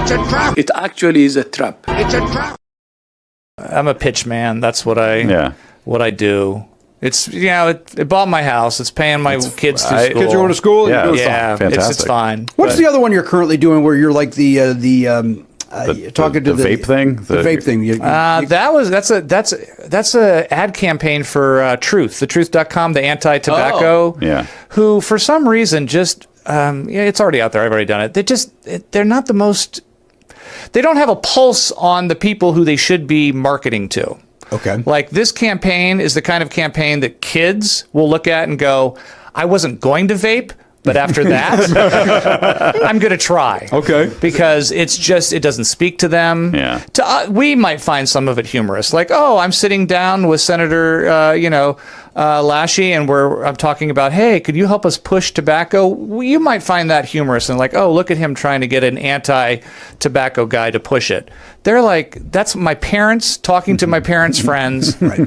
It's a trap. It actually is a trap. It's a trap. I'm a pitch man. That's what I do. It's it bought my house. It's paying my kids to school. Kids are going to school. Yeah, it's fine. What's the other one you're currently doing where you're like the talking to the vape thing? The vape thing. That's a ad campaign for Truth, thetruth.com, the anti-tobacco. Who for some reason just it's already out there. I've already done it. They're not the most. They don't have a pulse on the people who they should be marketing to. Okay. Like this campaign is the kind of campaign that kids will look at and go, I wasn't going to vape, but after that, I'm going to try. Okay. Because it doesn't speak to them. Yeah. We might find some of it humorous. Like, oh, I'm sitting down with Senator, Lashy, and I'm talking about, hey, could you help us push tobacco? Well, you might find that humorous and like, oh, look at him trying to get an anti-tobacco guy to push it. They're like, that's my parents talking to my parents' friends. Right.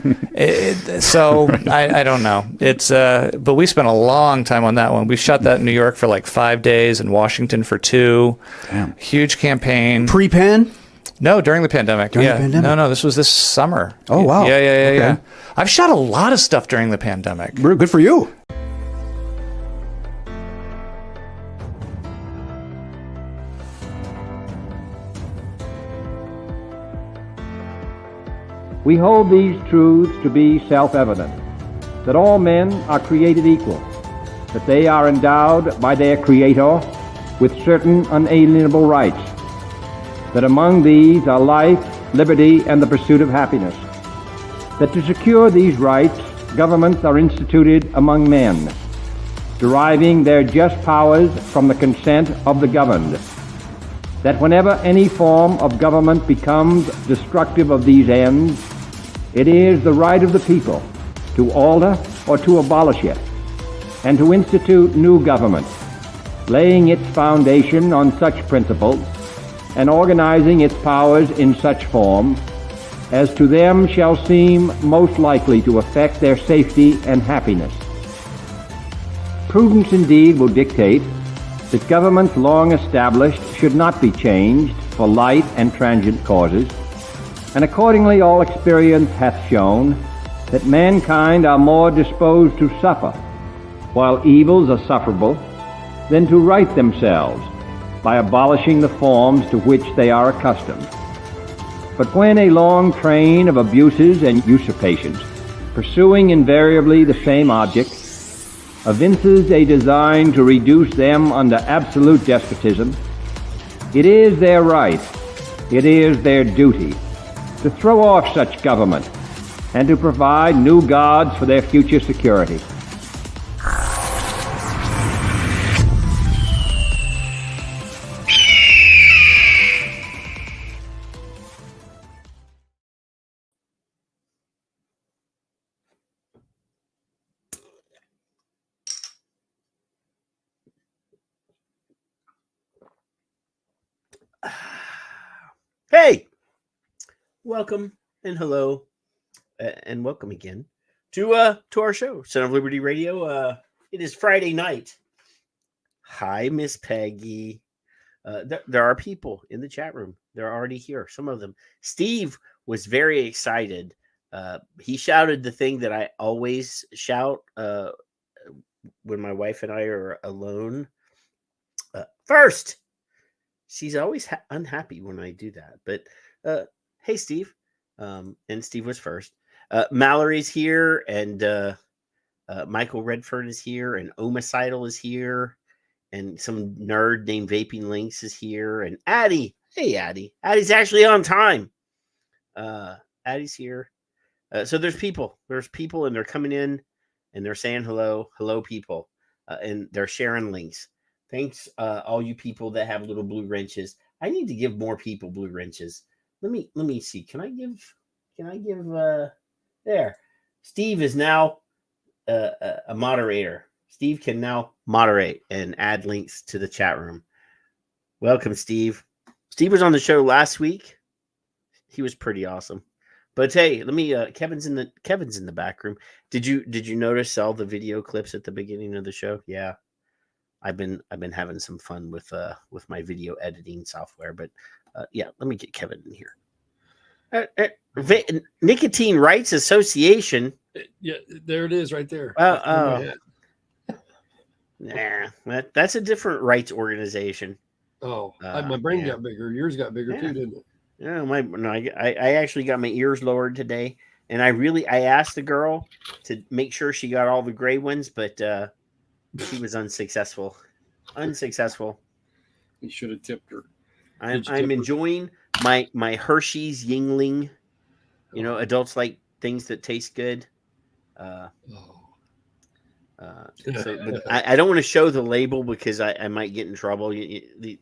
So I don't know. But we spent a long time on that one. We shot that in New York for like 5 days and Washington for 2. Damn. Huge campaign. Pre-pan? No, during the pandemic. During the pandemic? No, this was this summer. Oh, wow. Yeah. I've shot a lot of stuff during the pandemic. Good for you. We hold these truths to be self-evident, that all men are created equal, that they are endowed by their Creator with certain unalienable rights, that among these are life, liberty, and the pursuit of happiness, that to secure these rights, governments are instituted among men, deriving their just powers from the consent of the governed, that whenever any form of government becomes destructive of these ends, it is the right of the people to alter or to abolish it, and to institute new government, laying its foundation on such principles and organizing its powers in such form as to them shall seem most likely to affect their safety and happiness. Prudence indeed will dictate that governments long established should not be changed for light and transient causes, and accordingly all experience hath shown that mankind are more disposed to suffer, while evils are sufferable, than to right themselves by abolishing the forms to which they are accustomed. But when a long train of abuses and usurpations, pursuing invariably the same object, evinces a design to reduce them under absolute despotism, it is their right, it is their duty, to throw off such government and to provide new gods for their future security. Hey, welcome and hello and welcome again to our show, Son of Liberty Radio. It is Friday night. Hi, Miss Peggy. There are people in the chat room. They're already here. Some of them. Steve was very excited. He shouted the thing that I always shout when my wife and I are alone. First. She's always unhappy when I do that. But hey, Steve. And Steve was first. Mallory's here, and Michael Redfern is here, and Omicidal is here, and some nerd named Vaping Links is here, and Addie. Hey, Addie. Addie's actually on time. Addie's here. So there's people. There's people, and they're coming in, and they're saying hello. Hello, people. And they're sharing links. Thanks, all you people that have little blue wrenches. I need to give more people blue wrenches. Let me see. Can I give there? Steve is now a moderator. Steve can now moderate and add links to the chat room. Welcome, Steve. Steve was on the show last week. He was pretty awesome. But hey, let me Kevin's in the back room. Did you notice all the video clips at the beginning of the show? Yeah. I've been having some fun with my video editing software. But yeah, let me get Kevin in here. Nicotine Rights Association. Yeah, there it is, right there. Nah, that's a different rights organization. Oh, my brain got bigger. Yours got bigger too, didn't it? Yeah, I actually got my ears lowered today, and I asked the girl to make sure she got all the gray ones, but she was unsuccessful. You should have tipped her. I'm enjoying my Hershey's Yingling. You know, adults like things that taste good. But I don't want to show the label because I might get in trouble. The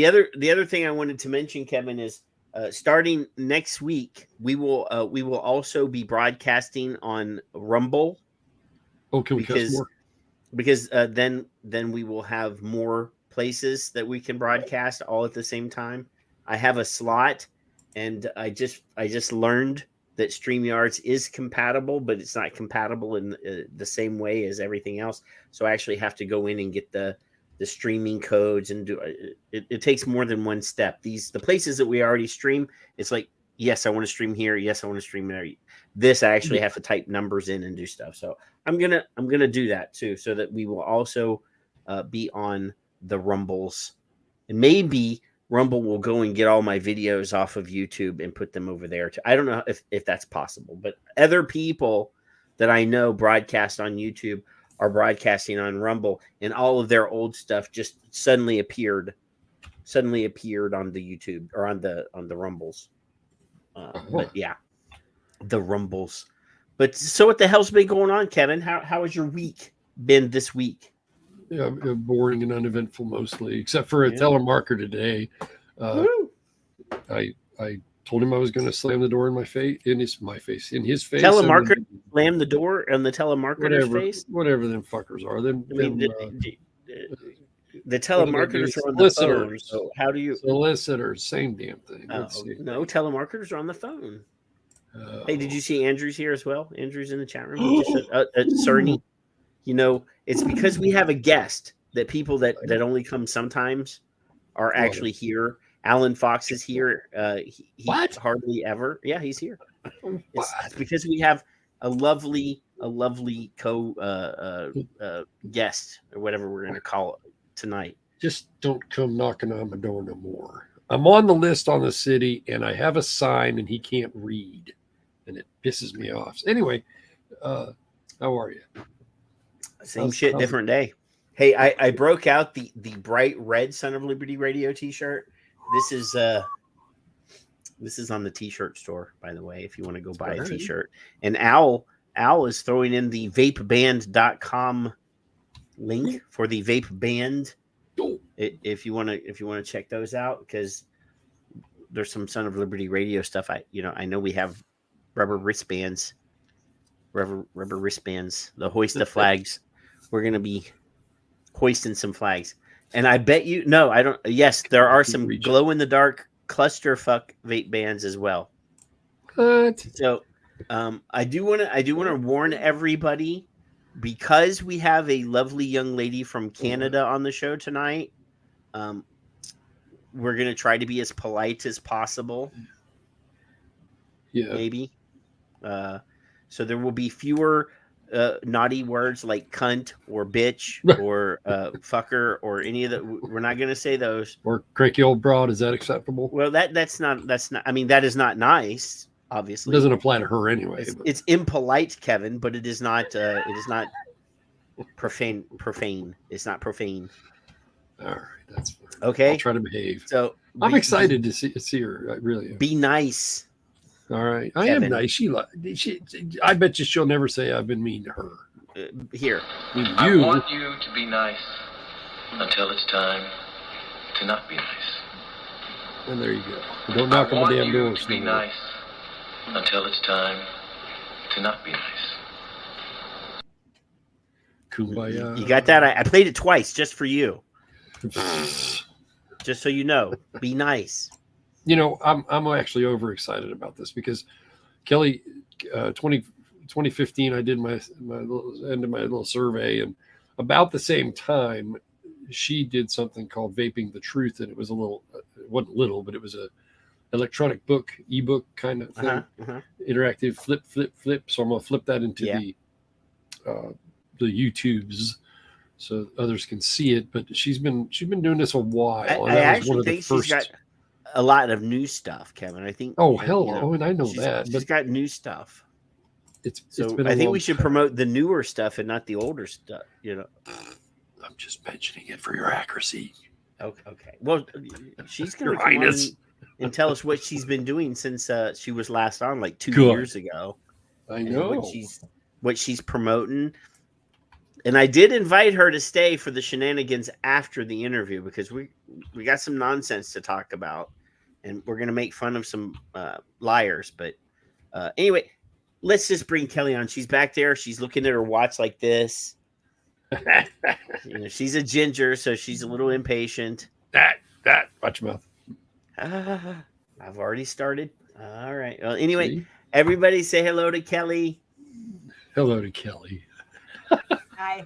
other thing I wanted to mention, Kevin, is starting next week we will also be broadcasting on Rumble. Oh, can we cuss more? Because then we will have more places that we can broadcast all at the same time. I have a slot, and I just learned that StreamYards is compatible, but it's not compatible in the same way as everything else. So I actually have to go in and get the streaming codes and do it. It takes more than one step. The places that we already stream, it's like, yes, I want to stream here. Yes, I want to stream there. This I actually have to type numbers in and do stuff. So I'm gonna do that too, so that we will also be on the Rumbles, and maybe Rumble will go and get all my videos off of YouTube and put them over there too. I don't know if that's possible, but other people that I know broadcast on YouTube are broadcasting on Rumble, and all of their old stuff just suddenly appeared on the YouTube or on the Rumbles. But yeah, the Rumbles. But so what the hell's been going on, Kevin? How has your week been this week? Yeah, boring and uneventful mostly, except for a telemarketer today. I told him I was going to slam the door in his face. Telemarketer slam the door in the telemarketer's face. Whatever them fuckers are. The telemarketers are on the phone. So how do you solicitors? Same damn thing. No, telemarketers are on the phone. Hey, did you see Andrew's here as well? Andrew's in the chat room. He just said, Cerny. You know, it's because we have a guest that people that only come sometimes are actually here. Alan Fox is here. He hardly ever. Yeah, he's here. It's because we have a lovely guest or whatever we're going to call it tonight. Just don't come knocking on my door no more. I'm on the list on the city, and I have a sign, and he can't read, and it pisses me off. Anyway, how are you? Same shit, different day. Hey, I broke out the bright red Son of Liberty Radio t-shirt. This is on the t-shirt store, by the way, if you want to go buy a t-shirt. And Al is throwing in the vapeband.com link for the Vape Band. If you want to check those out, because there's some Son of Liberty Radio stuff. I know we have rubber wristbands, the hoist the flags. We're going to be hoisting some flags. And I bet you, no, I don't. Yes, there are some glow in the dark clusterfuck vape bands as well. What? So, I do want to warn everybody, because we have a lovely young lady from Canada on the show tonight. We're going to try to be as polite as possible. Yeah. Maybe. So there will be fewer naughty words like cunt or bitch or fucker or any of the. We're not going to say those. Or cranky old broad. Is that acceptable? Well, that's not. I mean, that is not nice. Obviously, it doesn't apply to her anyway. It's impolite, Kevin, but it is not. It is not profane. It's not profane. All right, that's fine. Okay. I'll try to behave. So I'm excited to see her. I really am. Be nice. All right, I am nice. She I bet you she'll never say I've been mean to her. Here, I want you to be nice until it's time to not be nice. And there you go. Don't knock on the damn door. I want you to be nice until it's time to not be nice. Kumbaya. You got that? I played it twice just for you. Just so you know, be nice. You know, I'm actually overexcited about this because Kelly, 2015, I did my little survey, and about the same time, she did something called Vaping the Truth, and it was it wasn't little, but it was a electronic book, ebook kind of thing, interactive, flip. So I'm gonna flip that into the YouTubes so others can see it. But she's been doing this a while. I actually think she's got a lot of new stuff, Kevin. I think. Oh, hell, and I know that. She's got new stuff. It's I think we should promote the newer stuff and not the older stuff. I'm just mentioning it for your accuracy. Okay. Well, she's going to come on and tell us what she's been doing since she was last on, like 2 years ago. I know what she's promoting. And I did invite her to stay for the shenanigans after the interview because we got some nonsense to talk about, and we're going to make fun of some liars. But anyway, let's just bring Kelly on. She's back there. She's looking at her watch like this. She's a ginger, so she's a little impatient. That watch your mouth. I've already started. All right. Well, anyway, everybody say hello to Kelly. Hello to Kelly. Hi.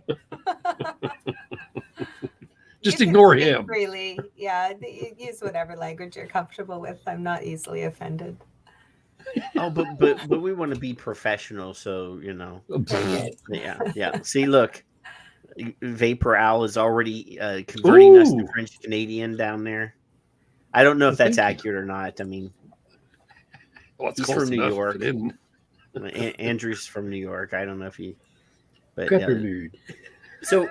Just ignore him. Freely. Yeah. Use whatever language you're comfortable with. I'm not easily offended. Oh, but we want to be professional, so yeah. See, look. Vapor Al is already converting us to French Canadian down there. I don't know if that's accurate or not. I mean, he's from New York. Andrew's from New York. I don't know if he. But so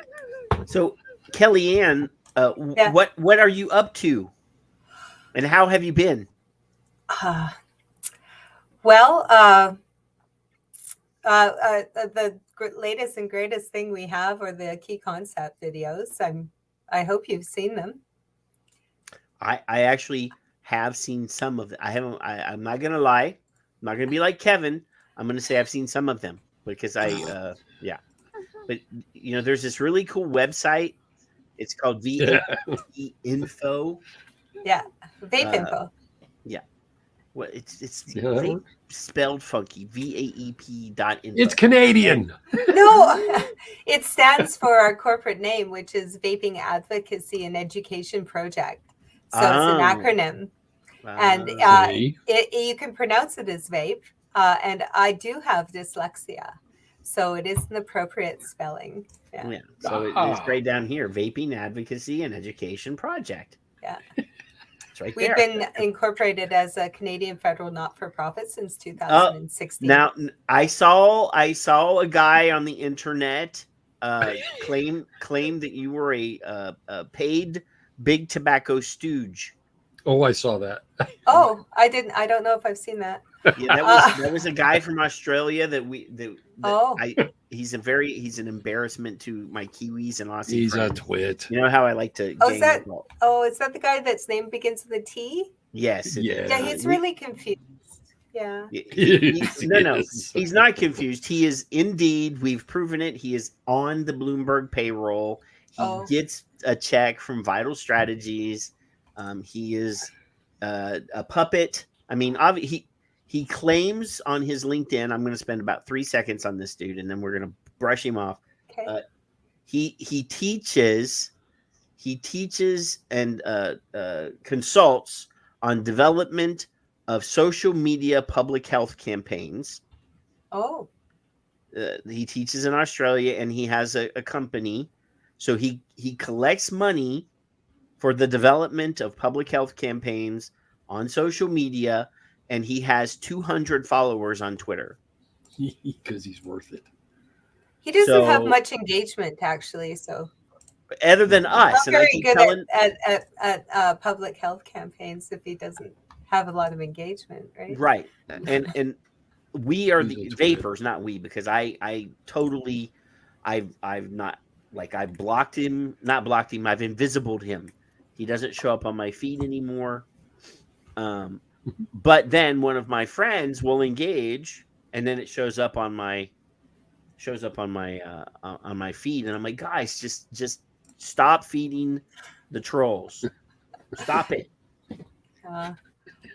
Kellie Ann, what are you up to, and how have you been? The latest and greatest thing we have are the key concept videos. I hope you've seen them. I actually have seen some of them. I'm not gonna lie. I'm not gonna be like Kevin. I'm gonna say I've seen some of them because But there's this really cool website. It's called VAEP Info. Yeah, Vape Info. Yeah. Well, it's Vape spelled funky. VAEP.info. It's Canadian. No, it stands for our corporate name, which is Vaping Advocacy and Education Project. So it's an acronym, and you can pronounce it as Vape. And I do have dyslexia, so it is an appropriate spelling. Yeah. So it's right down here: Vaping Advocacy and Education Project. Yeah. Right. We've been incorporated as a Canadian federal not-for-profit since 2016. Now I saw a guy on the internet claim that you were a paid big tobacco stooge. Oh, I saw that. Oh, I didn't. I don't know if I've seen that. Yeah, that was a guy from Australia he's an embarrassment to my Kiwis and Aussie He's friends. a twit. You know how I like to. Is that the guy that's name begins with a T? Yes. Yeah, he's really confused. Yeah. He's not confused. He is indeed. We've proven it. He is on the Bloomberg payroll. He gets a check from Vital Strategies. He is a puppet. I mean, he claims on his LinkedIn. I'm going to spend about 3 seconds on this dude, and then we're going to brush him off. Okay. He teaches and consults on development of social media public health campaigns. Oh. He teaches in Australia, and he has a company. So he collects money for the development of public health campaigns on social media, and he has 200 followers on Twitter. Because he's worth it. He doesn't have much engagement, actually. So other than us, and very good at public health campaigns if he doesn't have a lot of engagement, right? Right, and we are the vapors, not we, because I've not, like, I've blocked him, not blocked him, I've invisibled him. He doesn't show up on my feed anymore. But then one of my friends will engage, and then it shows up on my feed, and I'm like, guys, just stop feeding the trolls. Stop it.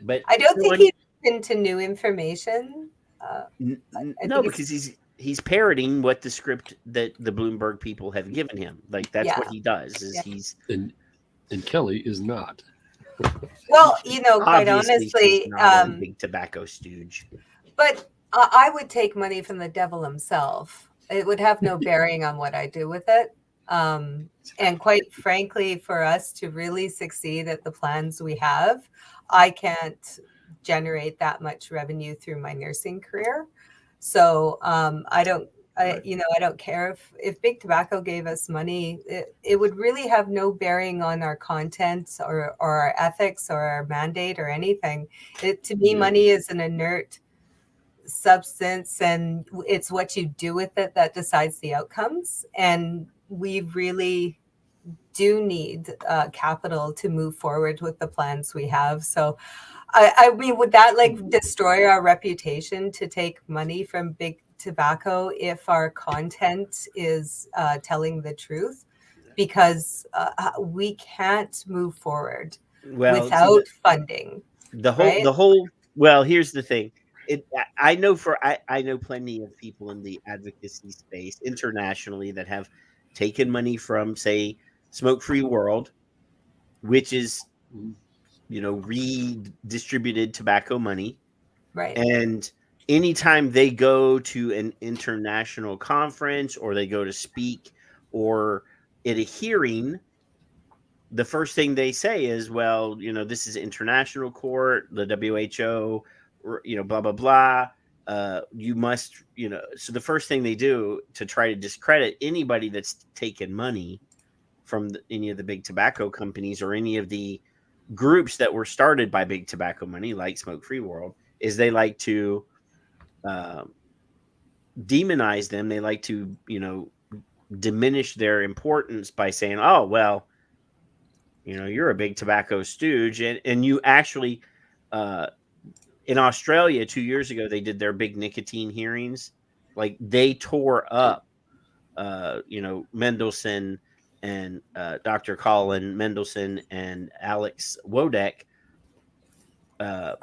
But I don't think he's into new information. No, because he's parroting what the script that the Bloomberg people have given him. Like that's what he does. Is he's and Kelly is not. Well, quite obviously honestly, she's not a big tobacco stooge. But I would take money from the devil himself. It would have no bearing on what I do with it. And quite frankly, for us to really succeed at the plans we have, I can't generate that much revenue through my nursing career. So I don't care if Big Tobacco gave us money. It would really have no bearing on our content or our ethics or our mandate or anything. To me, money is an inert substance, and it's what you do with it that decides the outcomes. And we really do need capital to move forward with the plans we have. So I mean, would that destroy our reputation to take money from Big Tobacco if our content is telling the truth? Because we can't move forward without funding. The whole. Well, here's the thing. I know plenty of people in the advocacy space internationally that have taken money from, say, Smoke Free World, which is, redistributed tobacco money. Right. And anytime they go to an international conference or they go to speak or at a hearing, the first thing they say is, well, this is international court, the WHO, blah, blah, blah. You must, so the first thing they do to try to discredit anybody that's taken money from any of the big tobacco companies or any of the groups that were started by big tobacco money, like Smoke Free World, is they like to demonize them. They like to, diminish their importance by saying, oh, well, you're a big tobacco stooge. And you actually, in Australia 2 years ago, they did their big nicotine hearings. Like they tore up, Mendelsohn and Dr. Colin Mendelsohn and Alex Wodek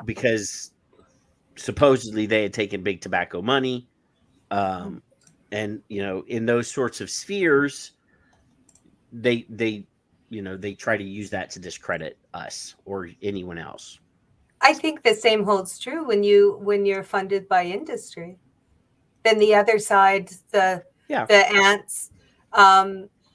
because supposedly they had taken big tobacco money. And, in those sorts of spheres, they try to use that to discredit us or anyone else. I think the same holds true when you're funded by industry. Then the other side, the ants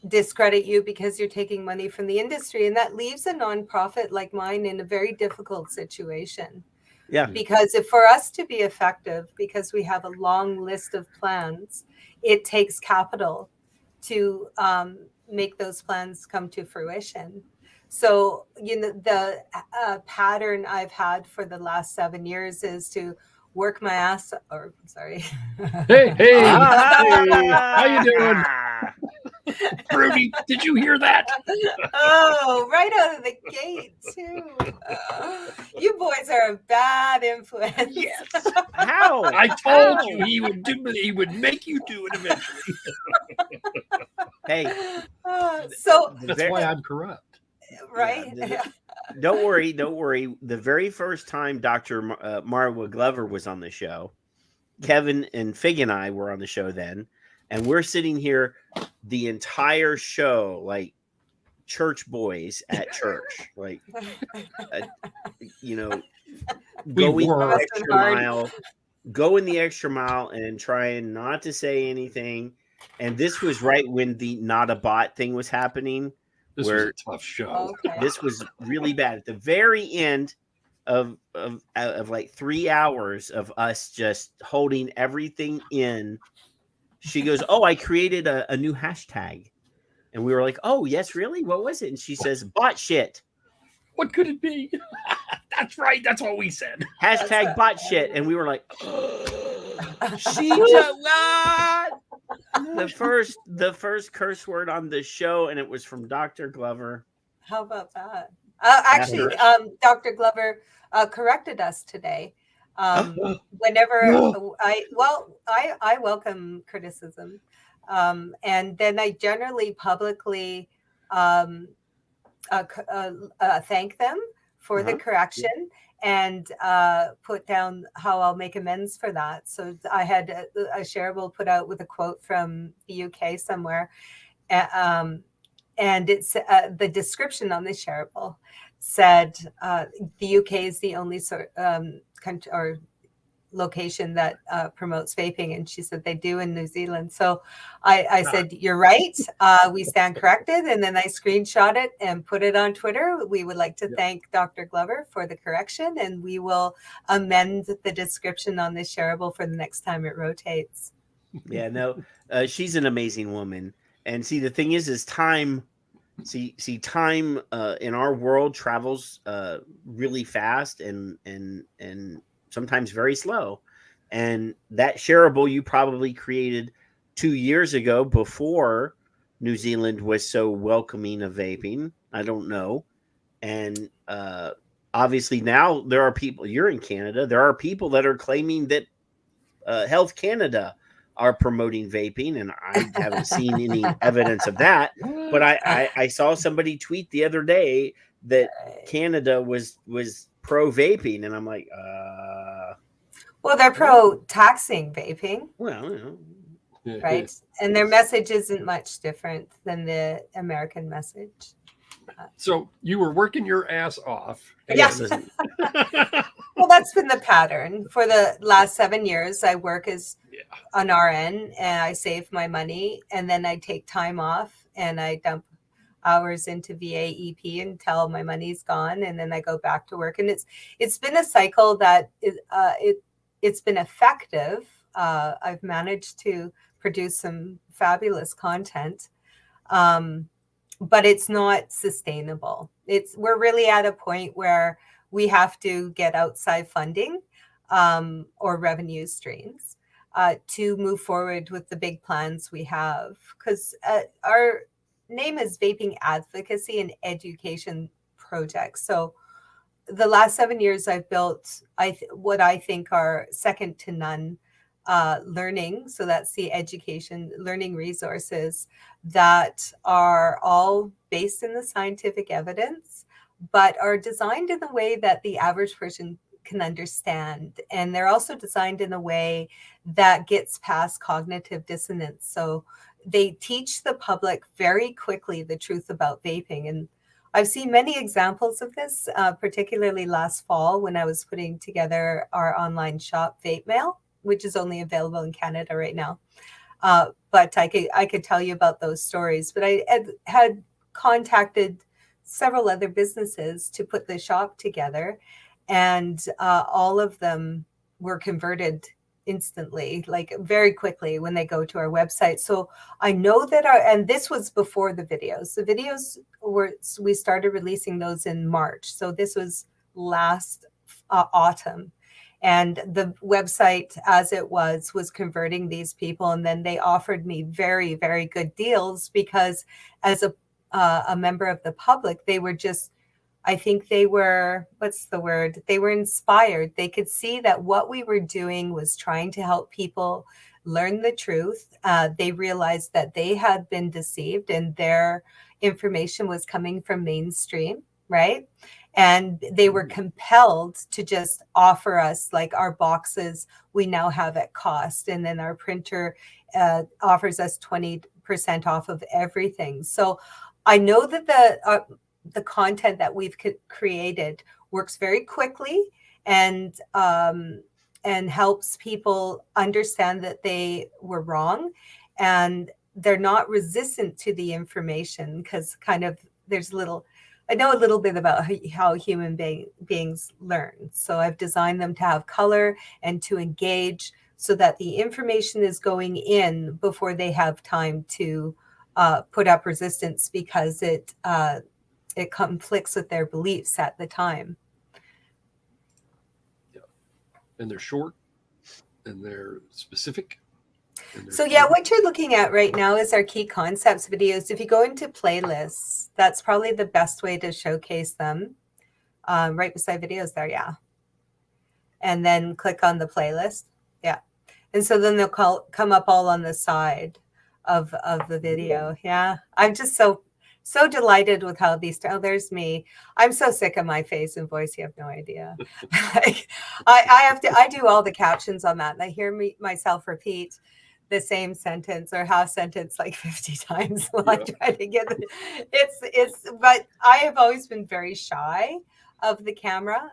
discredit you because you're taking money from the industry, and that leaves a nonprofit like mine in a very difficult situation. Yeah. Because for us to be effective, because we have a long list of plans, it takes capital to make those plans come to fruition. So, the pattern I've had for the last 7 years is to work my ass, or sorry. Hey, how you doing? Rudy, did you hear that? Oh, right out of the gate, too. You boys are a bad influence. Yes. How? I told you he would make you do it eventually. Hey. So that's why I'm corrupt. Right? Don't worry. The very first time Dr. Marwa Glover was on the show, Kevin and Fig and I were on the show then, and we're sitting here the entire show like church boys at church, like going the extra mile and trying not to say anything. And this was right when the not a bot thing was happening. This was a tough show. Okay. This was really bad. At the very end of like 3 hours of us just holding everything in, she goes, "Oh, I created a new hashtag." And we were like, "Oh, yes, really? What was it?" And she says, "Bot shit." What could it be? That's right. That's what we said. Hashtag bot shit. And we were like, she just not the first curse word on the show, and it was from Dr. Glover. How about that? Actually, Dr. Glover corrected us today. Whenever I welcome criticism, and then I generally publicly thank them for the correction. and put down how I'll make amends for that. So I had a shareable put out with a quote from the UK somewhere. And it's the description on the shareable said the UK is the only country or location that promotes vaping, and she said they do in New Zealand. So I said, you're right, we stand corrected, and then I screenshot it and put it on Twitter. We would like to thank Dr. Glover for the correction, and we will amend the description on the shareable for the next time it rotates. Yeah, no, she's an amazing woman. And see, the thing is time time in our world travels really fast and sometimes very slow. And that shareable you probably created 2 years ago before New Zealand was so welcoming of vaping. I don't know. And obviously now there are people, you're in Canada, there are people that are claiming that Health Canada are promoting vaping, and I haven't seen any evidence of that. But I saw somebody tweet the other day that Canada was pro vaping, and I'm like, well, they're pro taxing vaping. Well, right, and their message isn't much different than the American message. So you were working your ass off. Yes. Well, that's been the pattern for the last 7 years. I work as an RN and I save my money, and then I take time off and I dump hours into VAEP until my money's gone, and then I go back to work. And it's been a cycle that it's been effective. I've managed to produce some fabulous content. But it's not sustainable. We're really at a point where we have to get outside funding or revenue streams to move forward with the big plans we have. Because our name is Vaping Advocacy and Education Project. So the last 7 years I've built what I think are second to none learning. So that's the education learning resources that are all based in the scientific evidence, but are designed in a way that the average person can understand. And they're also designed in a way that gets past cognitive dissonance. So they teach the public very quickly the truth about vaping. And I've seen many examples of this, particularly last fall when I was putting together our online shop, Vape Mail, which is only available in Canada right now. But I could tell you about those stories. But I had contacted several other businesses to put the shop together, and all of them were converted instantly, like very quickly when they go to our website. So I know that and this was before the videos. The videos we started releasing those in March. So this was last autumn. And the website, as it was converting these people. And then they offered me very, very good deals because as a member of the public, they were just, I think they were, what's the word? They were inspired. They could see that what we were doing was trying to help people learn the truth. They realized that they had been deceived and their information was coming from mainstream, right? And they were compelled to just offer us, like, our boxes we now have at cost. And then our printer offers us 20% off of everything. So I know that the content that we've created works very quickly and helps people understand that they were wrong. And they're not resistant to the information because kind of I know a little bit about how human beings learn. So I've designed them to have color and to engage so that the information is going in before they have time to put up resistance because it conflicts with their beliefs at the time. Yeah. And they're short and they're specific. So yeah, what you're looking at right now is our key concepts videos. If you go into playlists, that's probably the best way to showcase them. Right beside videos there, yeah. And then click on the playlist, yeah. And so then they'll come up all on the side of the video, yeah. I'm just so so delighted with how these. Oh, there's me. I'm so sick of my face and voice. You have no idea. Like, I do all the captions on that, and I hear myself repeat the same sentence or half sentence like 50 times while I try to get it. But I have always been very shy of the camera.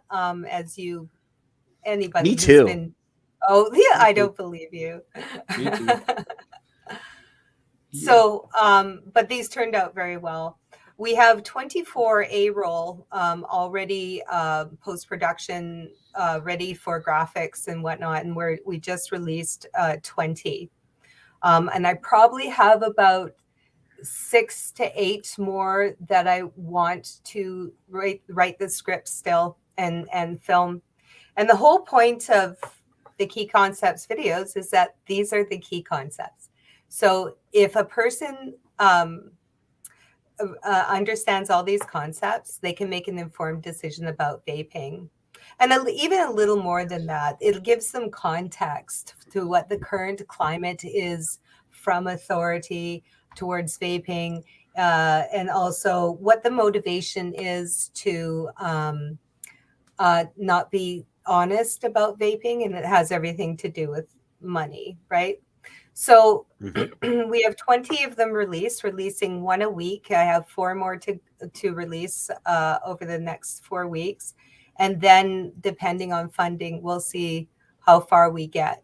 Anybody Me who's too. been, oh yeah, I don't believe you. Me too. So, but these turned out very well. We have 24 A-roll already post-production ready for graphics and whatnot, and we just released 20. And I probably have about 6 to 8 more that I want to write the script still and film. And the whole point of the Key Concepts videos is that these are the key concepts. So if a person understands all these concepts, they can make an informed decision about vaping. And even a little more than that, it gives them context to what the current climate is from authority towards vaping, and also what the motivation is to not be honest about vaping. And it has everything to do with money, right? So we have 20 of them releasing one a week. I have 4 more to release over the next 4 weeks. And then depending on funding, we'll see how far we get.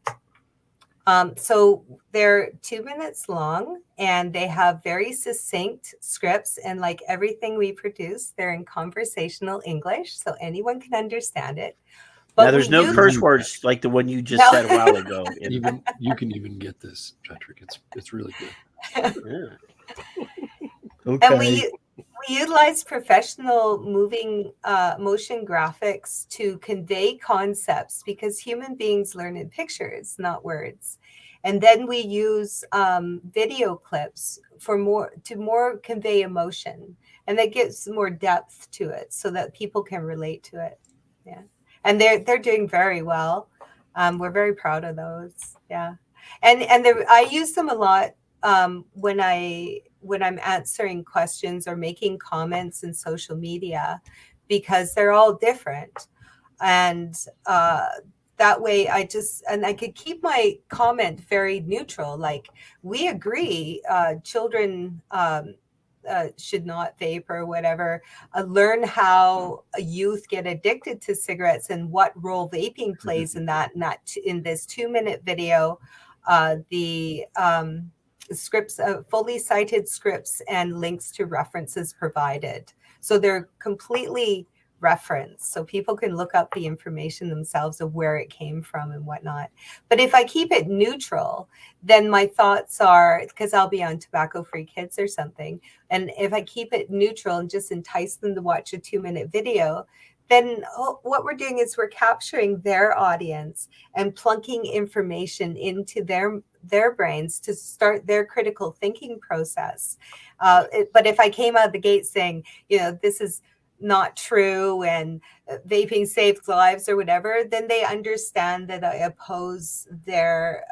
So they're 2 minutes long, and they have very succinct scripts. And like everything we produce, they're in conversational English, so anyone can understand it. But now, there's no curse words like the one you just said a while ago. Even you can even get this, Patrick. It's really good. Yeah. Okay. And we utilize professional motion graphics to convey concepts, because human beings learn in pictures, not words. And then we use video clips to more convey emotion, and that gives more depth to it so that people can relate to it. Yeah. And they're doing very well. We're very proud of those. Yeah. And I use them a lot when I'm answering questions or making comments in social media, because they're all different. And that way I could keep my comment very neutral. Like, we agree, children should not vape or whatever. Learn how youth get addicted to cigarettes and what role vaping plays in that. And that in this 2-minute video, the scripts, fully cited scripts and links to references provided. So they're completely referenced, so people can look up the information themselves of where it came from and whatnot. But if I keep it neutral, then my thoughts are, because I'll be on Tobacco Free Kids or something, and if I keep it neutral and just entice them to watch a 2-minute video, then what we're doing is we're capturing their audience and plunking information into their brains to start their critical thinking process. But if I came out of the gate saying, this is not true and vaping saves lives or whatever, then they understand that I oppose that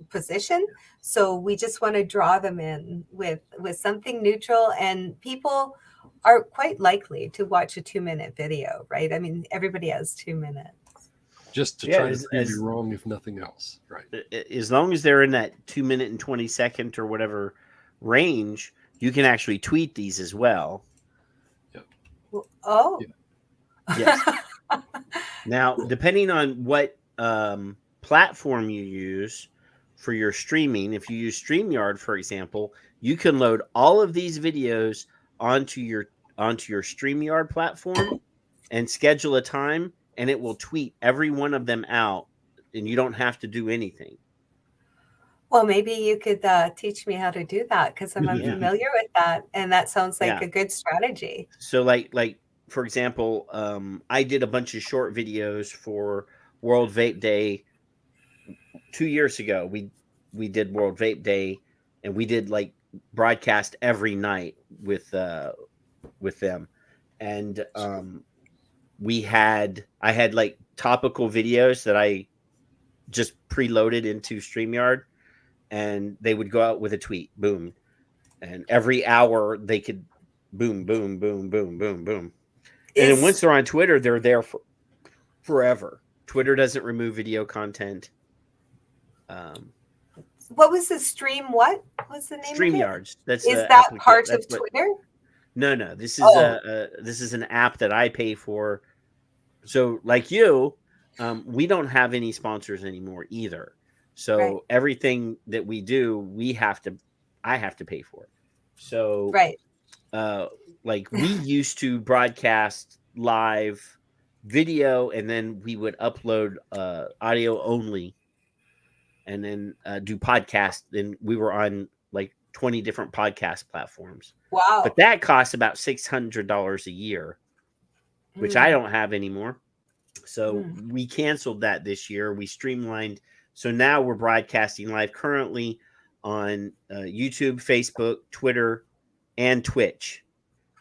position. So we just want to draw them in with something neutral, and people are quite likely to watch a 2-minute video, right? I mean, everybody has 2 minutes. Just to try to prove you wrong, if nothing else, right? As long as they're in that 2 minute and 20 second or whatever range, you can actually tweet these as well. Oh. Yes. Now, depending on what platform you use for your streaming, if you use StreamYard, for example, you can load all of these videos onto your StreamYard platform and schedule a time, and it will tweet every one of them out, and you don't have to do anything. Well, maybe you could teach me how to do that, because I'm unfamiliar with that, and that sounds like a good strategy. So, like for example, I did a bunch of short videos for World Vape Day 2 years ago. We did World Vape Day, and we did like broadcast every night with them, and I had like topical videos that I just preloaded into StreamYard, and they would go out with a tweet, boom. and every hour they could boom, boom, boom, boom, boom, boom. And then once they're on Twitter, they're there for forever. Twitter doesn't remove video content. What was the stream? What was the name StreamYards. of it? Is that part of Twitter? No. This is this is an app that I pay for. So, like you, we don't have any sponsors anymore either. So everything that we do, I have to pay for. So like we used to broadcast live video, and then we would upload audio only, and then do podcasts. And we were on like 20 different podcast platforms. Wow! But that costs about $600 a year, which I don't have anymore. So we canceled that this year. We streamlined. So now we're broadcasting live currently on YouTube, Facebook, Twitter, and Twitch.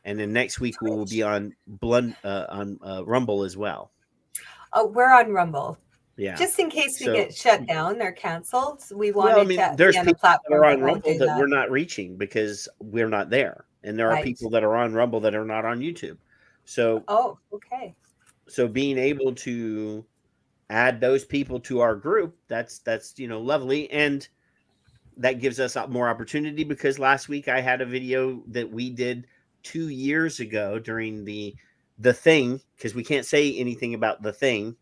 And then next week we will be on Rumble as well. Oh, we're on Rumble. Yeah. Just in case we get shut down or canceled, we wanted to there's be on people a platform that are on that won't Rumble do that we're not reaching because we're not there. And there are people that are on Rumble that are not on YouTube. So okay. So being able to add those people to our group, that's lovely, and that gives us more opportunity, because last week I had a video that we did 2 years ago during the thing, because we can't say anything about the thing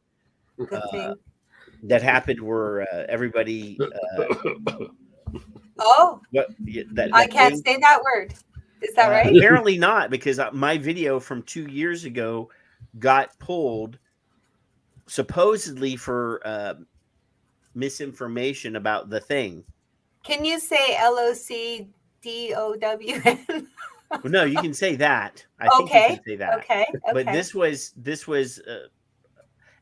that happened where everybody I can't say that word. Is that right? Apparently not, because my video from 2 years ago got pulled supposedly for misinformation about the thing. Can you say LOCDOWN? Well, no, you can say that. I think you can say that. Okay. But this was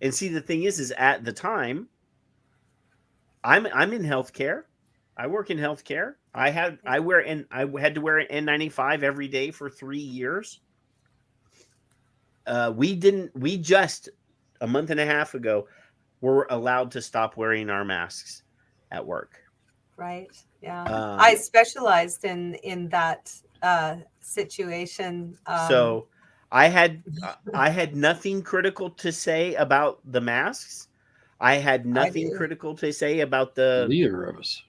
and see, the thing is at the time, I'm in healthcare. I work in healthcare. I had to wear an N95 every day for 3 years. We just a month and a half ago were allowed to stop wearing our masks at work. Right. Yeah. I specialized in that situation. So I had nothing critical to say about the masks. I had nothing critical to say about neither of us.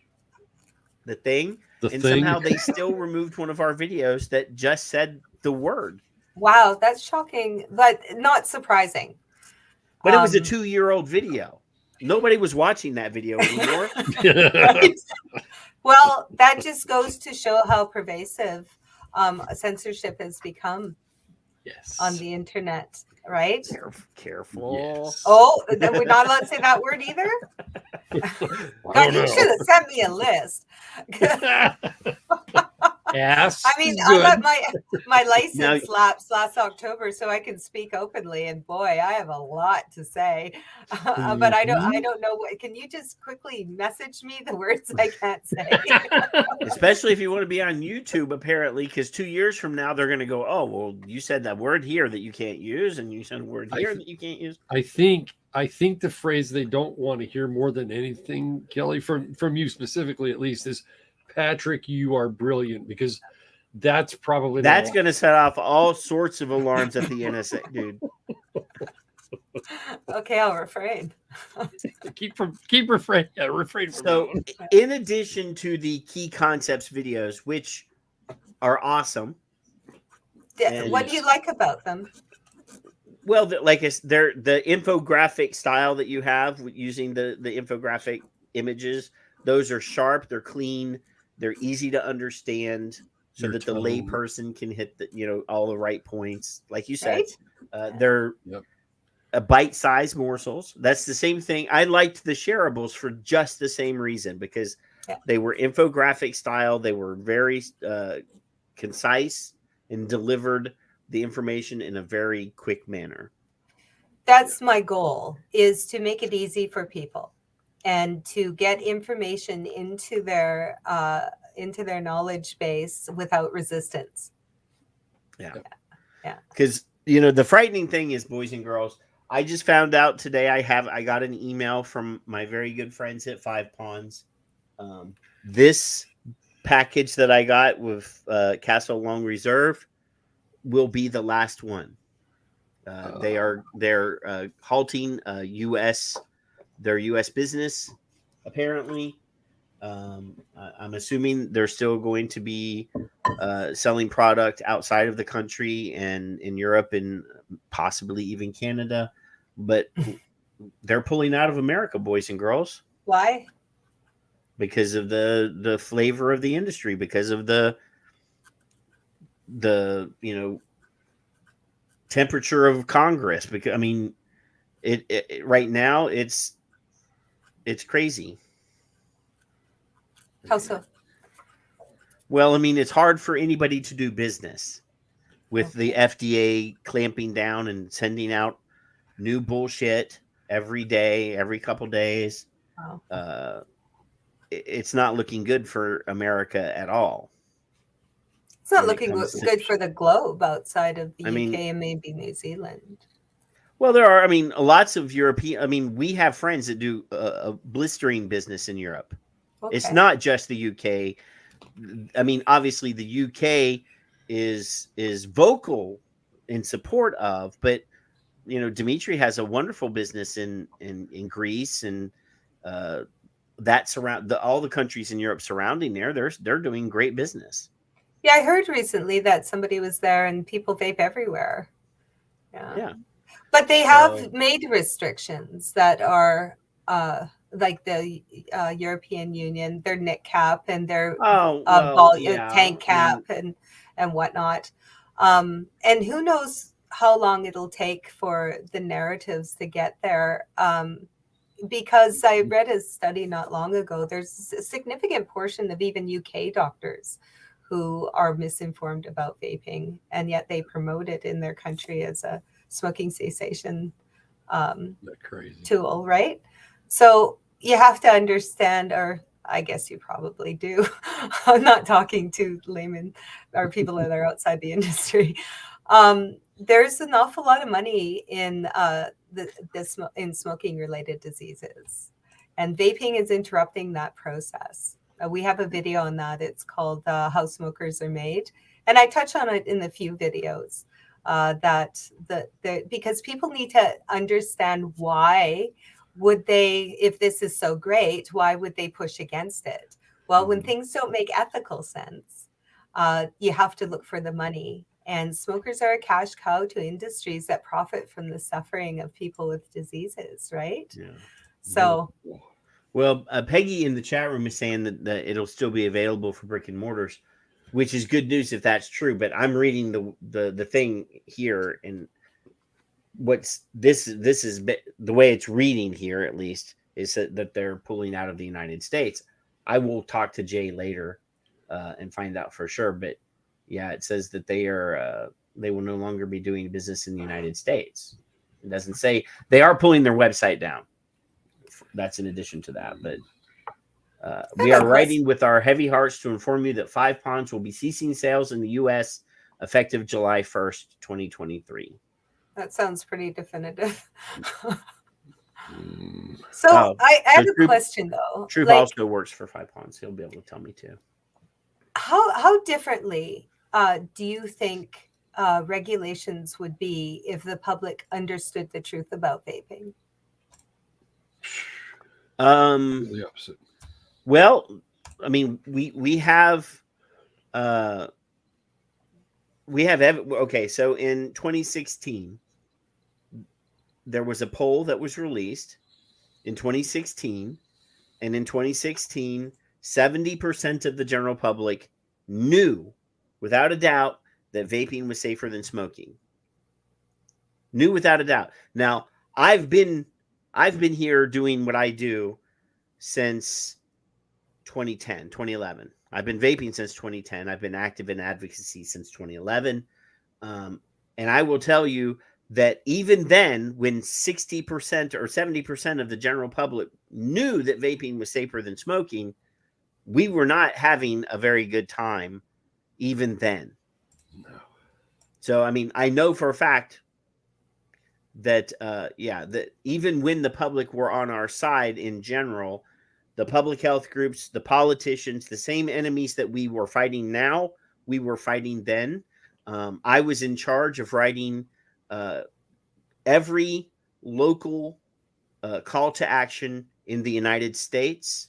The thing. Somehow they still removed one of our videos that just said the word. Wow, that's shocking, but not surprising. But it was a 2-year-old video. Nobody was watching that video anymore. Right? Well, that just goes to show how pervasive censorship has become on the internet, right? Careful. Yes. Oh, we're not allowed to say that word either? God, you should have sent me a list. Yes. I mean, I got my license lapsed last October, so I can speak openly. And boy, I have a lot to say, but I don't know what. Can you just quickly message me the words I can't say? Especially if you want to be on YouTube, apparently, because 2 years from now they're going to go, oh, well, you said that word here that you can't use, and you said a word here that you can't use. I think the phrase they don't want to hear more than anything, Kelly, from you specifically, at least, is Patrick, you are brilliant, because that's probably going to set off all sorts of alarms at the NSA, dude. Okay, I'll refrain. keep refrain. Yeah, refrain. So, in addition to the key concepts videos, which are awesome, what do you like about them? Well, they're the infographic style that you have using the infographic images. Those are sharp. They're clean. They're easy to understand, so that the layperson can hit all the right points. Like you said, they're bite-sized morsels. That's the same thing. I liked the shareables for just the same reason, because they were infographic style. They were very concise and delivered the information in a very quick manner. That's my goal, is to make it easy for people and to get information into their knowledge base without resistance. Yeah. Because the frightening thing is, boys and girls, I just found out today. I got an email from my very good friends at Five Ponds. This package that I got with Castle Long Reserve will be the last one. They're halting their U.S. business, apparently. I'm assuming they're still going to be selling product outside of the country and in Europe and possibly even Canada, but they're pulling out of America, boys and girls. Why? Because of the flavor of the industry, because of the temperature of Congress. Because I mean, it right now it's crazy. How so? Well, I mean, it's hard for anybody to do business with the FDA clamping down and sending out new bullshit every day, every couple days. Wow. It's not looking good for America at all. It's not looking good for the globe outside of the UK and maybe New Zealand. Well, there are, lots of European, we have friends that do a blistering business in Europe. Okay. It's not just the UK. Obviously the UK is vocal in support of, but Dimitri has a wonderful business in Greece and that all the countries in Europe surrounding they're doing great business. Yeah, I heard recently that somebody was there and people vape everywhere. Yeah. But they have made restrictions that are like the European Union, their NIC cap and their tank cap and whatnot. And who knows how long it'll take for the narratives to get there. Because I read a study not long ago, there's a significant portion of even UK doctors who are misinformed about vaping, and yet they promote it in their country as a smoking cessation tool, right? So you have to understand, or I guess you probably do. I'm not talking to laymen or people that are outside the industry. There's an awful lot of money in in smoking-related diseases, and vaping is interrupting that process. We have a video on that. It's called "How Smokers Are Made," and I touch on it in the few videos. Because people need to understand why would they, if this is so great, why would they push against it? Well, when things don't make ethical sense, you have to look for the money. And smokers are a cash cow to industries that profit from the suffering of people with diseases, right? Yeah. So, well, Peggy in the chat room is saying that it'll still be available for brick and mortars, which is good news if that's true. But I'm reading the thing here, and this is the way it's reading here, at least, is that they're pulling out of the United States. I will talk to Jay later and find out for sure, but. Yeah, it says that they will no longer be doing business in the United States. It doesn't say they are pulling their website down. That's in addition to that. But we are writing with our heavy hearts to inform you that 5 Ponds will be ceasing sales in the U.S. effective July 1st, 2023. That sounds pretty definitive. So I have a question, though. Troop also works for 5 Ponds. He'll be able to tell me, too. How differently do you think regulations would be if the public understood the truth about vaping? The opposite. Well, we have okay. So in 2016, there was a poll that was released in 2016, and in 2016. 70% of the general public knew, without a doubt, that vaping was safer than smoking. Knew without a doubt. Now, I've been here doing what I do since 2011. I've been vaping since 2010. I've been active in advocacy since 2011. And I will tell you that even then, when 60% or 70% of the general public knew that vaping was safer than smoking, we were not having a very good time even then. No. So, I know for a fact that, that even when the public were on our side in general, the public health groups, the politicians, the same enemies that we were fighting now, we were fighting then. I was in charge of writing every local call to action in the United States.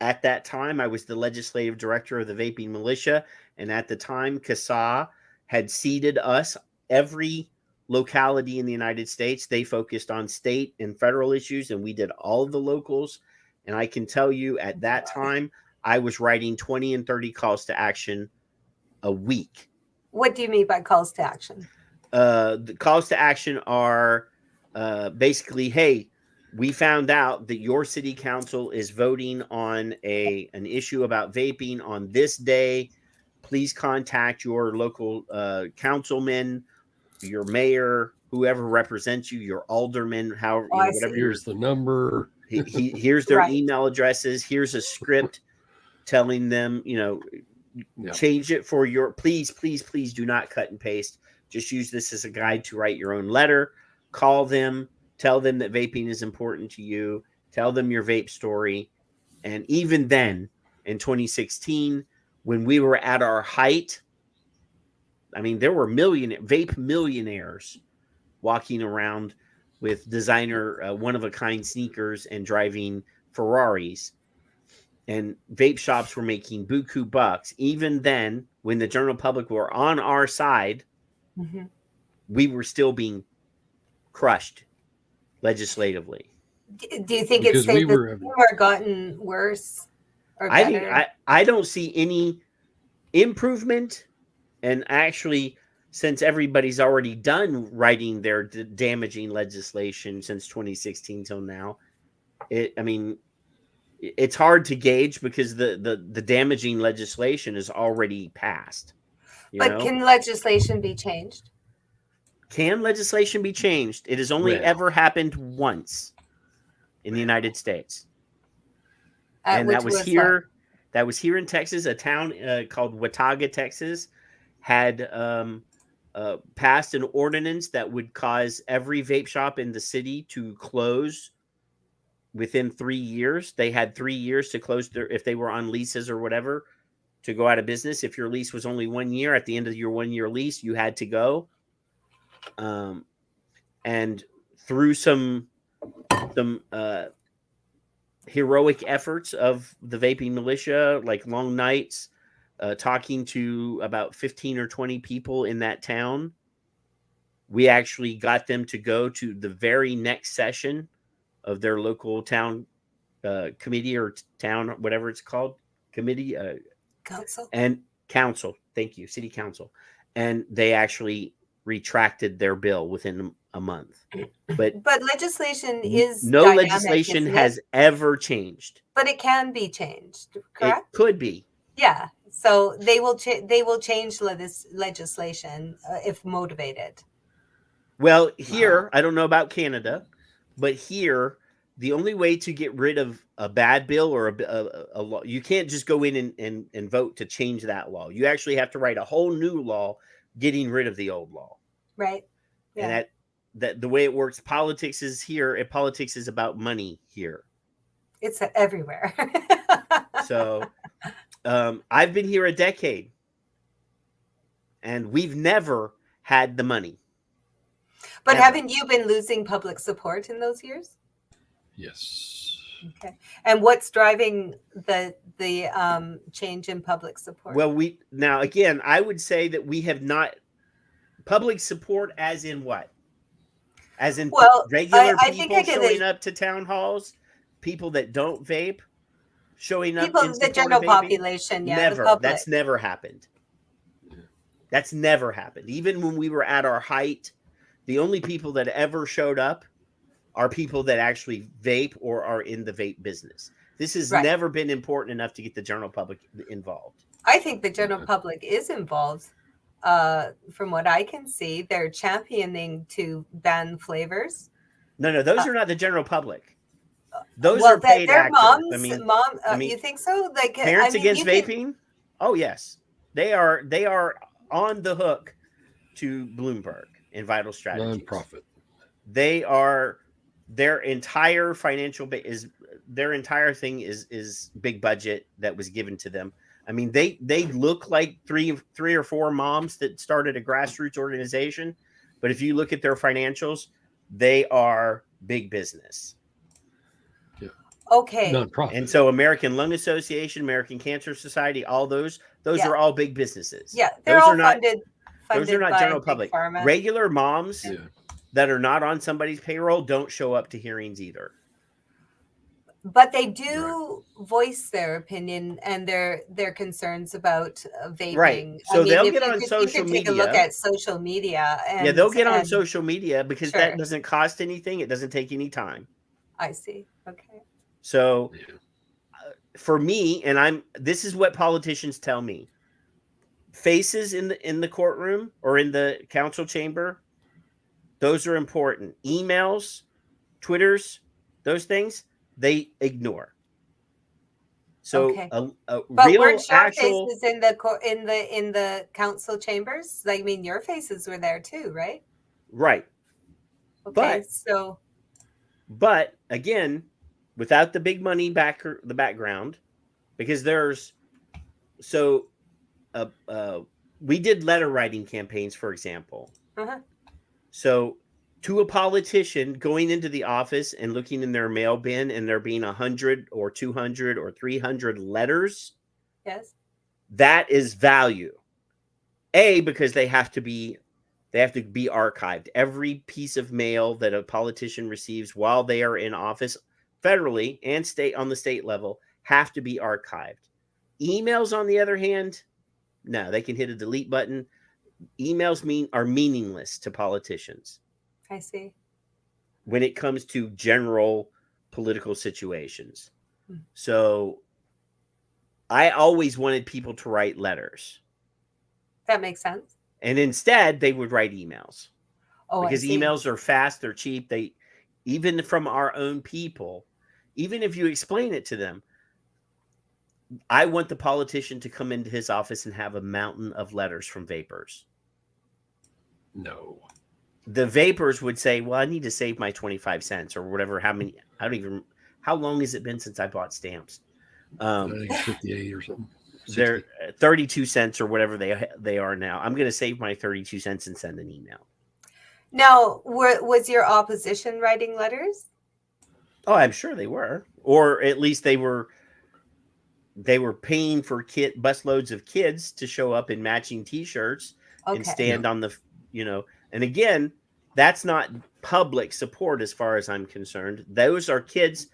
At that time, I was the legislative director of the Vaping Militia. And at the time, CASA had seeded us. Every locality in the United States, they focused on state and federal issues, and we did all of the locals. And I can tell you at that time, I was writing 20 and 30 calls to action a week. What do you mean by calls to action? The calls to action are basically, hey, we found out that your city council is voting on an issue about vaping on this day. Please contact your local councilman, your mayor, whoever represents you, your alderman, however, whatever. Here's the number. Here's their email addresses. Here's a script telling them, change it for your, please do not cut and paste. Just use this as a guide to write your own letter. Call them, tell them that vaping is important to you. Tell them your vape story. And even then, in 2016, when we were at our height, I mean, there were vape millionaires walking around with designer, one-of-a-kind sneakers and driving Ferraris. And vape shops were making buku bucks. Even then, when the general public were on our side, we were still being crushed legislatively. Do you think it's safe that or gotten worse or better? I don't see any improvement. And actually, since everybody's already done writing their damaging legislation since 2016 till now, it's hard to gauge because the damaging legislation is already passed. But can legislation be changed? Can legislation be changed? It has only ever happened once in the United States. And that was here. That was here in Texas, a town called Watauga, Texas, had passed an ordinance that would cause every vape shop in the city to close within 3 years. They had 3 years to close if they were on leases or whatever, to go out of business. If your lease was only 1 year, at the end of your 1 year lease, you had to go. And through some heroic efforts of the vaping militia, like long nights, talking to about 15 or 20 people in that town, we actually got them to go to the very next session of their local town committee or town, whatever it's called, committee, council. Thank you, city council. And they actually retracted their bill within a month. But legislation is no dynamic, legislation has ever changed. But it can be changed, correct? It could be. Yeah. So they will change this legislation if motivated. Well, here, I don't know about Canada, but here, the only way to get rid of a bad bill or a law, you can't just go in and vote to change that law. You actually have to write a whole new law getting rid of the old law. Right. Yeah. And that the way it works, politics is about money here. It's everywhere. So I've been here a decade and we've never had the money. But haven't you been losing public support in those years? Yes. Okay. And what's driving the change in public support? Well, I would say that we have not public support as in what? As in regular people showing up to town halls, people that don't vape showing up. People, the general population, never. That's never happened. That's never happened. Even when we were at our height, the only people that ever showed up are people that actually vape or are in the vape business. This has never been important enough to get the general public involved. I think the general public is involved. From what I can see, they're championing to ban flavors. No, those are not the general public. Those are paid actors. Moms. You think so? Like Parents Against Vaping? Oh yes, they are on the hook to Bloomberg and Vital Strategies. Nonprofit. They are their entire financial their entire thing is big budget that was given to them. I mean, they look like three or four moms that started a grassroots organization, but if you look at their financials, they are big business. Yeah. Okay. Nonprofit. And so American Lung Association, American Cancer Society, all those are all big businesses. Yeah, they're all funded. Those are not by general Big public. Pharma. Regular moms that are not on somebody's payroll don't show up to hearings either. But they do voice their opinion and their concerns about vaping. Right. So they'll get on social media. Take a look at social media. And, they'll get on social media because sure. that doesn't cost anything. It doesn't take any time. I see. Okay. So for me, and this is what politicians tell me. Faces in the courtroom or in the council chamber, those are important. Emails, Twitters, those things, they ignore. So but real weren't your actual faces in the council chambers? Like, I mean, your faces were there too, right? Right. Okay, but again, without the big money the background, because we did letter writing campaigns, for example. Uh-huh. So to a politician going into the office and looking in their mail bin and there being 100 or 200 or 300 letters. Yes. That is value. Because they have to be archived. Every piece of mail that a politician receives while they are in office, federally and on the state level, have to be archived. Emails, on the other hand, no, they can hit a delete button. Emails are meaningless to politicians. I see. When it comes to general political situations. So I always wanted people to write letters. That makes sense. And instead they would write emails. Because emails are fast, they're cheap. Even from our own people, even if you explain it to them, I want the politician to come into his office and have a mountain of letters from vapors. No. The vapors would say, well, I need to save my 25 cents or whatever. How long has it been since I bought stamps? I think it's 58 or something. 60. They're 32 cents or whatever they are now. I'm going to save my 32 cents and send an email. Now, was your opposition writing letters? Oh, I'm sure they were. Or at least they were paying for busloads of kids to show up in matching T-shirts and stand on the, and again, that's not public support as far as I'm concerned. Those are kids,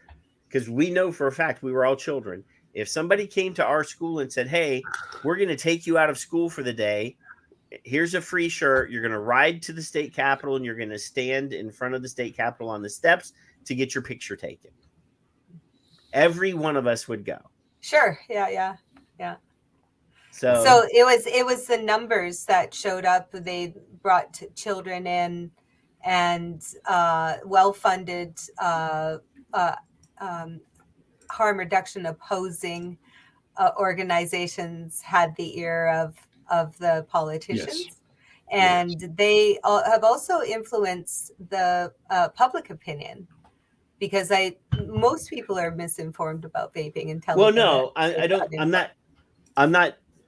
because we know for a fact we were all children. If somebody came to our school and said, hey, we're going to take you out of school for the day. Here's a free shirt. You're going to ride to the state capitol and you're going to stand in front of the state capitol on the steps to get your picture taken. Every one of us would go. Sure. Yeah. So it was the numbers that showed up. They brought children in, and well-funded harm reduction opposing organizations had the ear of the politicians. Yes. And they have also influenced the public opinion, because most people are misinformed about vaping and telling. Well, no, I don't.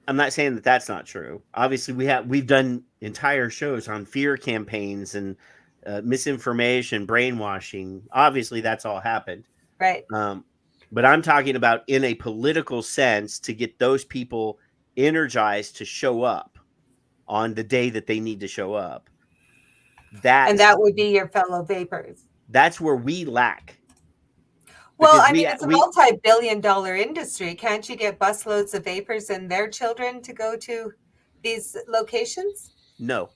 I'm not saying that that's not true. Obviously, we've done entire shows on fear campaigns and misinformation, brainwashing. Obviously, that's all happened, right? But I'm talking about in a political sense to get those people energized to show up on the day that they need to show up. That would be your fellow vapors. That's where we lack. Well, I mean, it's a multi-billion-dollar industry. Can't you get busloads of vapors and their children to go to these locations? No.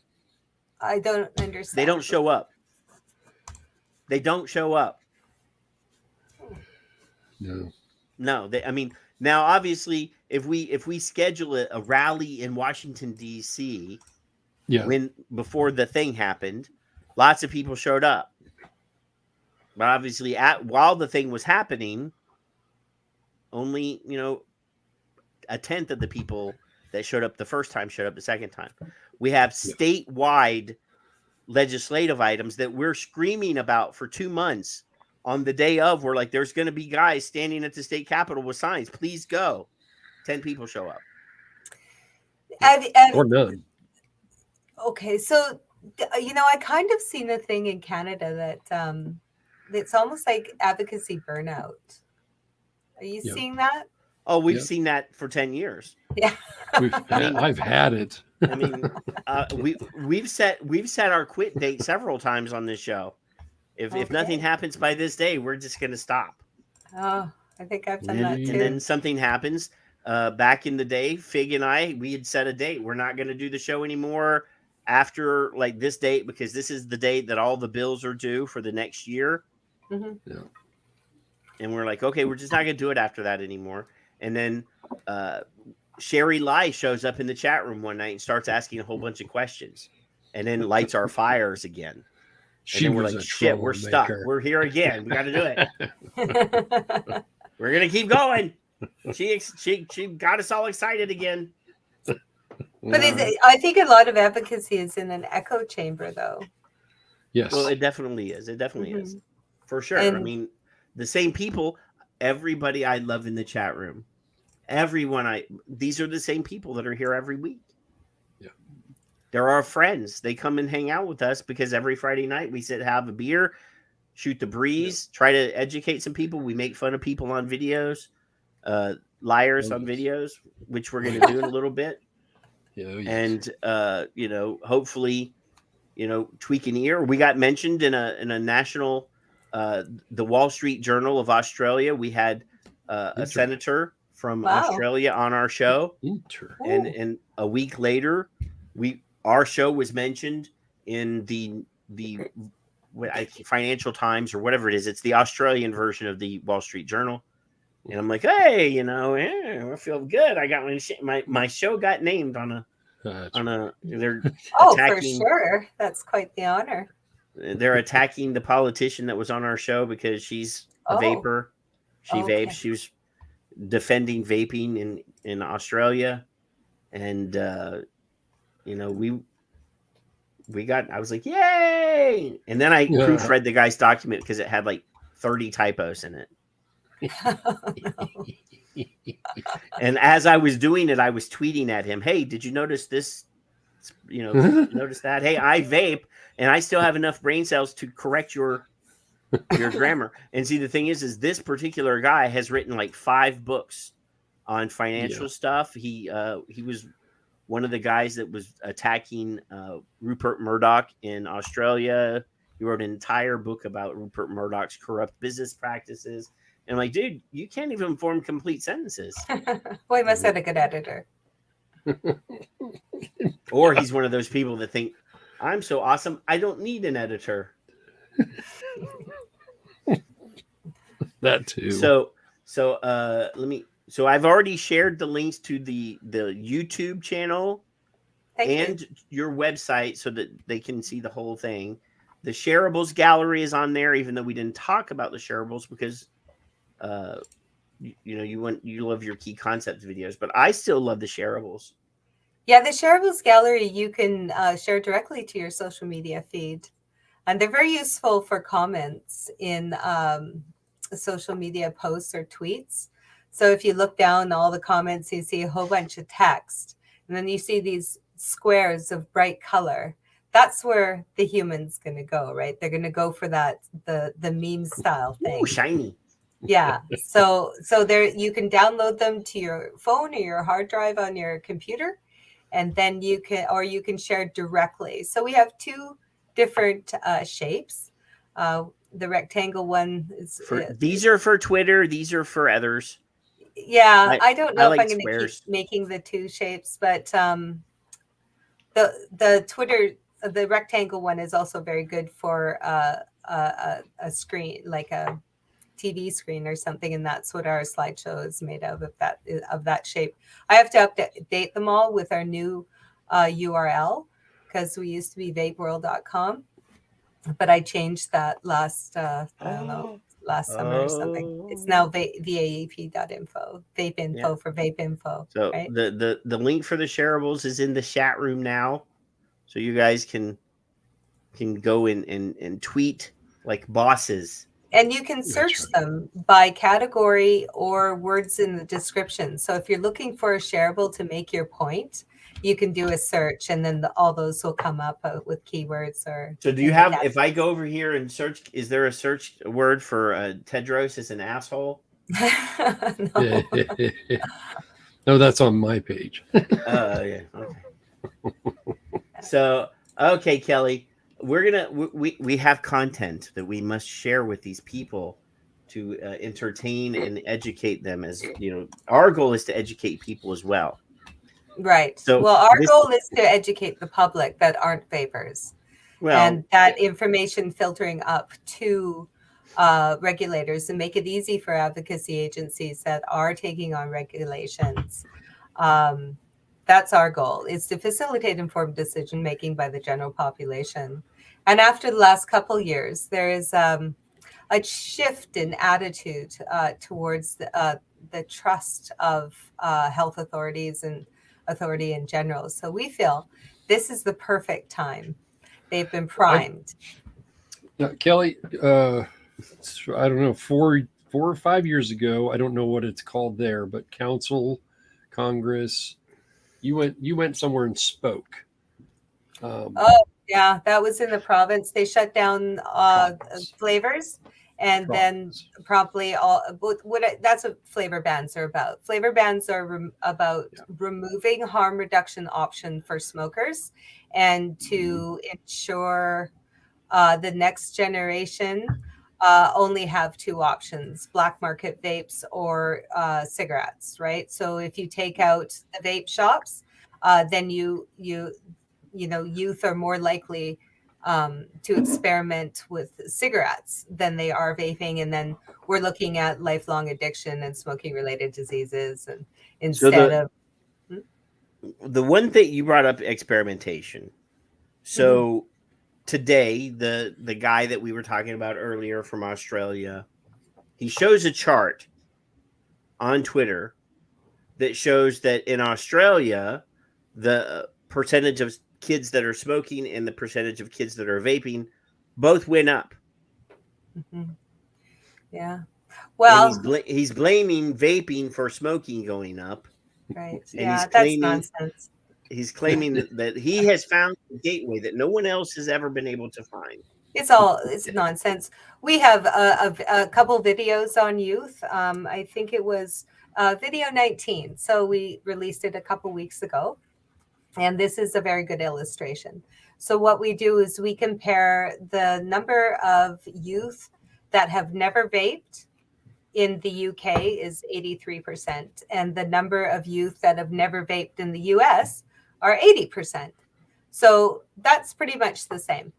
I don't understand. They don't show up. No. Now obviously, if we schedule a rally in Washington D.C., before the thing happened, lots of people showed up. But obviously, while the thing was happening, only a tenth of the people that showed up the first time showed up the second time. We have statewide legislative items that we're screaming about for 2 months. On the day of, we're like, there's going to be guys standing at the state capitol with signs. Please go. 10 people show up. Or none. Okay, so I kind of seen a thing in Canada that it's almost like advocacy burnout. Are you seeing that? Oh, we've seen that for 10 years. Yeah. I've had it. I mean, we've set our quit date several times on this show. If nothing happens by this day, we're just going to stop. Oh, I think I've done that too. And then something happens. Back in the day, Fig and I, we had set a date. We're not going to do the show anymore after like this date because this is the date that all the bills are due for the next year. Mm-hmm. Yeah. And we're like, okay, we're just not going to do it after that anymore. And then Sherry Lai shows up in the chat room one night and starts asking a whole bunch of questions and then lights our fires again. And then we're like, shit, we're stuck. We're here again. We got to do it. We're going to keep going. She got us all excited again. But I think a lot of advocacy is in an echo chamber, though. Yes. Well, it definitely is. It definitely is. For sure. I mean, the same people, everybody I love in the chat room, these are the same people that are here every week. Yeah. They're our friends. They come and hang out with us because every Friday night we sit, have a beer, shoot the breeze, try to educate some people. We make fun of people on videos, liars on videos, which we're going to do in a little bit. Yeah, yes. And, hopefully, tweak an ear. We got mentioned in a national, the Wall Street Journal of Australia. We had a senator from Australia on our show. And a week later, our show was mentioned in the Financial Times or whatever it is. It's the Australian version of the Wall Street Journal. And I'm like, hey, I feel good. I got my show got named on a they're attacking, for sure. That's quite the honor. They're attacking the politician that was on our show because she's a vapor. She vapes. She was defending vaping in Australia. And I was like, yay! And then I proofread the guy's document because it had like 30 typos in it. And as I was doing it, I was tweeting at him, hey, did you notice this? Notice that? Hey, I vape and I still have enough brain cells to correct your grammar. And see, the thing is this particular guy has written like 5 books on financial stuff. He was one of the guys that was attacking Rupert Murdoch in Australia. He wrote an entire book about Rupert Murdoch's corrupt business practices. And I'm like, dude, you can't even form complete sentences. Well, he must have a good editor. Or he's one of those people that think, I'm so awesome, I don't need an editor. That too. So I've already shared the links to the YouTube channel and your website so that they can see the whole thing. The shareables gallery is on there, even though we didn't talk about the shareables because you love your key concept videos, but I still love the shareables. Yeah, the shareables gallery you can share directly to your social media feed, and they're very useful for comments in social media posts or tweets. So if you look down all the comments, you see a whole bunch of text, and then you see these squares of bright color. That's where the human's going to go, right? They're going to go for that the meme style thing. Ooh, shiny. Yeah. So there you can download them to your phone or your hard drive on your computer, and then you can share directly. So we have 2 different shapes. The rectangle one is these are for Twitter. These are for others. Yeah, I don't know if like I'm going to keep making the 2 shapes, but the Twitter, the rectangle one is also very good for a screen, like a TV screen or something, and that's what our slideshow is made of that shape. I have to update them all with our new URL because we used to be vapeworld.com, but I changed that last summer or something. It's now VAEP.info, vape info for vape info. So right? the link for the shareables is in the chat room now, so you guys can can go and tweet like bosses. And you can search them by category or words in the description. So if you're looking for a shareable to make your point, you can do a search, and then all those will come up with keywords. Or so do you have? If I go over here and search, is there a search word for Tedros as an asshole? No. No, that's on my page. Yeah. Okay. So okay, Kelly. We have content that we must share with these people to entertain and educate them. As you know, our goal is to educate people as well. Right. So well, our goal is to educate the public that aren't vapors, and that information filtering up to regulators and make it easy for advocacy agencies that are taking on regulations. That's our goal, is to facilitate informed decision making by the general population. And after the last couple of years, there is a shift in attitude towards the trust of health authorities and authority in general. So we feel this is the perfect time. They've been primed. Now, Kelly, I don't know, 4 or 5 years ago, I don't know what it's called there, but Council, Congress, you went somewhere and spoke. Yeah, that was in the province. They shut down flavors, and then promptly that's what flavor bans are about. Flavor bans are about removing harm reduction option for smokers, and to ensure the next generation only have two options: black market vapes or cigarettes, right? So if you take out the vape shops, then youth are more likely to experiment with cigarettes than they are vaping. And then we're looking at lifelong addiction and smoking related diseases. And instead of the one thing you brought up, experimentation. So today, the guy that we were talking about earlier from Australia, he shows a chart on Twitter that shows that in Australia, the percentage of kids that are smoking and the percentage of kids that are vaping both went up. Yeah. Well, and he's blaming vaping for smoking going up. Right. And that's nonsense. He's claiming that he has found a gateway that no one else has ever been able to find. It's nonsense. We have a couple videos on youth. I think it was video 19. So we released it a couple weeks ago. And this is a very good illustration. So what we do is we compare the number of youth that have never vaped in the UK is 83%. And the number of youth that have never vaped in the US are 80%. So that's pretty much the same,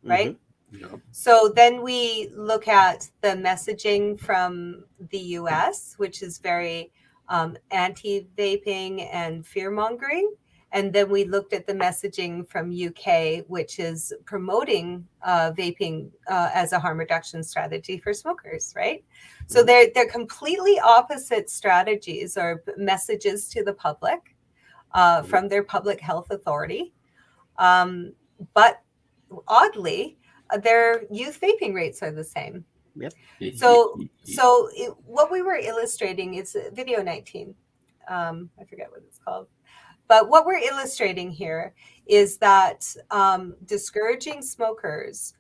right? Mm-hmm. So then we look at the messaging from the US, which is very anti-vaping and fear-mongering. And then we looked at the messaging from UK, which is promoting vaping as a harm reduction strategy for smokers, right? So they're completely opposite strategies or messages to the public from their public health authority. But oddly, their youth vaping rates are the same. Yep. What we were illustrating is video 19. I forget what it's called. But what we're illustrating here is that discouraging smokers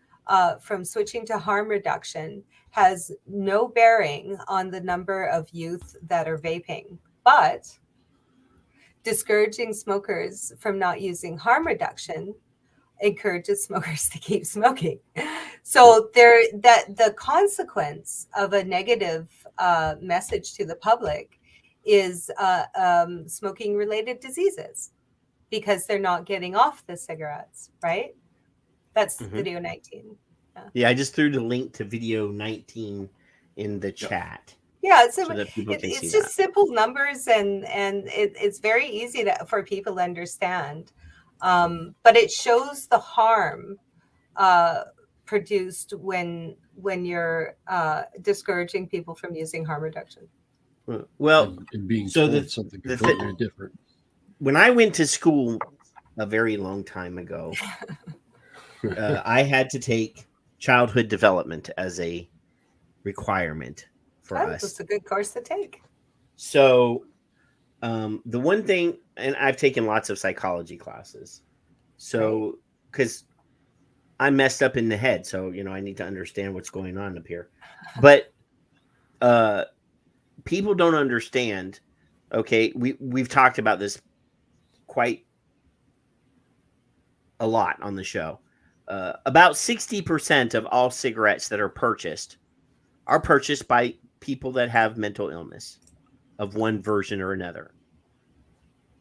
from switching to harm reduction has no bearing on the number of youth that are vaping, but discouraging smokers from not using harm reduction encourages smokers to keep smoking. So the consequence of a negative message to the public is smoking related diseases because they're not getting off the cigarettes, right? That's video 19. Yeah, I just threw the link to video 19 in the chat. Yeah, so that people can see it's just simple numbers and it's very easy for people to understand. But it shows the harm produced when you're discouraging people from using harm reduction. Well, and being told something completely different. When I went to school a very long time ago, I had to take childhood development as a requirement for us. That's a good course to take. So the one thing, and I've taken lots of psychology classes. So, because I'm messed up in the head, so I need to understand what's going on up here. But people don't understand. Okay, we've talked about this quite a lot on the show. About 60% of all cigarettes that are purchased by people that have mental illness of one version or another.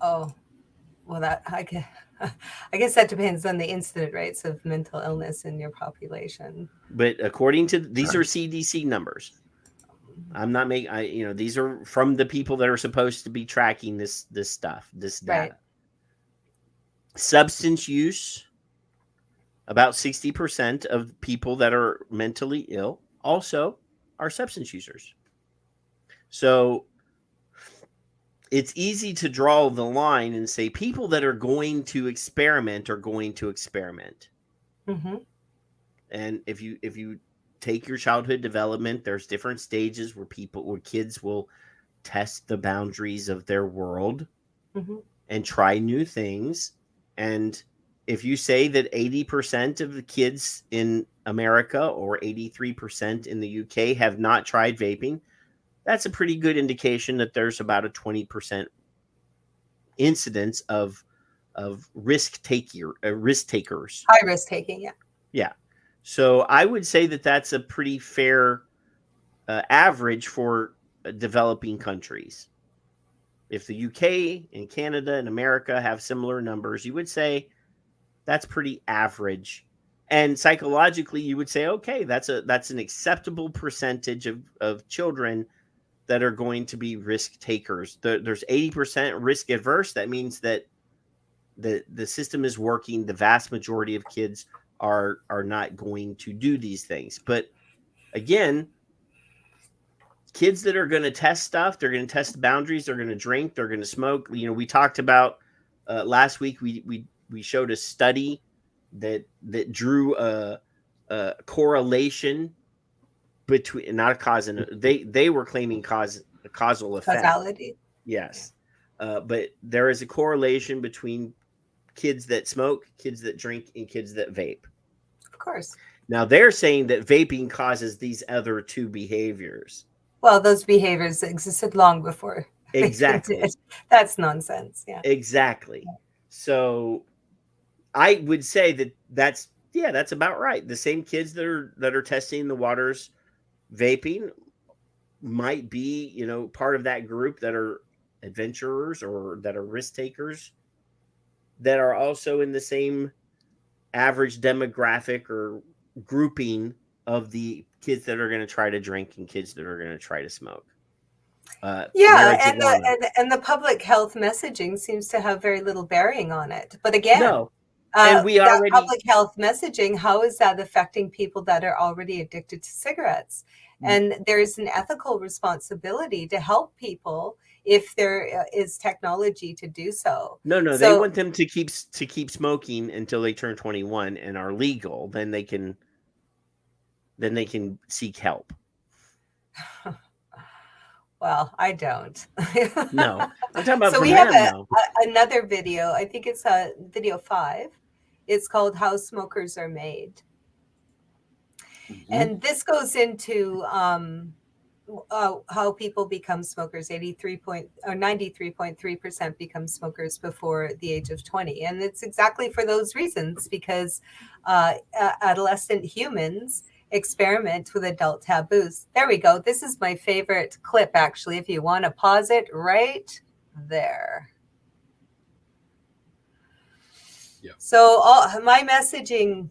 Oh, well, I guess that depends on the incident rates of mental illness in your population. But according to these are CDC numbers. I'm not making. These are from the people that are supposed to be tracking this stuff, this data. Right. Substance use. About 60% of people that are mentally ill also are substance users. So it's easy to draw the line and say people that are going to experiment are going to experiment. Mm-hmm. And if you take your childhood development, there's different stages where kids will test the boundaries of their world and try new things. And if you say that 80% of the kids in America or 83% in the UK have not tried vaping, that's a pretty good indication that there's about a 20% incidence of risk takers. High risk taking, yeah. Yeah. So I would say that that's a pretty fair average for developing countries. If the UK and Canada and America have similar numbers, you would say that's pretty average. And psychologically, you would say, okay, that's an acceptable percentage of children that are going to be risk takers. There's 80% risk adverse. That means that the system is working. The vast majority of kids are not going to do these things. But again, kids that are going to test stuff, they're going to test the boundaries, they're going to drink, they're going to smoke. We talked about last week, we showed a study that drew a correlation between, not a cause, and they were claiming causal effect. Causality. Yes. But there is a correlation between kids that smoke, kids that drink, and kids that vape. Of course. Now they're saying that vaping causes these other two behaviors. Well, those behaviors existed long before. Exactly. That's nonsense. Yeah. Exactly. So I would say that's about right. The same kids that are testing the waters vaping might be, part of that group that are adventurers or that are risk takers that are also in the same average demographic or grouping of the kids that are going to try to drink and kids that are going to try to smoke. And the public health messaging seems to have very little bearing on it. But again, no. And public health messaging, how is that affecting people that are already addicted to cigarettes? And there's an ethical responsibility to help people if there is technology to do so. No, they want them to keep smoking until they turn 21 and are legal. Then they can seek help. Well, I don't. No, I'm talking about. So we have another video. I think it's video 5. It's called "How Smokers Are Made," and this goes into how people become smokers. 93.3% become smokers before the age of 20, and it's exactly for those reasons, because adolescent humans experiment with adult taboos. There we go. This is my favorite clip, actually, if you want to pause it right there. Yeah. So my messaging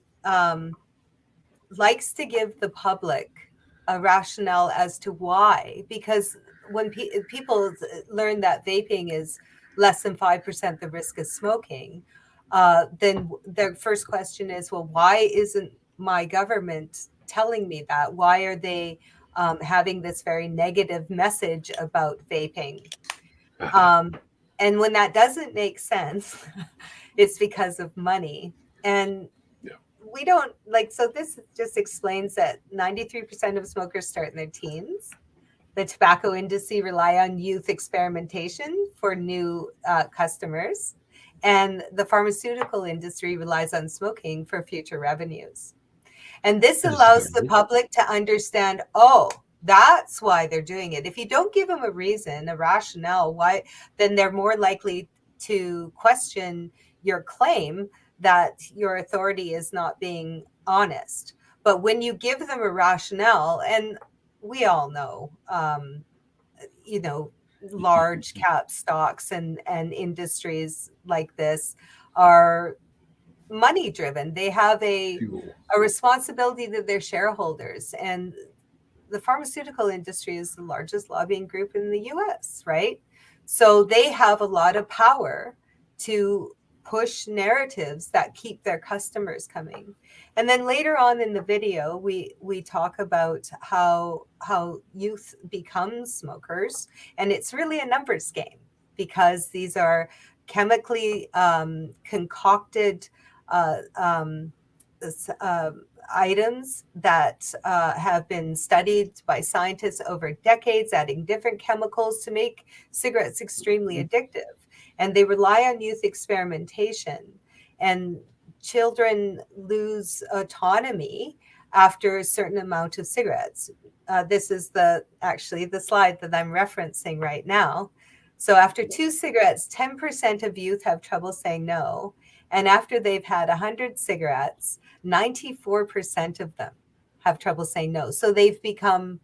likes to give the public a rationale as to why, because when people learn that vaping is less than 5% the risk of smoking, then their first question is, well, why isn't my government telling me that? Why are they having this very negative message about vaping? And when that doesn't make sense, it's because of money. And we don't like, so this just explains that 93% of smokers start in their teens. The tobacco industry rely on youth experimentation for new customers, and the pharmaceutical industry relies on smoking for future revenues. And this allows the public to understand, oh, that's why they're doing it. If you don't give them a reason, a rationale, why, then they're more likely to question your claim that your authority is not being honest. But when you give them a rationale, and we all know, large cap stocks and industries like this are money driven. They have a responsibility to their shareholders. And the pharmaceutical industry is the largest lobbying group in the US, right? So they have a lot of power to push narratives that keep their customers coming. And then later on in the video, we talk about how youth becomes smokers, and it's really a numbers game because these are chemically concocted items that have been studied by scientists over decades, adding different chemicals to make cigarettes extremely addictive. And they rely on youth experimentation, and children lose autonomy after a certain amount of cigarettes. This is actually the slide that I'm referencing right now. So after 2 cigarettes, 10% of youth have trouble saying no. And after they've had 100 cigarettes, 94% of them have trouble saying no. So they've become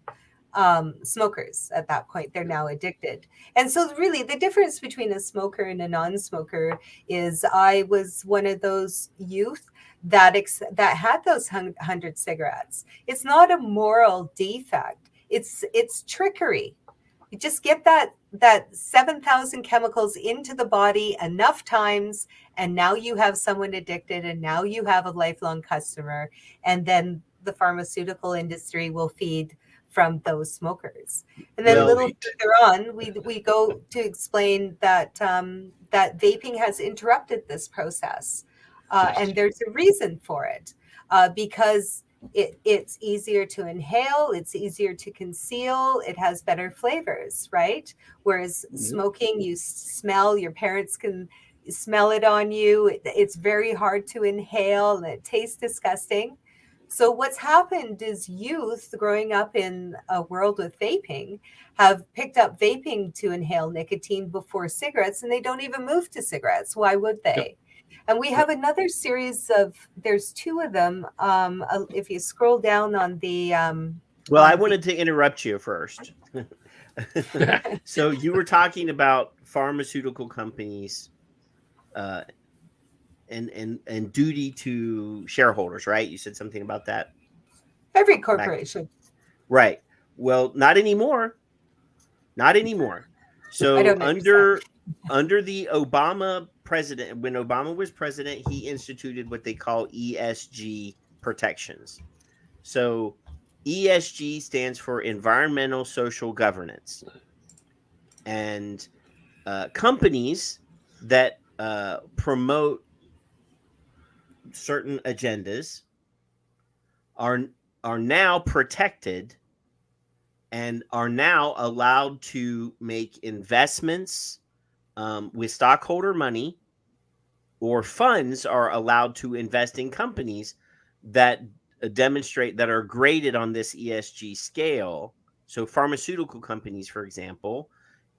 smokers at that point. They're now addicted. And so really the difference between a smoker and a non-smoker is I was one of those youth that had those 100 cigarettes. It's not a moral defect. It's trickery. You just get that 7,000 chemicals into the body enough times, and now you have someone addicted, and now you have a lifelong customer, and then the pharmaceutical industry will feed from those smokers. And then a little further on, we go to explain that that vaping has interrupted this process, and there's a reason for it, because it's easier to inhale, it's easier to conceal, it has better flavors, right? Whereas smoking, you smell, your parents can smell it on you. It's very hard to inhale and it tastes disgusting. So what's happened is youth growing up in a world with vaping have picked up vaping to inhale nicotine before cigarettes, and they don't even move to cigarettes. Why would they? Yep. And we have another series there's 2 of them. If you scroll down on the... well, I wanted to interrupt you first. So you were talking about pharmaceutical companies and duty to shareholders, right? You said something about that. Every corporation. Right. Well, not anymore. Not anymore. So under the Obama president, when Obama was president, he instituted what they call ESG protections. So ESG stands for environmental social governance. And companies that promote certain agendas are now protected and are now allowed to make investments with stockholder money, or funds are allowed to invest in companies that demonstrate, that are graded on this ESG scale. So pharmaceutical companies, for example,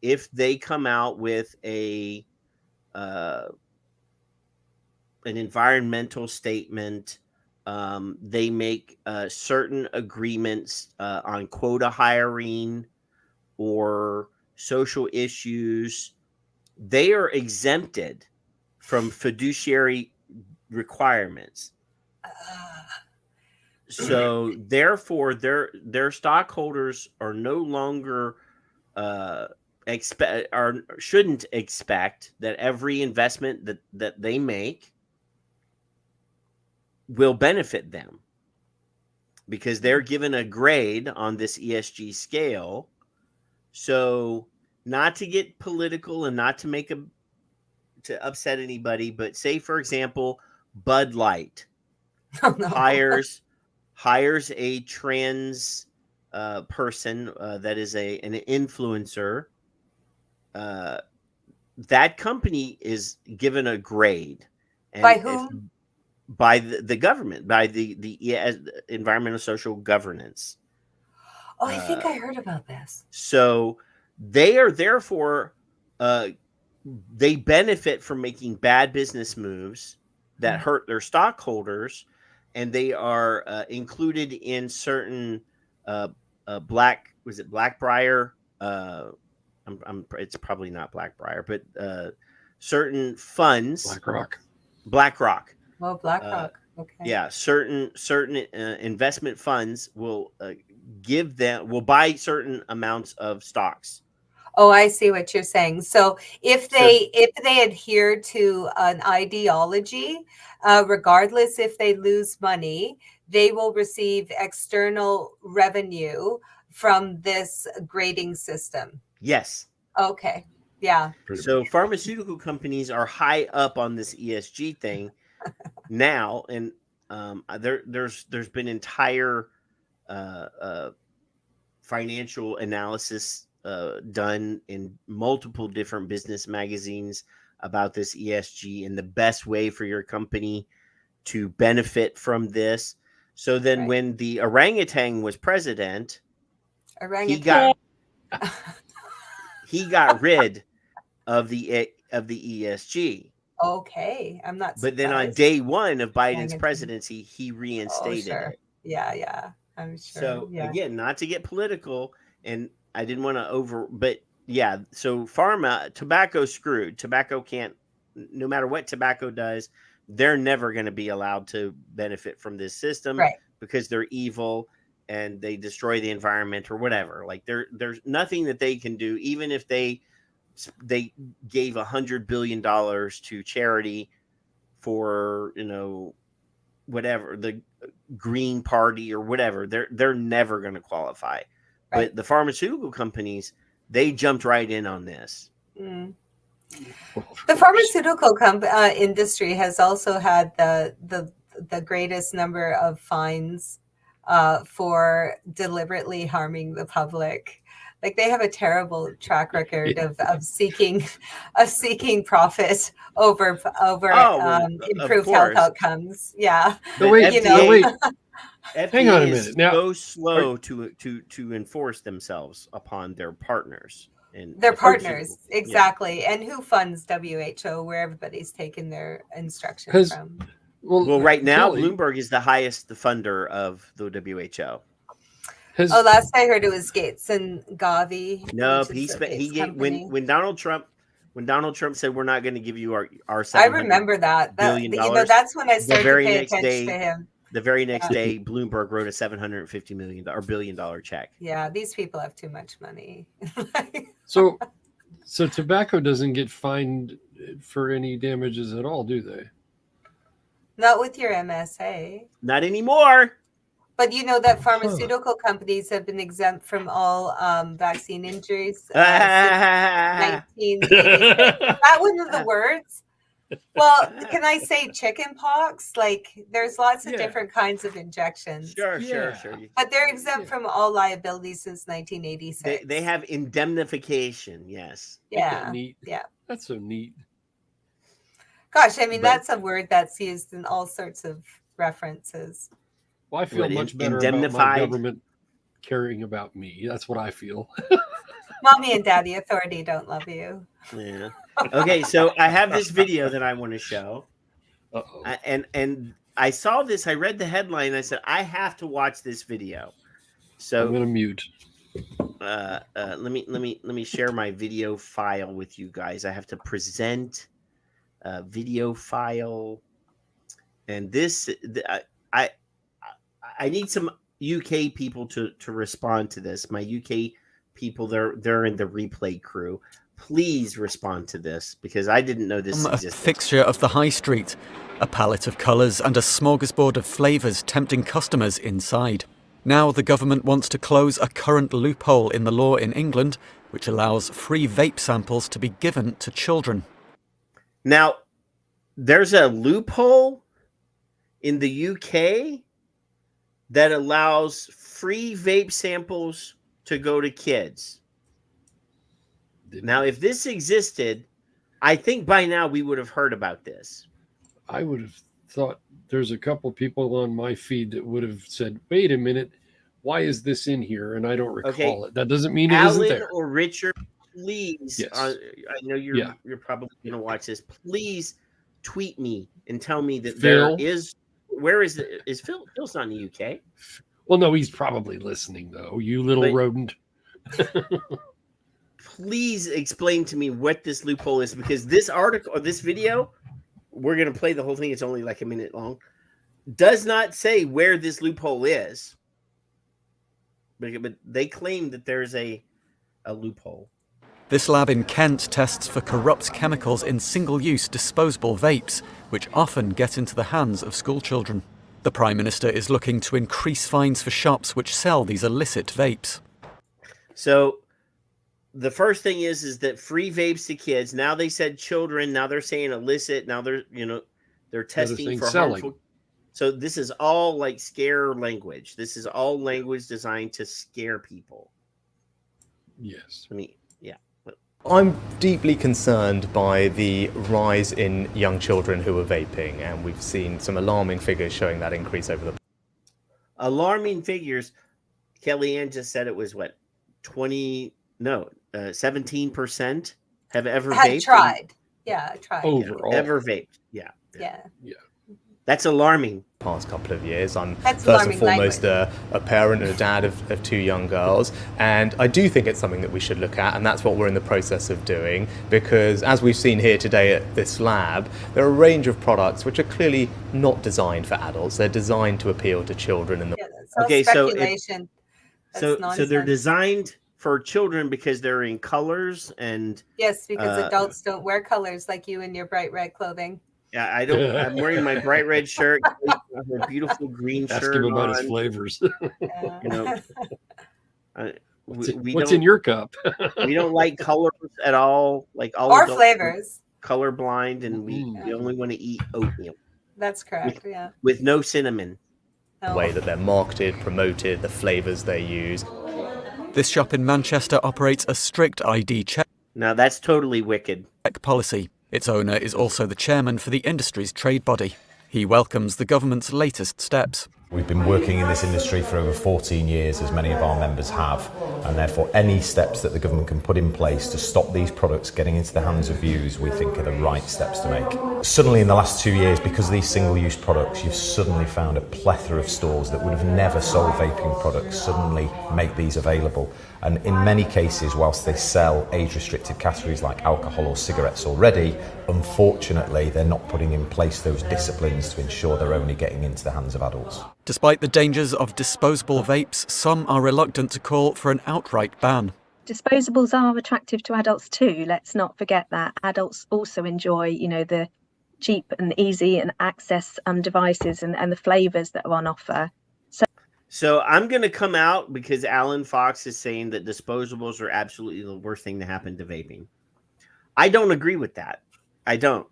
if they come out with an environmental statement, they make certain agreements on quota hiring or social issues, they are exempted from fiduciary requirements. So therefore, their stockholders are no longer shouldn't expect that every investment that they make will benefit them, because they're given a grade on this ESG scale. So not to get political and not to to upset anybody, but say, for example, Bud Light Oh, no. hires a trans person that is an influencer. That company is given a grade. And By whom? By the government, by the environmental social governance. Oh, I think I heard about this. So they are therefore they benefit from making bad business moves that hurt their stockholders, and they are included in certain Blackbriar. It's probably not Blackbriar, but certain funds. BlackRock. Oh, BlackRock. Okay. Yeah, certain investment funds will buy certain amounts of stocks. Oh, I see what you're saying. So if they adhere to an ideology, regardless if they lose money, they will receive external revenue from this grading system. Yes. Okay. Yeah. So pharmaceutical companies are high up on this ESG thing now, and there's been entire financial analysis done in multiple different business magazines about this ESG and the best way for your company to benefit from this. So then when the orangutan was president, he got rid of the ESG. Okay, I'm not surprised. But then on day one of Biden's presidency, he reinstated it. Yeah, I'm sure. So again, not to get political, and I didn't want to but yeah, so tobacco screwed. Tobacco can't, no matter what tobacco does, they're never going to be allowed to benefit from this system because they're evil and they destroy the environment or whatever. Like there's nothing that they can do, even if they gave $100 billion to charity for, whatever, the Green Party or whatever. They're never going to qualify. But the pharmaceutical companies, they jumped right in on this. The pharmaceutical industry has also had the greatest number of fines for deliberately harming the public. Like they have a terrible track record of seeking profit over improved health outcomes. Yeah. No, wait. FDA hang on a minute. Now, so slow to enforce themselves upon their partners. And their partners, exactly. Yeah. And who funds WHO, where everybody's taken their instructions from? Well, right now, Bloomberg is the highest funder of the WHO. Last I heard it was Gates and Gavi. No, when Donald Trump said we're not going to give you our I remember that. $billion, that's when I started to pay attention to him. The very next day, Bloomberg wrote a $750 million or $1 billion check. Yeah, these people have too much money. So tobacco doesn't get fined for any damages at all, do they? Not with your MSA. Not anymore. But you know that pharmaceutical companies have been exempt from all vaccine injuries since 1980. That one of the words. Well, can I say chicken pox? Like, there's lots of different kinds of injections. Sure. But they're exempt from all liabilities since 1986. They have indemnification, yes. Yeah. Neat. Yeah. That's so neat. Gosh, I mean, that's a word that's used in all sorts of references. Well, I feel much better about my government caring about me. That's what I feel. Mommy and Daddy authority don't love you. Yeah. Okay, so I have this video that I want to show. And I saw this. I read the headline. And I said I have to watch this video. So I'm gonna mute. Let me share my video file with you guys. I have to present a video file, and this I need some UK people to respond to this. My UK people, they're in the replay crew. Please respond to this because I didn't know this existed. A fixture of the high street, a palette of colours and a smorgasbord of flavours tempting customers inside. Now the government wants to close a current loophole in the law in England, which allows free vape samples to be given to children. Now, there's a loophole in the UK that allows free vape samples to go to kids. Now, if this existed, I think by now we would have heard about this. I would have thought there's a couple people on my feed that would have said, wait a minute, why is this in here? And I don't recall it. That doesn't mean it isn't there. Or Richard, please. Yes. I know you're probably going to watch this. Please tweet me and tell me that Phil? there is. Where is it? Is Phil? Phil's not in the UK. Well, no, he's probably listening, though. You little rodent. Please explain to me what this loophole is, because this article or this video, we're going to play the whole thing. It's only like a minute long. Does not say where this loophole is. But they claim that there's a loophole. This lab in Kent tests for corrupt chemicals in single-use disposable vapes, which often get into the hands of schoolchildren. The Prime Minister is looking to increase fines for shops which sell these illicit vapes. So the first thing is that free vapes to kids. Now they said children. Now they're saying illicit. Now they're testing for harmful. So this is all like scare language. This is all language designed to scare people. Yes. I'm deeply concerned by the rise in young children who are vaping, and we've seen some alarming figures showing that increase over the... Alarming figures. Kellie Ann just said it was 17% have ever vaped. Tried. Tried. Overall. Ever vaped. Yeah. That's alarming. Past couple of years. I'm That's first and foremost a parent and a dad of two young girls, and I do think it's something that we should look at, and that's what we're in the process of doing, because as we've seen here today at this lab, there are a range of products which are clearly not designed for adults. They're designed to appeal to children. And speculation. So they're designed for children because they're in colors and... Yes, because adults don't wear colors like you in your bright red clothing. Yeah, I don't. I'm wearing my bright red shirt, a beautiful green shirt. Ask him about his flavors. What's in your cup? We don't like colors at all. Like all or flavors. Colorblind, and we only want to eat oatmeal. That's correct. With no cinnamon. The way that they're marketed, promoted, the flavors they use. This shop in Manchester operates a strict ID check. Now that's totally wicked. Policy. Its owner is also the chairman for the industry's trade body. He welcomes the government's latest steps. We've been working in this industry for over 14 years, as many of our members have, and therefore any steps that the government can put in place to stop these products getting into the hands of youths, we think are the right steps to make. Suddenly in the last 2 years, because of these single-use products, you've suddenly found a plethora of stores that would have never sold vaping products suddenly make these available. And in many cases, whilst they sell age-restricted categories like alcohol or cigarettes already, unfortunately, they're not putting in place those disciplines to ensure they're only getting into the hands of adults. Despite the dangers of disposable vapes, some are reluctant to call for an outright ban. Disposables are attractive to adults too. Let's not forget that. Adults also enjoy, the cheap and easy and access devices and the flavours that are on offer. So I'm going to come out because Alan Fox is saying that disposables are absolutely the worst thing to happen to vaping. I don't agree with that. I don't.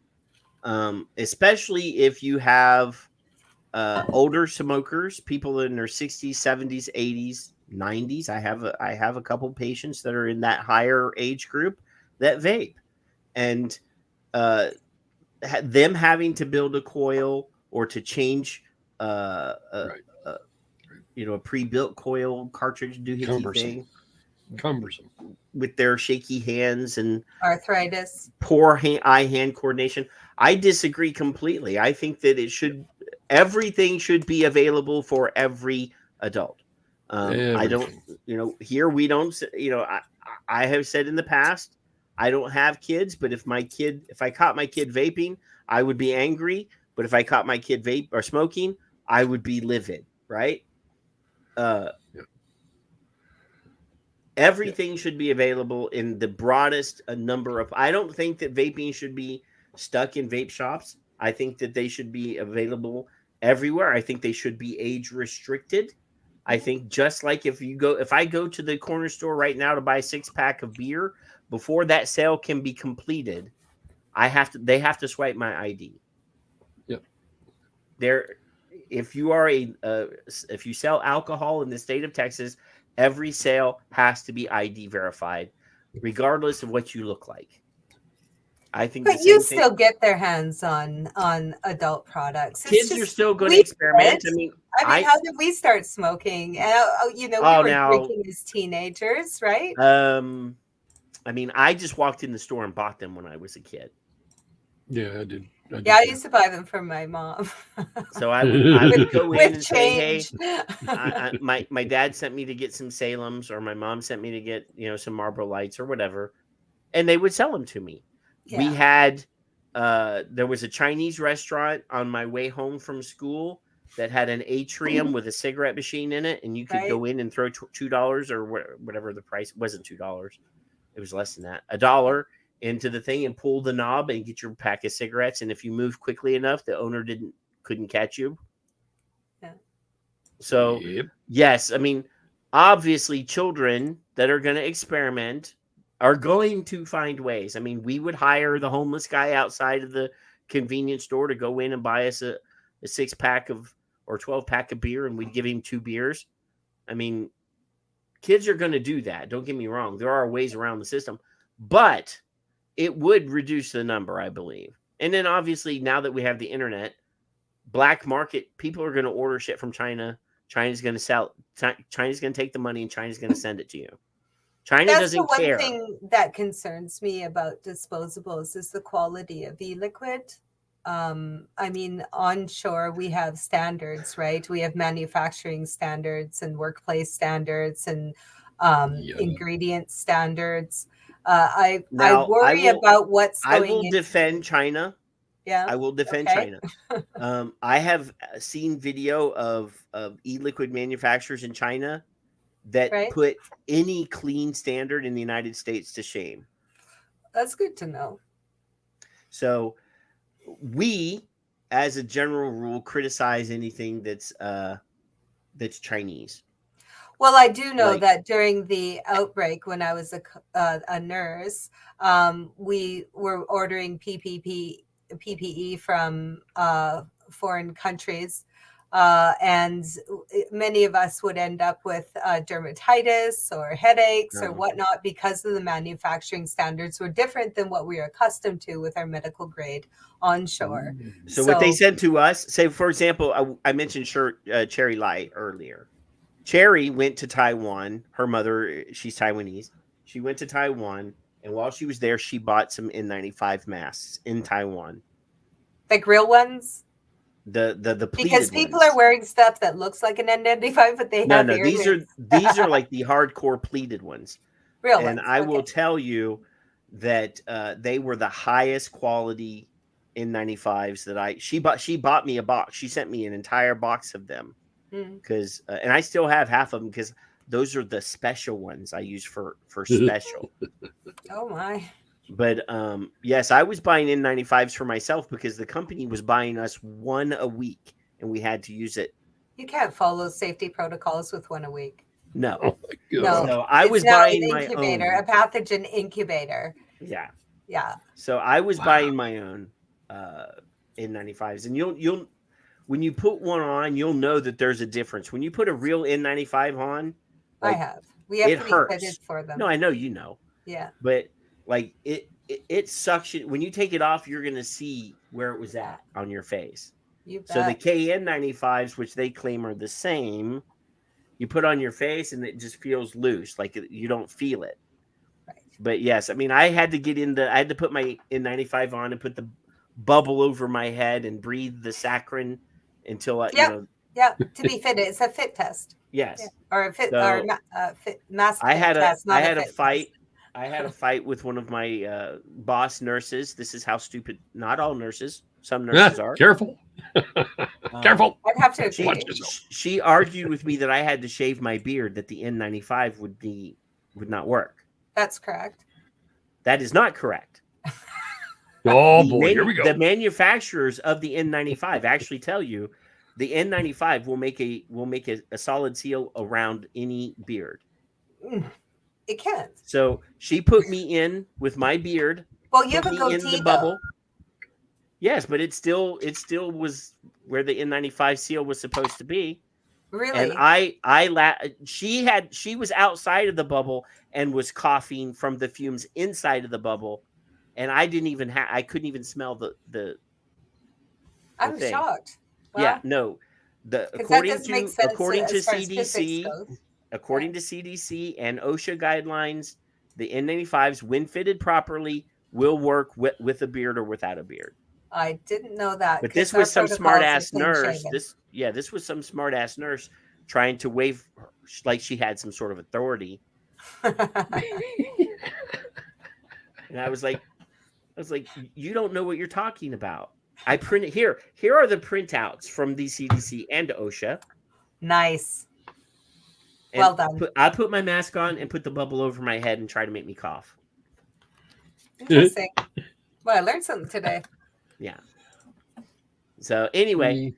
Especially if you have older smokers, people in their 60s, 70s, 80s, 90s. I have a couple patients that are in that higher age group that vape. And them having to build a coil or to change a pre-built coil cartridge doohickey thing. Cumbersome. With their shaky hands and arthritis, poor eye-hand coordination. I disagree completely. I think that everything should be available for every adult. I don't, here we don't, I have said in the past, I don't have kids, but if I caught my kid vaping, I would be angry. But if I caught my kid vape or smoking, I would be livid, right? Everything should be available in the broadest number of... I don't think that vaping should be stuck in vape shops. I think that they should be available everywhere. I think they should be age restricted. I think just like if I go to the corner store right now to buy a 6-pack of beer, before that sale can be completed, they have to swipe my ID. Yep. if you are if you sell alcohol in the state of Texas, every sale has to be ID verified, regardless of what you look like. I think, but you still get their hands on adult products. Kids are still going to experiment. I mean, how did we start smoking? We were drinking as teenagers, right? I mean, I just walked in the store and bought them when I was a kid. Yeah, I did. I used to buy them from my mom. So I would go in and say, hey, my dad sent me to get some Salems, or my mom sent me to get, some Marlboro Lights or whatever. And they would sell them to me. Yeah. We had, there was a Chinese restaurant on my way home from school that had an atrium with a cigarette machine in it. And you could go in and throw $2 or whatever the price. It wasn't $2. It was less than that. $1 into the thing and pull the knob and get your pack of cigarettes. And if you move quickly enough, the owner couldn't catch you. Yeah. So yes, I mean, obviously children that are going to experiment are going to find ways. I mean, we would hire the homeless guy outside of the convenience store to go in and buy us a 6-pack or 12-pack of beer, and we'd give him 2 beers. I mean, kids are going to do that. Don't get me wrong. There are ways around the system, but it would reduce the number, I believe. And then obviously now that we have the internet, black market, people are going to order shit from China. China's going to sell. China's going to take the money and China's going to send it to you. China doesn't care. That's the one thing that concerns me about disposables is the quality of e-liquid. I mean, onshore, we have standards, right? We have manufacturing standards and workplace standards and ingredient standards. I worry about what's going on. I will defend China. Yeah. I will defend China. I have seen video of e-liquid manufacturers in China that put any clean standard in the United States to shame. That's good to know. So we, as a general rule, criticize anything that's Chinese. Well, I do know that during the outbreak, when I was a nurse, we were ordering PPE from foreign countries. And many of us would end up with dermatitis or headaches or whatnot because of the manufacturing standards were different than what we are accustomed to with our medical grade onshore. So what they said to us, say, for example, I mentioned Cherry Light earlier. Cherry went to Taiwan. Her mother, she's Taiwanese. She went to Taiwan, and while she was there, she bought some N95 masks in Taiwan. Like real ones? The because people are wearing stuff that looks like an N95, but they have these are like the hardcore pleated ones. Real and ones. I will tell you that they were the highest quality N95s that she bought me a box. She sent me an entire box of them because and I still have half of them because those are the special ones I use for special. Oh my. But yes, I was buying N95s for myself because the company was buying us one a week and we had to use it. You can't follow safety protocols with one a week. No. Oh my God. No, I was buying my own. A pathogen incubator. Yeah. Yeah. So I was buying my own N95s. And you'll when you put one on, you'll know that there's a difference. When you put a real N95 on, I have. We have to be fitted for them. No, I know you know. Yeah. But like it suction when you take it off, you're gonna see where it was at on your face. So the KN95s, which they claim are the same, you put on your face and it just feels loose, like you don't feel it. Right. But yes, I mean I had to put my N95 on and put the bubble over my head and breathe the saccharin until I to be fitted. It's a fit test. Yes. Yeah. Or a fit fit mask. I had test, a fight. I had a fight with one of my boss nurses. This is how stupid. Not all nurses. Some nurses are. Careful. Careful. I'd have to agree. She argued with me that I had to shave my beard, that the N95 would not work. That's correct. That is not correct. Oh boy, here we go. The manufacturers of the N95 actually tell you the N95 will make a solid seal around any beard. It can't. So she put me in with my beard. Well, you have a goatee, in the bubble. Yes, but it still was where the N95 seal was supposed to be. Really? And she was outside of the bubble and was coughing from the fumes inside of the bubble, and I couldn't even smell the I'm thing. shocked. Wow. Yeah, no. According to CDC, according to CDC and OSHA guidelines, the N95s, when fitted properly, will work with a beard or without a beard. I didn't know that. But this was some smart ass nurse. This was some smart ass nurse trying to wave like she had some sort of authority. And I was like, you don't know what you're talking about. I printed here. Here are the printouts from the CDC and OSHA. Nice. And well done. I put my mask on and put the bubble over my head and try to make me cough. Interesting. Well, I learned something today. Yeah. So anyway,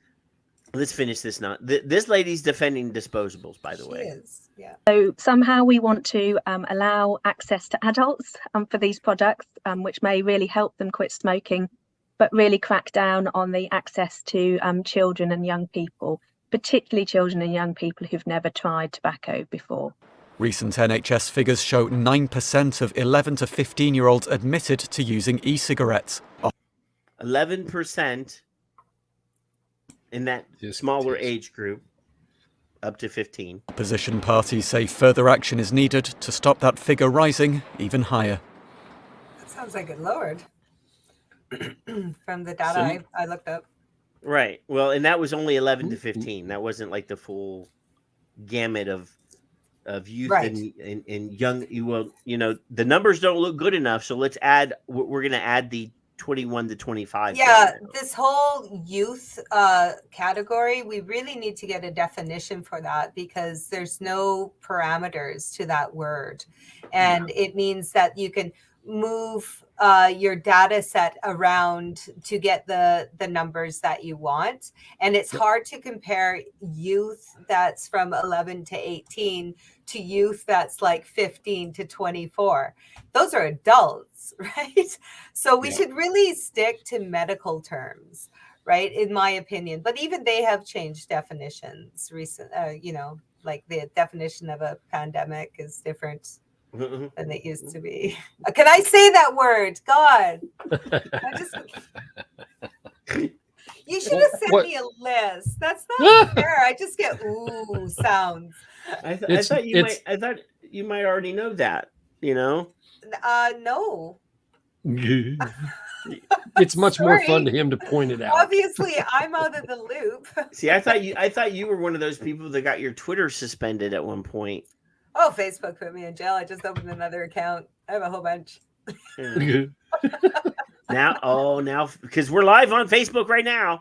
let's finish this now. This lady's defending disposables, by the way. She is. Yeah. So somehow we want to allow access to adults for these products, which may really help them quit smoking, but really crack down on the access to children and young people, particularly children and young people who've never tried tobacco before. Recent NHS figures show 9% of 11 to 15-year-olds admitted to using e-cigarettes. 11% in that smaller age group, up to 15. Opposition parties say further action is needed to stop that figure rising even higher. That sounds like it lowered from the data I looked up. Right. Well, and that was only 11 to 15. That wasn't like the full gamut of youth and young. Well, the numbers don't look good enough. So let's add. We're going to add the 21 to 25. Yeah, this whole youth category, we really need to get a definition for that because there's no parameters to that word. And it means that you can move your data set around to get the numbers that you want. And it's hard to compare youth that's from 11 to 18 to youth that's like 15 to 24. Those are adults, right? So we should really stick to medical terms, right? In my opinion. But even they have changed definitions recent, like the definition of a pandemic is different than it used to be. Can I say that word? God. You should have sent me a list. That's not fair. I just get ooh sounds. I thought you might already know that, No. It's much more fun to him to point it out. Obviously, I'm out of the loop. See, I thought you were one of those people that got your Twitter suspended at one point. Oh, Facebook put me in jail. I just opened another account. I have a whole bunch. Now, because we're live on Facebook right now.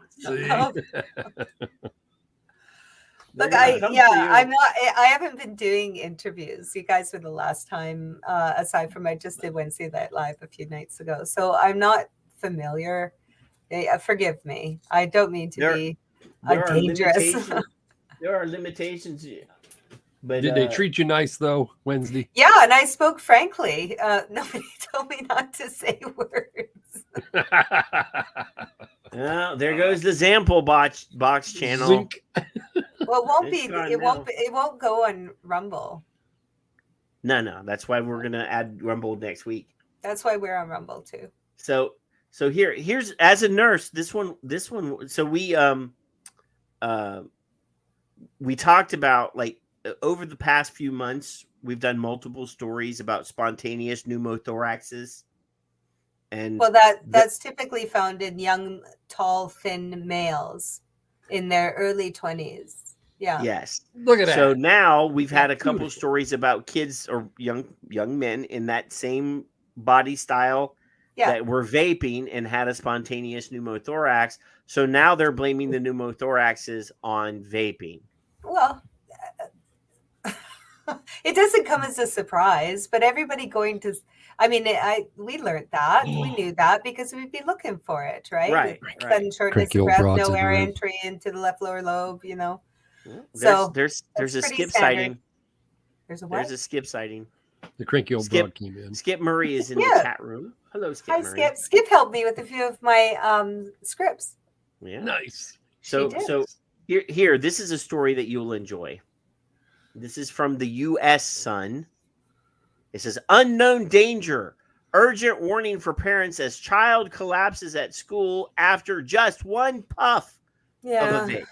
Look, I haven't been doing interviews. You guys were the last time, aside from I just did Wednesday Night Live a few nights ago. So I'm not familiar. Forgive me. I don't mean to be dangerous. There are limitations. But, did they treat you nice though, Wednesday? Yeah, and I spoke frankly. Nobody told me not to say words. Oh, there goes the Zample box channel. Well, it won't be. It won't go on Rumble. No. That's why we're gonna add Rumble next week. That's why we're on Rumble too. So here's as a nurse. This one. So we talked about like. Over the past few months, we've done multiple stories about spontaneous pneumothoraxes. And that's typically found in young, tall, thin males in their early 20s. Yeah. Yes. Look at that. So now we've had a couple stories about kids or young men in that same body style that were vaping and had a spontaneous pneumothorax. So now they're blaming the pneumothoraxes on vaping. Well, it doesn't come as a surprise, but everybody going to, we learned that. We knew that because we'd be looking for it, right? Right. Sudden shortness of breath, no air entry into the left lower lobe, So there's a skip standard. sighting. There's a what? There's a skip sighting. The cranky old broad came in. Skip Murray is in the chat room. Hello, Skip Murray. Skip. Skip helped me with a few of my scripts. Yeah. Nice. So here, this is a story that you'll enjoy. This is from the U.S. Sun. It says, unknown danger. Urgent warning for parents as child collapses at school after just one puff of a vape.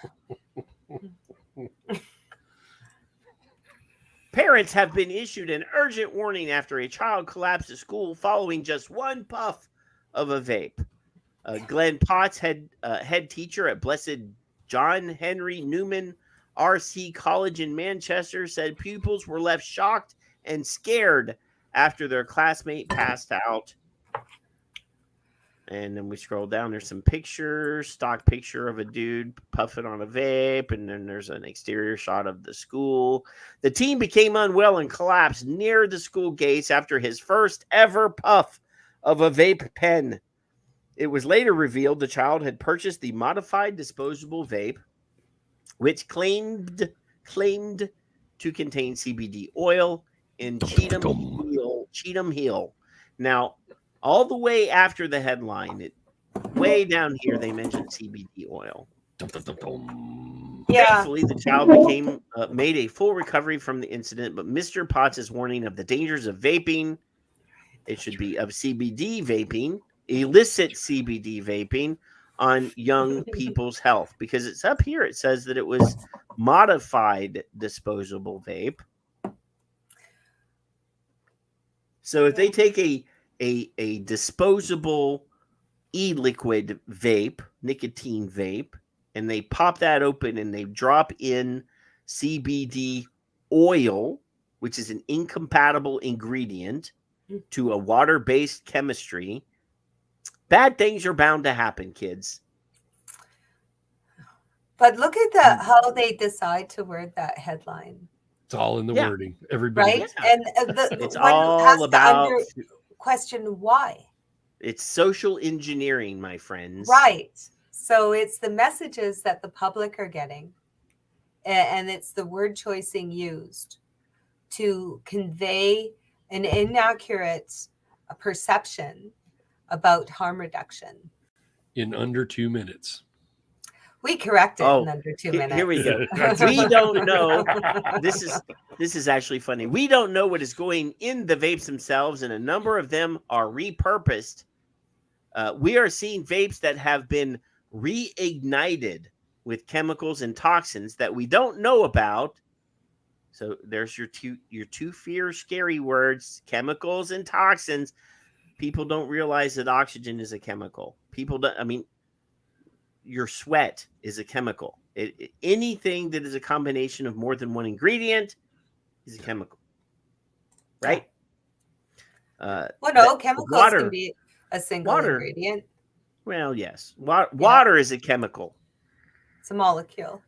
Parents have been issued an urgent warning after a child collapsed at school following just one puff of a vape. Glenn Potts, head teacher at Blessed John Henry Newman RC College in Manchester, said pupils were left shocked and scared after their classmate passed out. And then we scroll down. There's some pictures, stock picture of a dude puffing on a vape. And then there's an exterior shot of the school. The teen became unwell and collapsed near the school gates after his first ever puff of a vape pen. It was later revealed the child had purchased the modified disposable vape, which claimed to contain CBD oil in Cheatham Hill. Now, all the way after the headline, way down here, they mentioned CBD oil. Yeah. Thankfully, the child made a full recovery from the incident, but Mr. Potts' warning of the dangers of vaping, it should be of CBD vaping, illicit CBD vaping on young people's health, because it's up here. It says that it was modified disposable vape. So if they take a disposable e-liquid vape, nicotine vape, and they pop that open and they drop in CBD oil, which is an incompatible ingredient to a water-based chemistry, bad things are bound to happen, kids. But look at how they decide to word that headline. It's all in the wording. Everybody, right? And it's all about question why. It's social engineering, my friends. Right. So it's the messages that the public are getting, and it's the word choicing used to convey an inaccurate perception about harm reduction. In under 2 minutes. We correct it in under 2 minutes. Here we go. We don't know. This is actually funny. We don't know what is going in the vapes themselves, and a number of them are repurposed. We are seeing vapes that have been reignited with chemicals and toxins that we don't know about. So there's your two scary words: chemicals and toxins. People don't realize that oxygen is a chemical. People don't. I mean, your sweat is a chemical. Anything that is a combination of more than one ingredient is a chemical, right? Well, no, chemicals can be a single ingredient. Well, yes. Water is a chemical. It's a molecule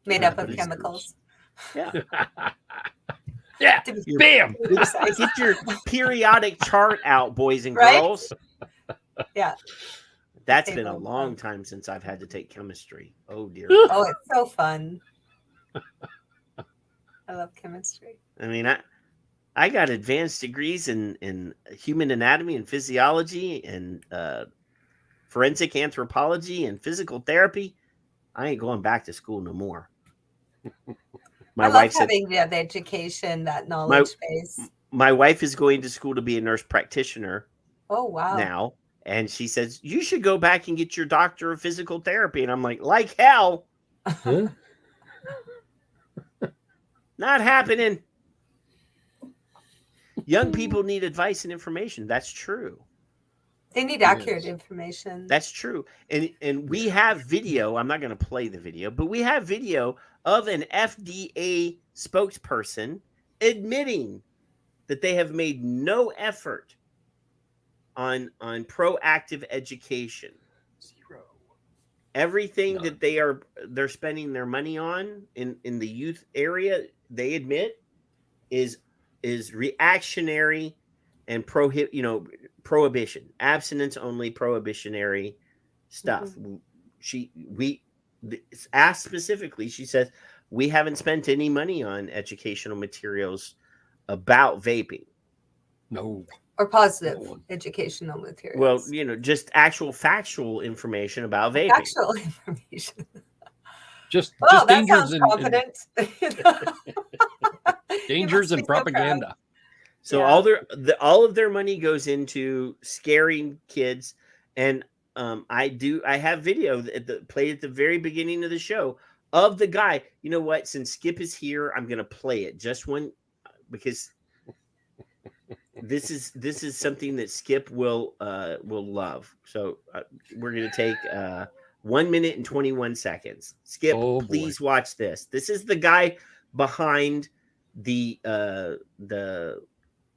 made up of chemicals. Yeah. Yeah. Bam. Get your periodic chart out, boys and girls. Yeah. That's been a long time since I've had to take chemistry. Oh, dear. Oh, it's so fun. I love chemistry. I mean, I got advanced degrees in human anatomy and physiology and forensic anthropology and physical therapy. I ain't going back to school no more. I love having the education, that knowledge base. My wife is going to school to be a nurse practitioner. Oh, wow. Now. And she says, you should go back and get your doctor of physical therapy. And I'm like hell. Huh? Not happening. Young people need advice and information. That's true. They need accurate information. That's true. And we have video. I'm not going to play the video, but we have video of an FDA spokesperson admitting that they have made no effort on proactive education. Zero. Everything that they're spending their money on in the youth area, they admit is reactionary and prohibition, abstinence only, prohibitionary stuff. We asked specifically. She says we haven't spent any money on educational materials about vaping. No. Or positive educational materials. Well, you know, just actual factual information about vaping. Factual information. Just that dangers sounds confident. Dangers and propaganda. So all of their money goes into scaring kids, and I have video played at the very beginning of the show of the guy. You know what? Since Skip is here, I'm going to play it just one because this is something that Skip will love. So we're going to take 1 minute and 21 seconds. Skip, please watch this. This is the guy behind the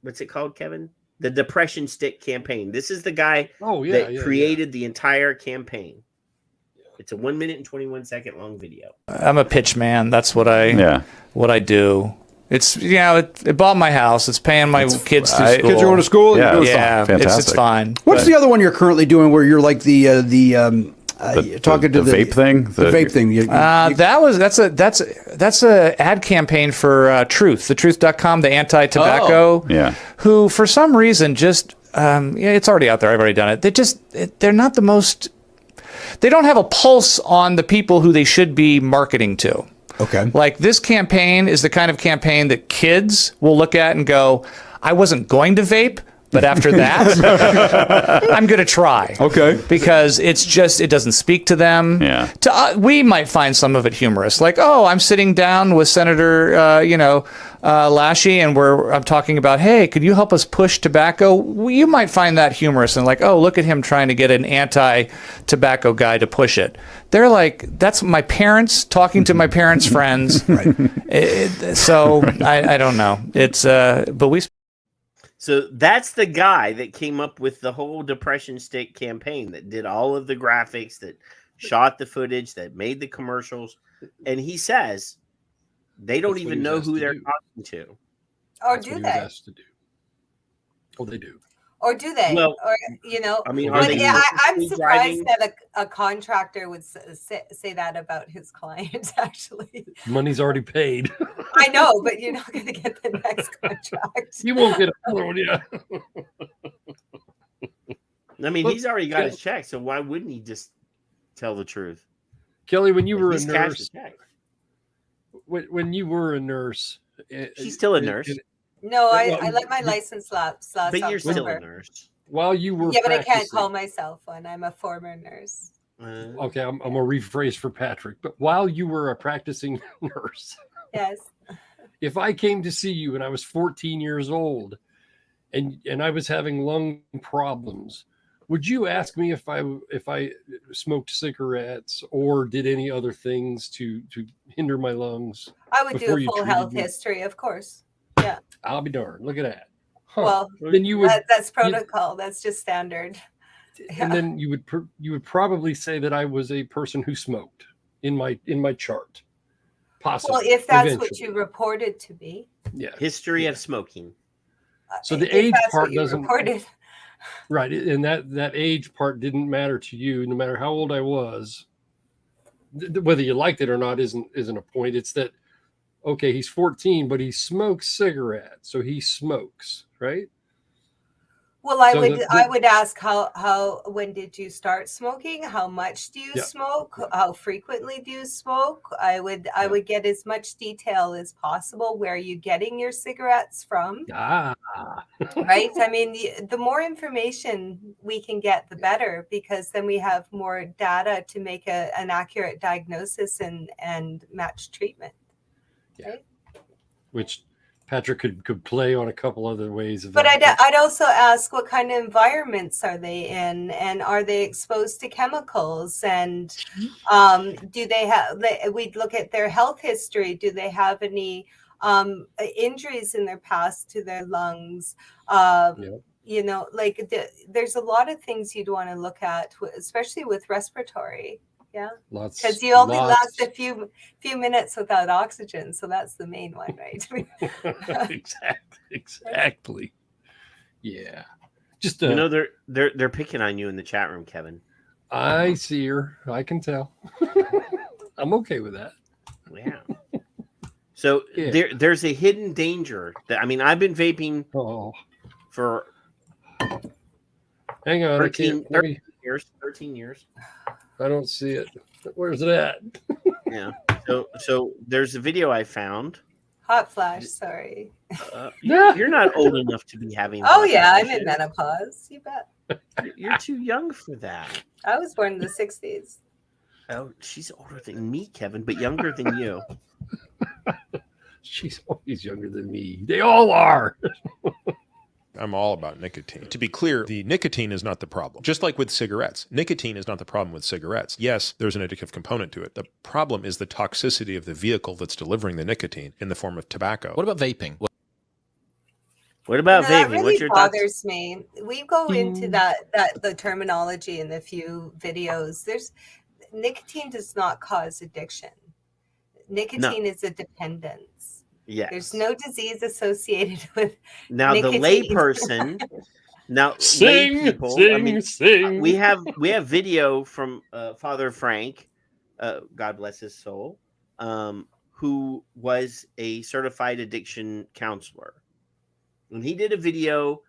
what's it called, Kevin? The Depression Stick campaign. This is the guy that created the entire campaign. It's a 1 minute and 21 second long video. I'm a pitch man. That's what I do. It's it bought my house. It's paying my kids to school. Kids are going to school. Yeah, it's fine. What's the other one you're currently doing where you're like the talking to the vape thing? The vape thing. That's a ad campaign for Truth, thetruth.com, the anti-tobacco. Who for some reason just it's already out there. I've already done it. They're not the most. They don't have a pulse on the people who they should be marketing to. Okay. Like this campaign is the kind of campaign that kids will look at and go, I wasn't going to vape, but after that, I'm going to try. Okay. Because it doesn't speak to them. Yeah. We might find some of it humorous. Like, I'm sitting down with Senator, Lashy, and I'm talking about, hey, could you help us push tobacco? You might find that humorous. And like, look at him trying to get an anti-tobacco guy to push it. They're like, that's my parents talking to my parents' friends. Right. So I don't know. It's, but we... So that's the guy that came up with the whole Depression Stick campaign, that did all of the graphics, that shot the footage, that made the commercials. And he says they don't even know who they're talking to. Or do they? Oh, they do. Or do they? Well, I mean, I'm surprised that a contractor would say that about his client, actually. Money's already paid. I know, but you're not going to get the next contract. You won't get another one, yeah. I mean, he's already got his check, so why wouldn't he just tell the truth? Kelly, when you were a nurse, when you were a nurse, she's still a nurse. No, I let my license lapse last But October. you're still a nurse. While you were but I can't call myself one. I'm a former nurse. Okay, I'm going to rephrase for Patrick. But while you were a practicing nurse, yes. If I came to see you and I was 14 years old and I was having lung problems, would you ask me if I smoked cigarettes or did any other things to hinder my lungs? I would do a full health history, of course. Yeah. I'll be darned. Look at that. Huh. Well, then you would. That's protocol. That's just standard. And then you would probably say that I was a person who smoked in my chart. Possibly. Well, if that's what you reported to be. Yeah. History of smoking. So the age part doesn't. Reported. Right, and that age part didn't matter to you, no matter how old I was. Whether you liked it or not isn't a point. It's that. Okay, he's 14, but he smokes cigarettes, so he smokes, right? Well, I would ask when did you start smoking? How much do you smoke? How frequently do you smoke? I would get as much detail as possible. Where are you getting your cigarettes from? Right? I mean, the more information we can get, the better, because then we have more data to make an accurate diagnosis and match treatment. Yeah. Which Patrick could play on a couple other ways of but that. I'd also ask, what kind of environments are they in, and are they exposed to chemicals, and do they have, we'd look at their health history. Do they have any injuries in their past to their lungs? You know, like there's a lot of things you'd want to look at, especially with respiratory. Yeah, because you only last a few minutes without oxygen, so that's the main one, right? Exactly. Yeah, just they're picking on you in the chat room, Kevin. I see her. I can tell. I'm okay with that. Yeah. So there's a hidden danger that I've been vaping for hang on 13 years. 13 years. I don't see it. Where's it at? Yeah. So there's a video I found. Hot flash, sorry. You're not old enough to be having. Oh yeah, I'm in menopause. You bet. You're too young for that. I was born in the 60s. Oh, she's older than me, Kevin, but younger than you. She's always younger than me. They all are. I'm all about nicotine. To be clear, the nicotine is not the problem. Just like with cigarettes, nicotine is not the problem with cigarettes. Yes, there's an addictive component to it. The problem is the toxicity of the vehicle that's delivering the nicotine in the form of tobacco. What about vaping? What about vaping? That really What's your bothers me. We go into the terminology in a few videos. Nicotine does not cause addiction. Nicotine is a dependence. Yes. There's no disease associated with now nicotine. The layperson. Now, sing, lay people, sing. We have video from Father Frank, God bless his soul, who was a certified addiction counselor. And he did a video,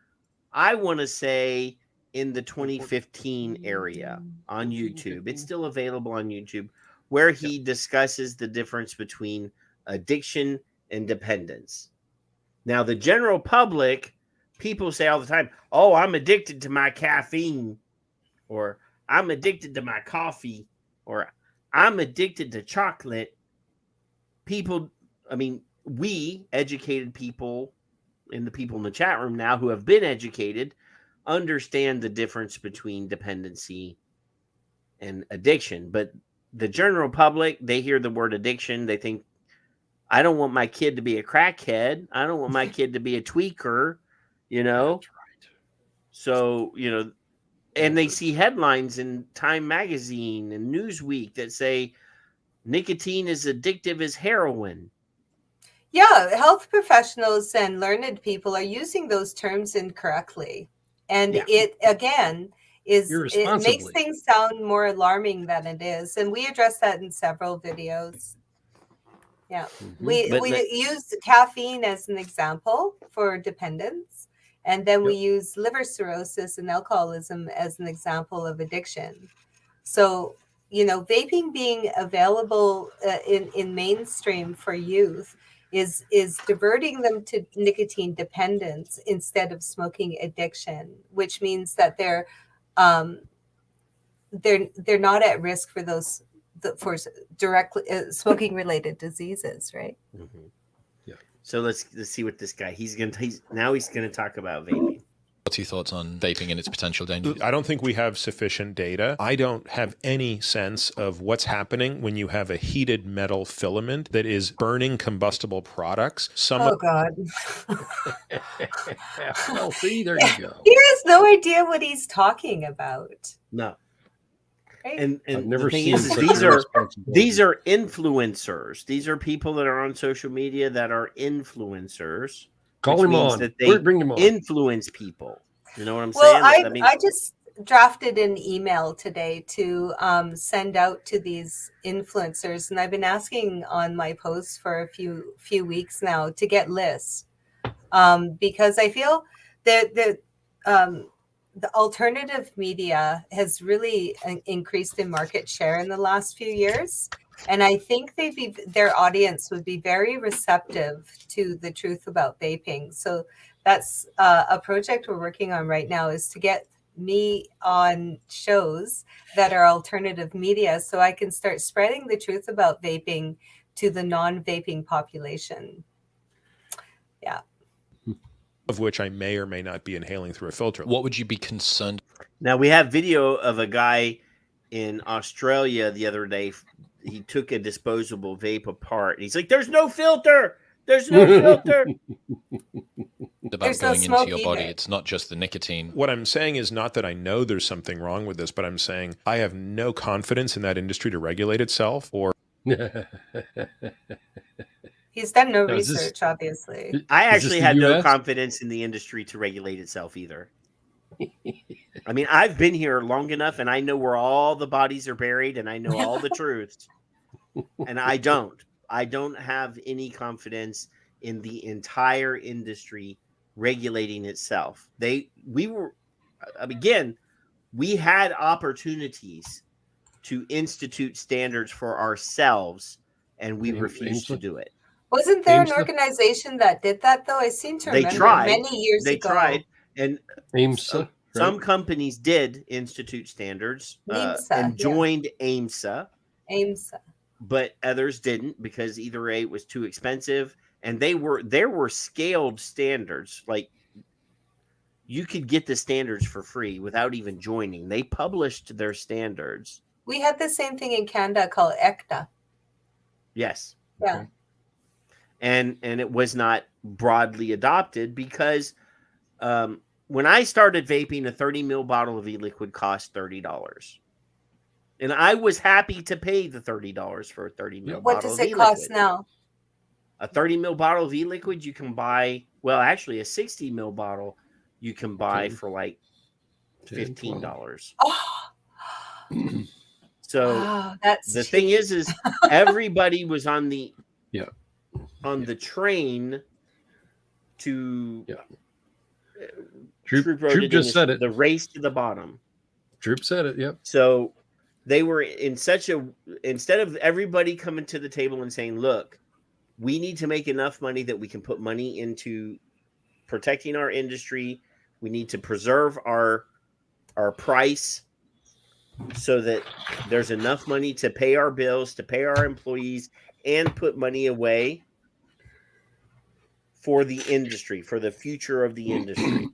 I want to say, in the 2015 area on YouTube. It's still available on YouTube, where he discusses the difference between addiction and dependence. Now, the general public, people say all the time, oh, I'm addicted to my caffeine, or I'm addicted to my coffee, or I'm addicted to chocolate. People, we educated people, and the people in the chat room now who have been educated, understand the difference between dependency and addiction. But the general public, they hear the word addiction, they think, I don't want my kid to be a crackhead. I don't want my kid to be a tweaker, That's right. So, and they see headlines in Time Magazine and Newsweek that say nicotine is addictive as heroin. Yeah, health professionals and learned people are using those terms incorrectly. And it, again, it makes things sound more alarming than it is. And we address that in several videos. Yeah, we use caffeine as an example for dependence. And then we use liver cirrhosis and alcoholism as an example of addiction. So, vaping being available in mainstream for youth is diverting them to nicotine dependence instead of smoking addiction, which means that they're not at risk for those for directly smoking related diseases, right? Mm-hmm. Yeah. So let's see what this guy he's gonna talk about vaping. What's your thoughts on vaping and its potential dangers? I don't think we have sufficient data. I don't have any sense of what's happening when you have a heated metal filament that is burning combustible products. Oh, God. Well, see, there you go. He has no idea what he's talking about. No. Right? And I've never the thing seen these are influencers. These are people that are on social media that are influencers. Call him on. That they bring him on. Influence people. You know what I'm saying? Well, I just drafted an email today to send out to these influencers, and I've been asking on my posts for a few weeks now to get lists because I feel that the alternative media has really increased in market share in the last few years. And I think their audience would be very receptive to the truth about vaping. So that's a project we're working on right now, is to get me on shows that are alternative media so I can start spreading the truth about vaping to the non-vaping population. Yeah. Of which I may or may not be inhaling through a filter. What would you be concerned? Now, we have video of a guy in Australia the other day. He took a disposable vape apart. And he's like, there's no filter. There's no filter. About going into your body. It's not just the nicotine. What I'm saying is not that I know there's something wrong with this, but I'm saying I have no confidence in that industry to regulate itself or... He's done no research, obviously. I actually had no confidence in the industry to regulate itself either. I mean, I've been here long enough and I know where all the bodies are buried and I know all the truths. And I don't. I don't have any confidence in the entire industry regulating itself. We had opportunities to institute standards for ourselves, and we refused to do it. Wasn't there an organization that did that, though? I seem to remember many years ago. They tried, and AIMSA, some companies did institute standards and joined AIMSA. But others didn't, because either A, it was too expensive, and there were scaled standards. Like, you could get the standards for free without even joining. They published their standards. We had the same thing in Canada called ECTA. Yes. Yeah. And it was not broadly adopted because when I started vaping, a 30 ml bottle of e-liquid cost $30. And I was happy to pay the $30 for a 30 ml bottle. What does it cost now? A 30 ml bottle of e-liquid you can buy, well, actually a 60 ml bottle you can buy for like $15. So wow, that's the cheap. thing is everybody was on the the train to Droop just said it. The race to the bottom. Droop said it. Yep. So they were in instead of everybody coming to the table and saying, look, we need to make enough money that we can put money into protecting our industry. We need to preserve our price so that there's enough money to pay our bills, to pay our employees, and put money away for the industry, for the future of the industry.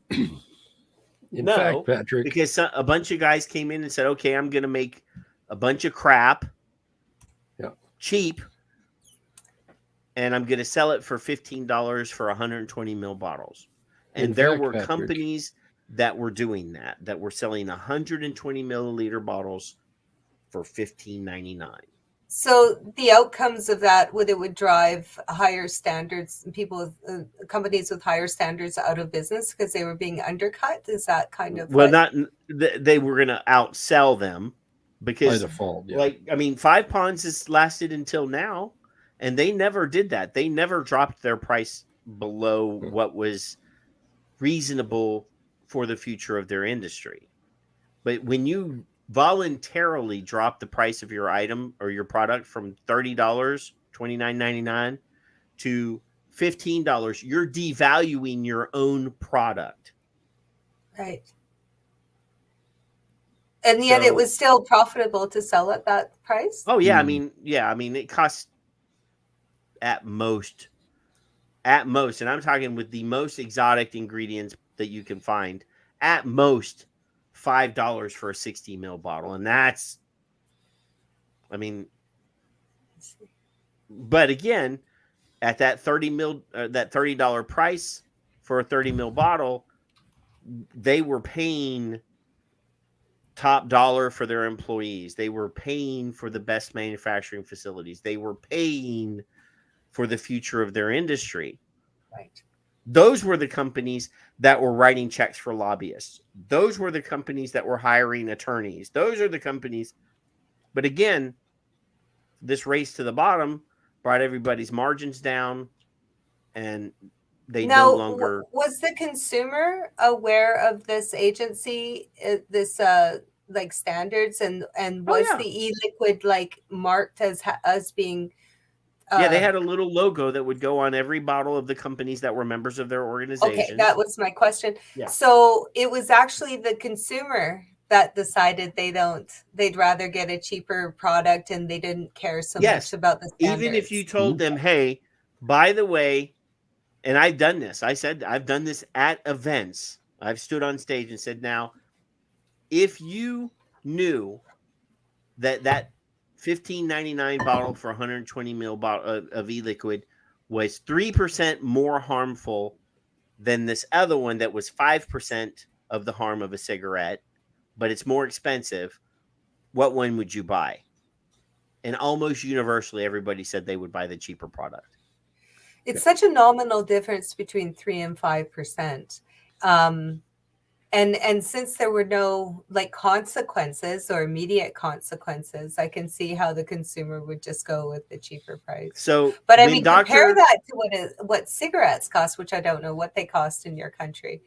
In fact, Patrick, because a bunch of guys came in and said, okay, I'm going to make a bunch of crap cheap, and I'm going to sell it for $15 for 120 ml bottles. And there were companies that were doing that were selling 120 milliliter bottles for $15.99. So the outcomes of that would drive higher standards, companies with higher standards out of business because they were being undercut. Is that kind of they were going to outsell them because by default, Five Ponds has lasted until now, and they never did that. They never dropped their price below what was reasonable for the future of their industry. But when you voluntarily drop the price of your item or your product from $30, $29.99 to $15, you're devaluing your own product. Right. And yet it was still profitable to sell at that price? Oh, yeah. I mean, it costs at most, and I'm talking with the most exotic ingredients that you can find, at most $5 for a 60 ml bottle. And that's, but again, at that that $30 price for a 30 ml bottle, they were paying top dollar for their employees. They were paying for the best manufacturing facilities. They were paying for the future of their industry. Right. Those were the companies that were writing checks for lobbyists. Those were the companies that were hiring attorneys. Those are the companies. But again, this race to the bottom brought everybody's margins down, and they no longer. Was the consumer aware of this agency, this standards, and was the e-liquid marked as being? They had a little logo that would go on every bottle of the companies that were members of their organization. Okay, that was my question. Yeah. So it was actually the consumer that decided they'd rather get a cheaper product, and they didn't care so much about the standards. Even if you told them, hey, by the way, and I've done this. I said, I've done this at events. I've stood on stage and said, now, if you knew that $15.99 bottle for 120 ml bottle of e-liquid was 3% more harmful than this other one that was 5% of the harm of a cigarette, but it's more expensive, what one would you buy? And almost universally, everybody said they would buy the cheaper product. It's such a nominal difference between 3% and 5%. And And since there were no like consequences or immediate consequences, I can see how the consumer would just go with the cheaper price. So, but I mean, compare that to what cigarettes cost, which I don't know what they cost in your country.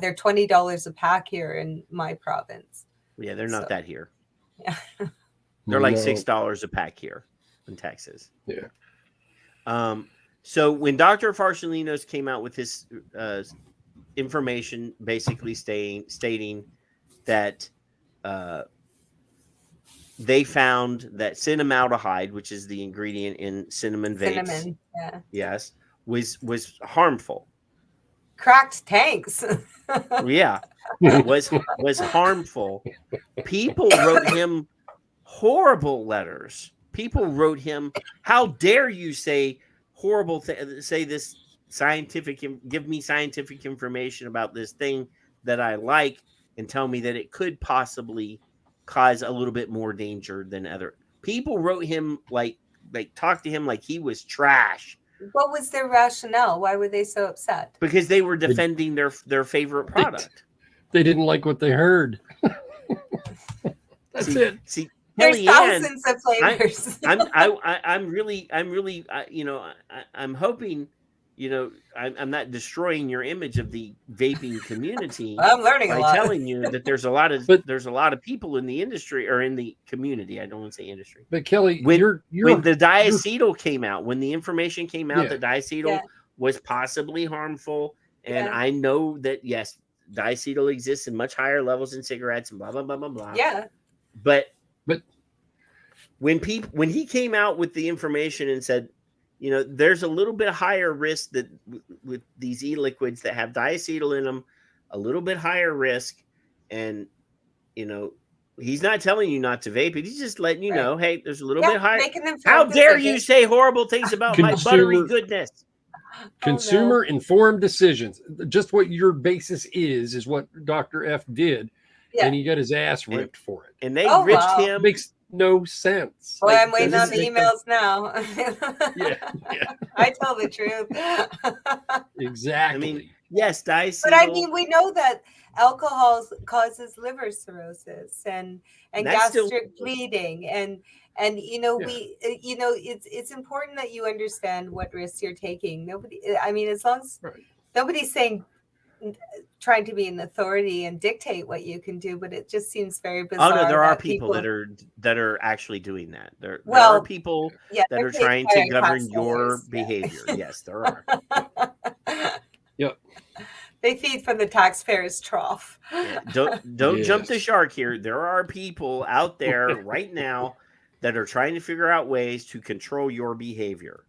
They're $20 a pack here in my province. Yeah, they're not that here. Yeah. They're like $6 a pack here in Texas. Yeah. So when Dr. Farsalinos came out with his information, basically stating that they found that cinnamaldehyde, which is the ingredient in cinnamon vapes, yes, was harmful. Cracked tanks. Yeah, was harmful. People wrote him horrible letters. People wrote him, "How dare you say horrible say this scientific, give me scientific information about this thing that I like and tell me that it could possibly cause a little bit more danger than other." People wrote him like talked to him like he was trash. What was their rationale? Why were they so upset? Because they were defending their favorite product. They didn't like what they heard. That's it. See, there's Kellie thousands Ann, of flavors. I'm really, I'm hoping, I'm not destroying your image of the vaping community. I'm learning a lot by telling you that there's a lot of people in the industry or in the community. I don't want to say industry. But Kelly, when the diacetyl came out, when the information came out that diacetyl was possibly harmful, and I know that yes, diacetyl exists in much higher levels in cigarettes and blah blah blah blah blah. Yeah, but when he came out with the information and said, there's a little bit higher risk that with these e-liquids that have diacetyl in them, a little bit higher risk. And, he's not telling you not to vape it. He's just letting you know, hey, there's a little bit higher. How dare you say horrible things about my buttery goodness? Consumer informed decisions. Just what your basis is what Dr. F did. Yeah. And he got his ass ripped for it. And they ripped him. Makes no sense. Well, I'm waiting on the emails now. Yeah. I tell the truth. Exactly. I mean, yes, diacetyl. But I mean, we know that alcohol causes liver cirrhosis and gastric bleeding and it's important that you understand what risks you're taking. As long as nobody's saying trying to be an authority and dictate what you can do, but it just seems very bizarre. Oh no, there are people that are actually doing that. There are people that are trying to govern your behavior. Yes, there are. Yep. They feed from the taxpayers' trough. Yeah, don't jump the shark here. There are people out there right now that are trying to figure out ways to control your behavior.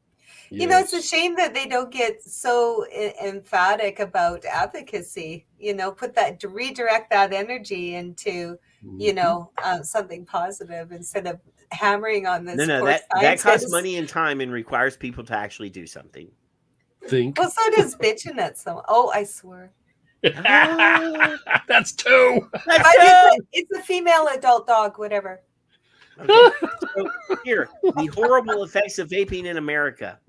It's a shame that they don't get so emphatic about advocacy, redirect that energy into, something positive instead of hammering on this. No, that costs money and time and requires people to actually do something. Well, so does bitching at someone. Oh, I swear. That's two. It's a female adult dog, whatever. Okay. So here, the horrible effects of vaping in America.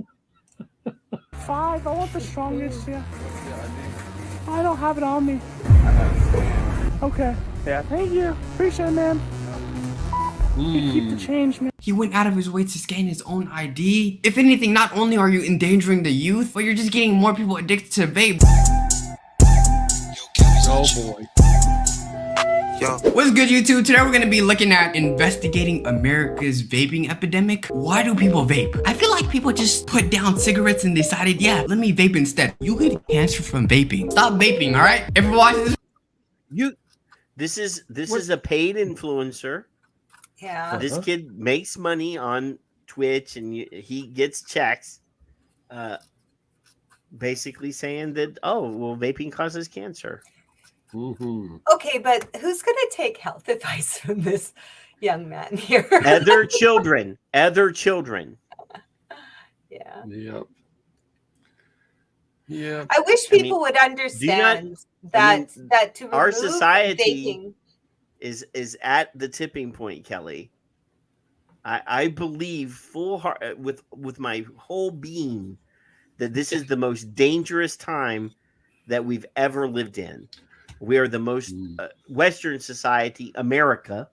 5. I want the strongest. Yeah. I don't have it on me. Okay. Yeah. Thank you. Appreciate it, man. You keep the change, man. He went out of his way to scan his own ID. If anything, not only are you endangering the youth, but you're just getting more people addicted to vape. Oh boy. Yo. What's good, YouTube? Today we're gonna be looking at investigating America's vaping epidemic. Why do people vape? I feel like people just put down cigarettes and decided, yeah, let me vape instead. You get cancer from vaping. Stop vaping, all right? Everyone watching this? This is a paid influencer. Yeah. This kid makes money on Twitch and he gets checks basically saying that, vaping causes cancer. Mm-hmm. Okay, but who's going to take health advice from this young man here? Other children. Yeah. Yep. I wish people would understand that to remove our society vaping is at the tipping point, Kelly. I believe full heart with my whole being that this is the most dangerous time that we've ever lived in. We are the most Western society, America.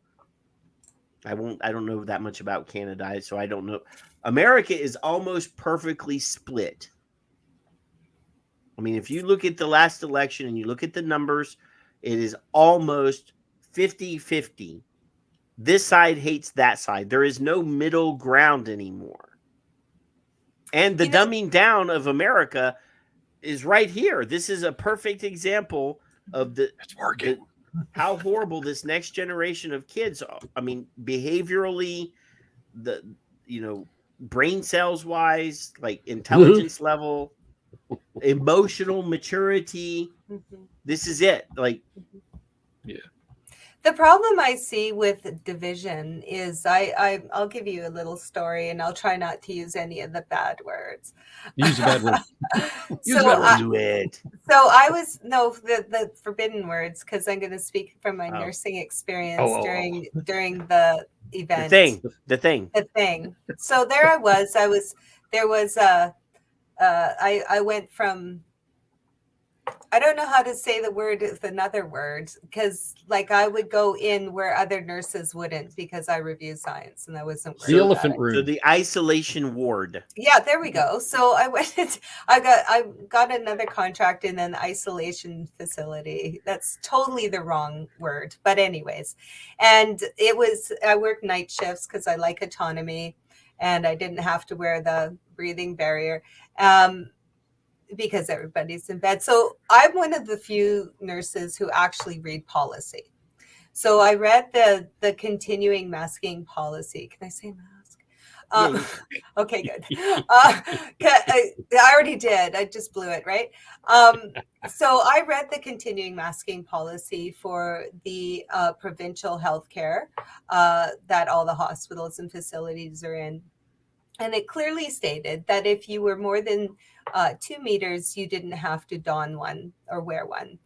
I don't know that much about Canada, so I don't know. America is almost perfectly split. I mean, if you look at the last election and you look at the numbers, it is almost 50-50. This side hates that side. There is no middle ground anymore. And the dumbing down of America is right here. This is a perfect example of how horrible this next generation of kids are. I mean, behaviorally, brain cells wise, like intelligence level, emotional maturity. This is it. Like, yeah. The problem I see with division is I'll give you a little story, and I'll try not to use any of the bad words. Use the bad word. Do it. So I was the forbidden words, because I'm going to speak from my nursing experience during the event. The thing. So there I was. I went from, I don't know how to say the word with another word, because like I would go in where other nurses wouldn't, because I review science and I wasn't the elephant room. So the isolation ward. Yeah, there we go. So I went. I got another contract in an isolation facility. That's totally the wrong word, but anyways, and I worked night shifts because I like autonomy, and I didn't have to wear the breathing barrier. Because everybody's in bed. So I'm one of the few nurses who actually read policy. So I read the continuing masking policy. Can I say mask? Okay, good. I already did. I just blew it, right? So I read the continuing masking policy for the provincial healthcare that all the hospitals and facilities are in. And it clearly stated that if you were more than 2 meters, you didn't have to don one or wear one.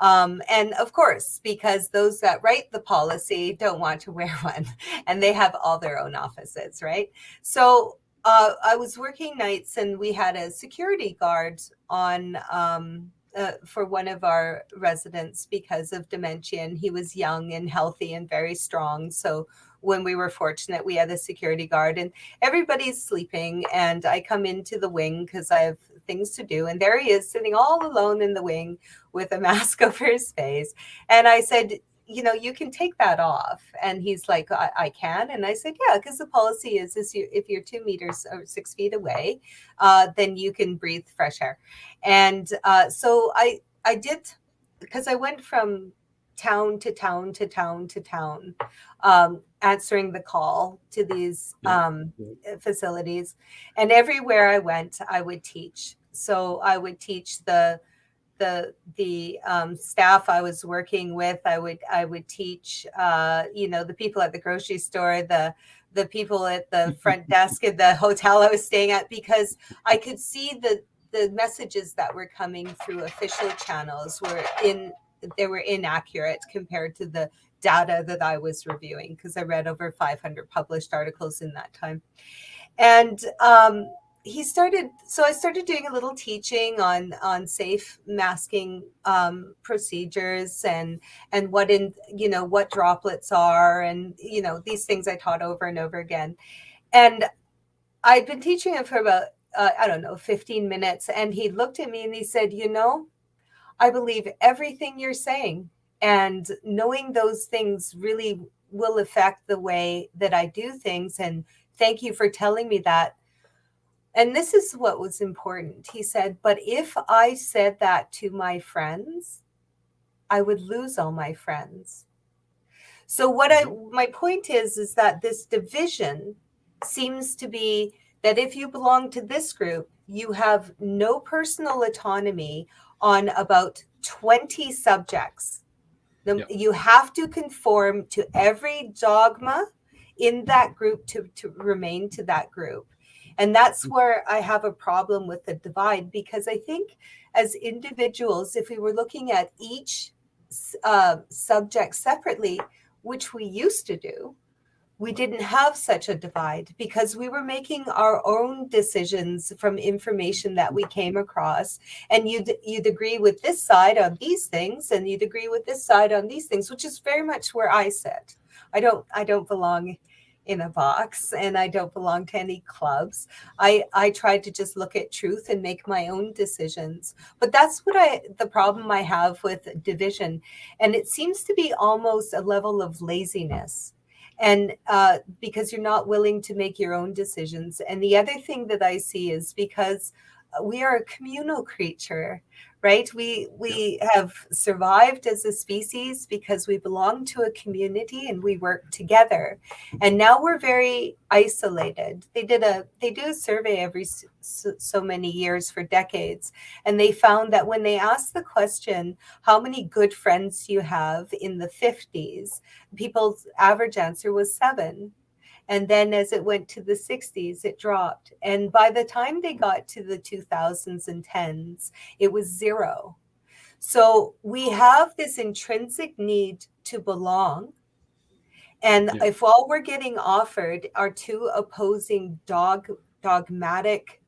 And of course, because those that write the policy don't want to wear one, and they have all their own offices, right? So I was working nights, and we had a security guard on for one of our residents because of dementia, and he was young and healthy and very strong. So when we were fortunate, we had a security guard, and everybody's sleeping, and I come into the wing because I have things to do, and there he is sitting all alone in the wing with a mask over his face. And I said, you can take that off. And he's like, I can. And I said, yeah, because the policy is if you're 2 meters or 6 feet away, then you can breathe fresh air. And so I did, because I went from town to town to town to town, answering the call to these facilities. And everywhere I went, I would teach. So I would teach the staff I was working with. I would teach, the people at the grocery store, the people at the front desk at the hotel I was staying at, because I could see the messages that were coming through official channels they were inaccurate compared to the data that I was reviewing, because I read over 500 published articles in that time. And I started doing a little teaching on safe masking procedures and what droplets are, and these things I taught over and over again. And I'd been teaching him for about 15 minutes, and he looked at me and he said, I believe everything you're saying, and knowing those things really will affect the way that I do things, and thank you for telling me that. And this is what was important. He said, but if I said that to my friends, I would lose all my friends. So my point is that this division seems to be that if you belong to this group, you have no personal autonomy on about 20 subjects. You have to conform to every dogma in that group to remain to that group. And that's where I have a problem with the divide, because I think as individuals, if we were looking at each subject separately, which we used to do, we didn't have such a divide because we were making our own decisions from information that we came across. And you'd agree with this side on these things, and you'd agree with this side on these things, which is very much where I sit. I don't belong in a box, and I don't belong to any clubs. I tried to just look at truth and make my own decisions. But that's the problem I have with division. And it seems to be almost a level of laziness. And because you're not willing to make your own decisions. And the other thing that I see is because we are a communal creature, right? We have survived as a species because we belong to a community and we work together. And now we're very isolated. They do a survey every so many years for decades, and they found that when they asked the question, how many good friends do you have in the 50s, people's average answer was 7. And then as it went to the 60s, it dropped. And by the time they got to the 2000s and 10s, it was 0. So we have this intrinsic need to belong. And if all we're getting offered are two opposing dogmatic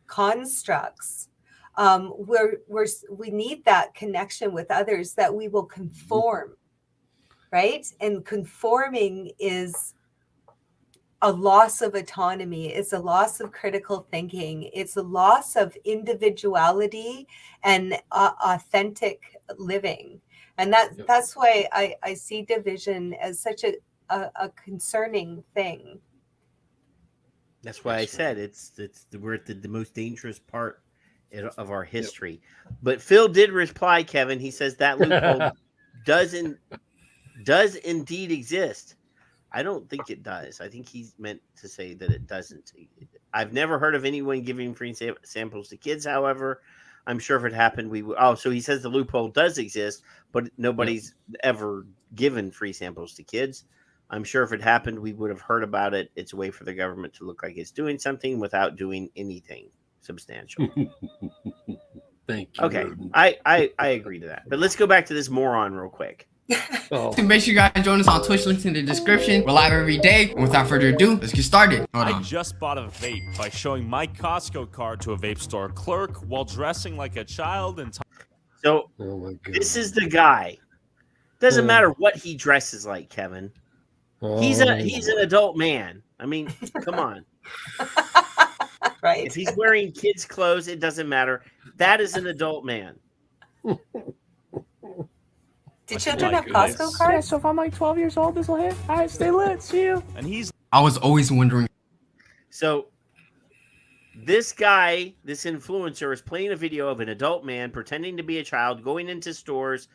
constructs, we need that connection with others that we will conform, right? And conforming is a loss of autonomy. It's a loss of critical thinking. It's a loss of individuality and authentic living. And that's why I see division as such a concerning thing. That's why I said we're at the most dangerous part of our history. But Phil did reply, Kevin. He says that loophole does indeed exist. I don't think it does. I think he's meant to say that it doesn't. I've never heard of anyone giving free samples to kids. However, I'm sure if it happened, we would. Oh, so he says the loophole does exist, but nobody's ever given free samples to kids. I'm sure if it happened, we would have heard about it. It's a way for the government to look like it's doing something without doing anything substantial. Thank you. Okay, I agree to that. But let's go back to this moron real quick. So make sure you guys join us on Twitch, links in the description. We're live every day. And without further ado, let's get started. I just bought a vape by showing my Costco card to a vape store clerk while dressing like a child and So this is the guy. Doesn't matter what he dresses like, Kevin. He's an adult man. I mean, come on. Right. If he's wearing kids' clothes, it doesn't matter. That is an adult man. Do children have Costco cards? Yeah, so if I'm like 12 years old, this will hit. All right, stay lit. See you. And I was always wondering. So this guy, this influencer, is playing a video of an adult man pretending to be a child, going into stores,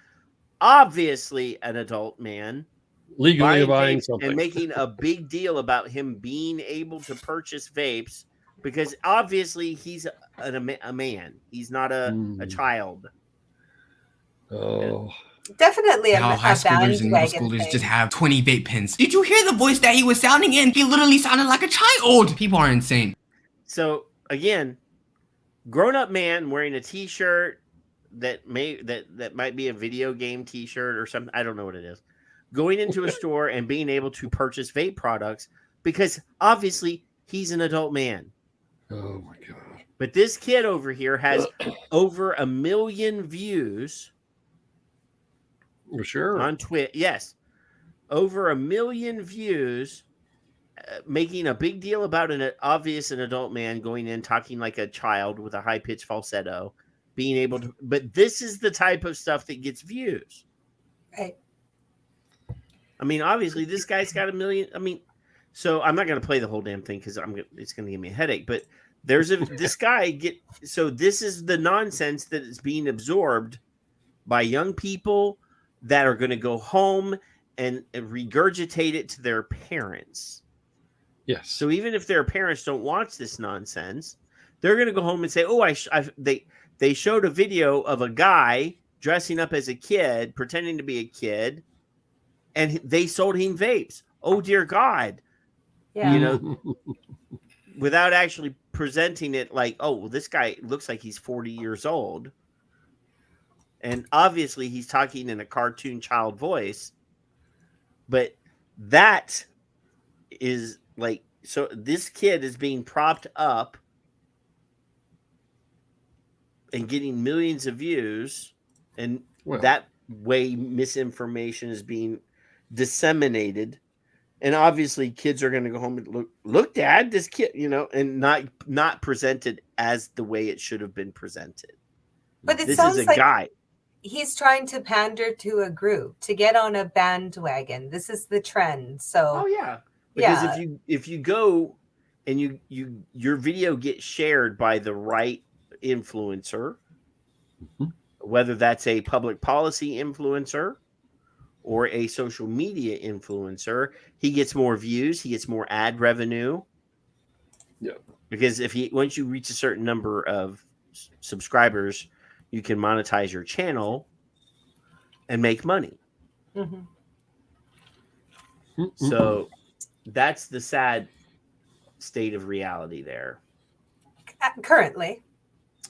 obviously an adult man, legally buying something, and making a big deal about him being able to purchase vapes because obviously he's a man. He's not a child. Oh. Definitely How high schoolers and middle schoolers just have 20 vape pens. Did you hear the voice that he was sounding in? He literally sounded like a child. People are insane. So again, grown-up man wearing a T-shirt that might be a video game T-shirt or something. I don't know what it is. Going into a store and being able to purchase vape products because obviously he's an adult man. Oh my god! But this kid over here has over 1 million views. Sure. On Twitch, yes. Over 1 million views, making a big deal about an adult man going in, talking like a child with a high-pitched falsetto, being able to... But this is the type of stuff that gets views. Right. I mean, obviously, this guy's got 1 million... I mean, so I'm not going to play the whole damn thing because it's going to give me a headache, but this guy... So this is the nonsense that is being absorbed by young people that are going to go home and regurgitate it to their parents. Yes. So even if their parents don't watch this nonsense, they're going to go home and say, "Oh, they showed a video of a guy dressing up as a kid, pretending to be a kid, and they sold him vapes. Oh dear God!" Yeah. You know, without actually presenting it like, "Oh, well, this guy looks like he's 40 years old." And obviously he's talking in a cartoon child voice, but that is like, so this kid is being propped up and getting millions of views, and that way misinformation is being disseminated. And obviously kids are going to go home and look, Dad, this kid, and not presented as the way it should have been presented. But it this sounds is a like guy. He's trying to pander to a group, to get on a bandwagon. This is the trend. So Because if you go and your video gets shared by the right influencer, whether that's a public policy influencer or a social media influencer, he gets more views, he gets more ad revenue. Yeah. Because once you reach a certain number of subscribers, you can monetize your channel and make money. So that's the sad state of reality there. Currently.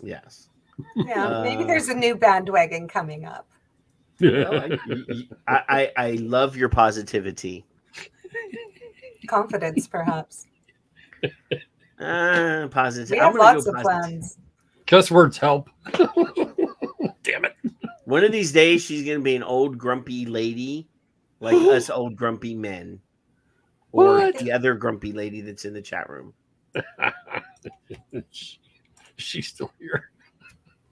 Yes. Yeah, maybe there's a new bandwagon coming up. Well, I love your positivity. Confidence, perhaps. Positive. We have lots of plans. Cuss words help. Damn it. One of these days, she's going to be an old grumpy lady like us old grumpy men. Or the other grumpy lady that's in the chat room. She's still here.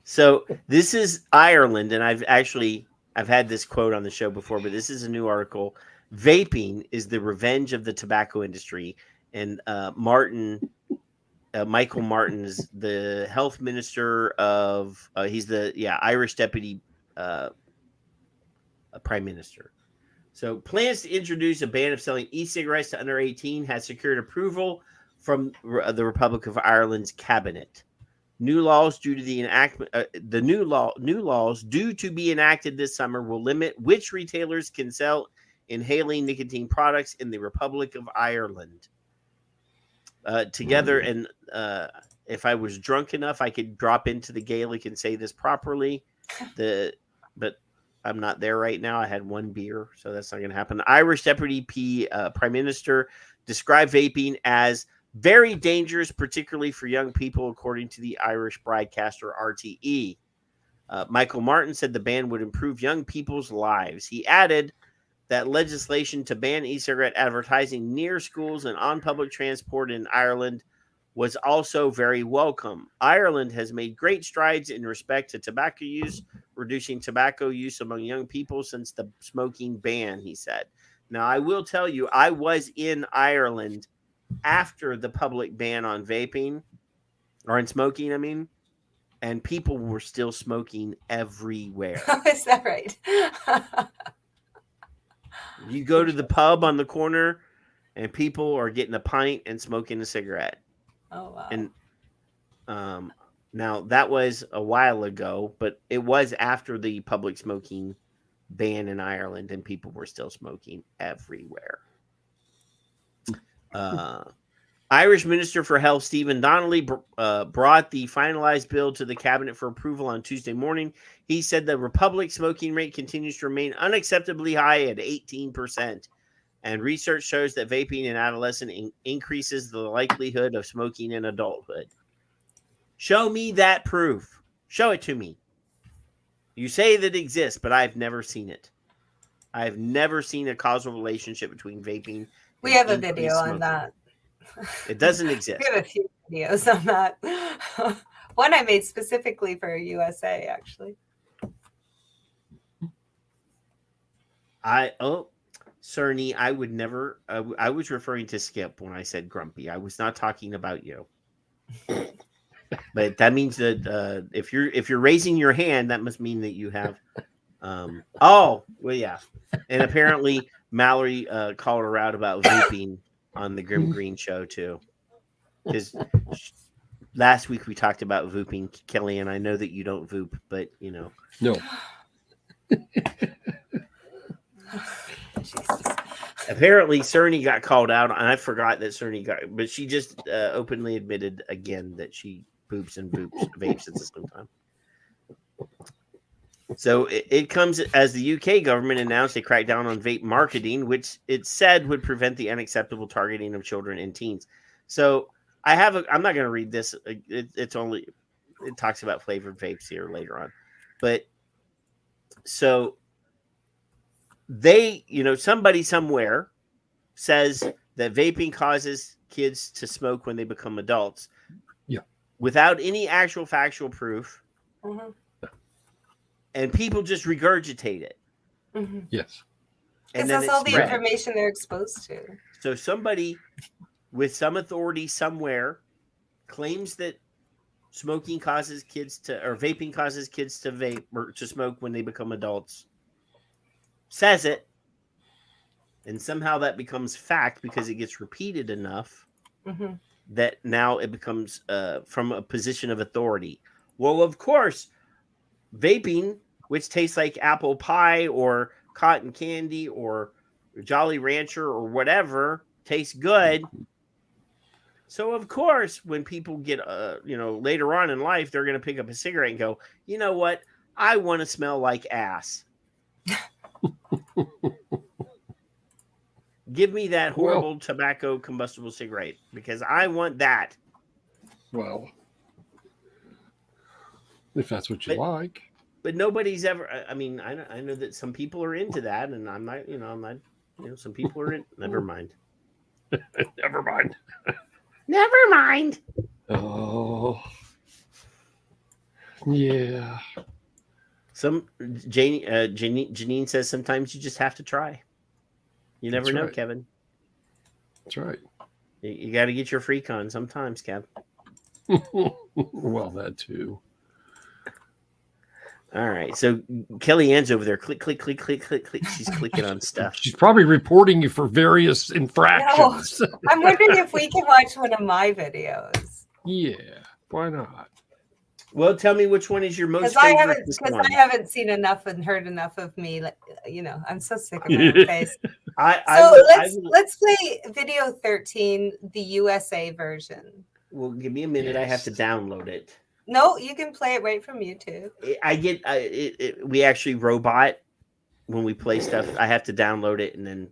So this is Ireland, and I've had this quote on the show before, but this is a new article. Vaping is the revenge of the tobacco industry. And Michael Martin is the health minister of, he's the Irish deputy prime minister. So plans to introduce a ban of selling e-cigarettes to under 18 has secured approval from the Republic of Ireland's cabinet. New laws due to the enactment, new laws due to be enacted this summer will limit which retailers can sell inhaling nicotine products in the Republic of Ireland. Together, and if I was drunk enough, I could drop into the Gaelic and say this properly. But I'm not there right now. I had one beer, so that's not going to happen. The Irish Deputy Prime Minister described vaping as very dangerous, particularly for young people, according to the Irish broadcaster RTE. Michael Martin said the ban would improve young people's lives. He added that legislation to ban e-cigarette advertising near schools and on public transport in Ireland was also very welcome. Ireland has made great strides in respect to tobacco use, reducing tobacco use among young people since the smoking ban, he said. Now, I will tell you, I was in Ireland after the public ban on vaping, or on smoking, I mean, and people were still smoking everywhere. Oh, is that right? You go to the pub on the corner, and people are getting a pint and smoking a cigarette. Oh, wow. And now that was a while ago, but it was after the public smoking ban in Ireland, and people were still smoking everywhere. Irish Minister for Health Stephen Donnelly brought the finalized bill to the cabinet for approval on Tuesday morning. He said the Republic smoking rate continues to remain unacceptably high at 18%. And research shows that vaping in adolescent increases the likelihood of smoking in adulthood. Show me that proof. Show it to me. You say that it exists, but I've never seen it. I've never seen a causal relationship between vaping. We have a video on that. It doesn't exist. We have a few videos on that. One I made specifically for USA, actually. Cerny, I would never. I was referring to Skip when I said grumpy. I was not talking about you. But that means that if you're raising your hand, that must mean that you have. Oh well, yeah. And apparently Mallory called her out about vaping on the Grim Green show too. Because last week we talked about vaping, Kelly, and I know that you don't vape, but you know. No. Apparently, Cerny got called out, and I forgot that Cerny got. But she just openly admitted again that she poops and vapes at the same time. So it comes as the UK government announced a crackdown on vape marketing, which it said would prevent the unacceptable targeting of children and teens. So I'm not going to read this. It talks about flavored vapes here later on. But so somebody somewhere says that vaping causes kids to smoke when they become adults. Yeah. Without any actual factual proof. Mm-hmm. And people just regurgitate it. Mm-hmm. Yes. Because that's all the information they're exposed to. So somebody with some authority somewhere claims that vaping causes kids to vape or to smoke when they become adults. Says it. And somehow that becomes fact because it gets repeated enough that now it becomes from a position of authority. Well, of course, vaping, which tastes like apple pie or cotton candy or Jolly Rancher or whatever, tastes good. So, of course, when people get, later on in life, they're going to pick up a cigarette and go, you know what? I want to smell like ass. Give me that horrible tobacco combustible cigarette because I want that. Well, if that's what you like. But nobody's ever. I mean, I know that some people are into that, and I'm not. Some people are in. Never mind. Never mind. Never mind. Oh, yeah. Janine says sometimes you just have to try. You never know, Kevin. That's right. You got to get your freak on sometimes, Kev. Well, that too. All right, so Kellie Ann's over there. Click, click, click, click, click, click. She's clicking on stuff. She's probably reporting you for various infractions. No, I'm wondering if we can watch one of my videos. Yeah, why not? Well, tell me which one is your most favorite. Because I haven't seen enough and heard enough of me. I'm so sick of my own face. Let's play video 13, the USA version. Well, give me a minute. I have to download it. No, you can play it right from YouTube. We actually robot when we play stuff. I have to download it and then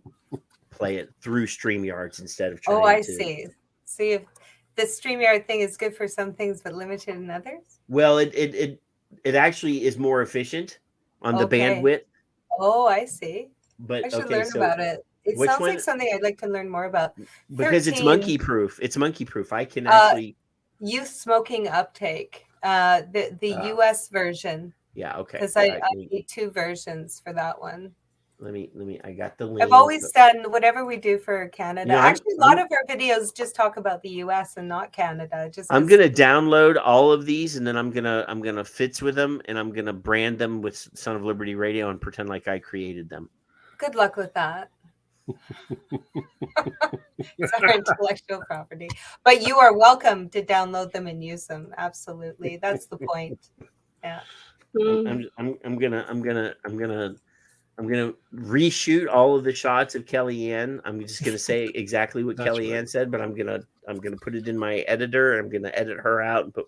play it through StreamYards instead of trying to. Oh, I see. See if the StreamYard thing is good for some things but limited in others. Well, it actually is more efficient on the bandwidth. Oh, I see. But I should learn about it. It sounds like something I'd like to learn more about. Because 13, it's monkey proof. It's monkey proof. I can actually. Youth smoking uptake, the US version. Yeah, okay. Because I need two versions for that one. Let me. I got the link. I've always done whatever we do for Canada. Yeah, actually, a lot of our videos just talk about the US and not Canada. I'm gonna download all of these, and then I'm gonna fitz with them, and I'm gonna brand them with Son of Liberty Radio and pretend like I created them. Good luck with that. It's our intellectual property, but you are welcome to download them and use them. Absolutely, that's the point. Yeah. I'm gonna reshoot all of the shots of Kellie Ann. I'm just gonna say exactly what Kellie Ann said, but I'm gonna put it in my editor. And I'm gonna edit her out and put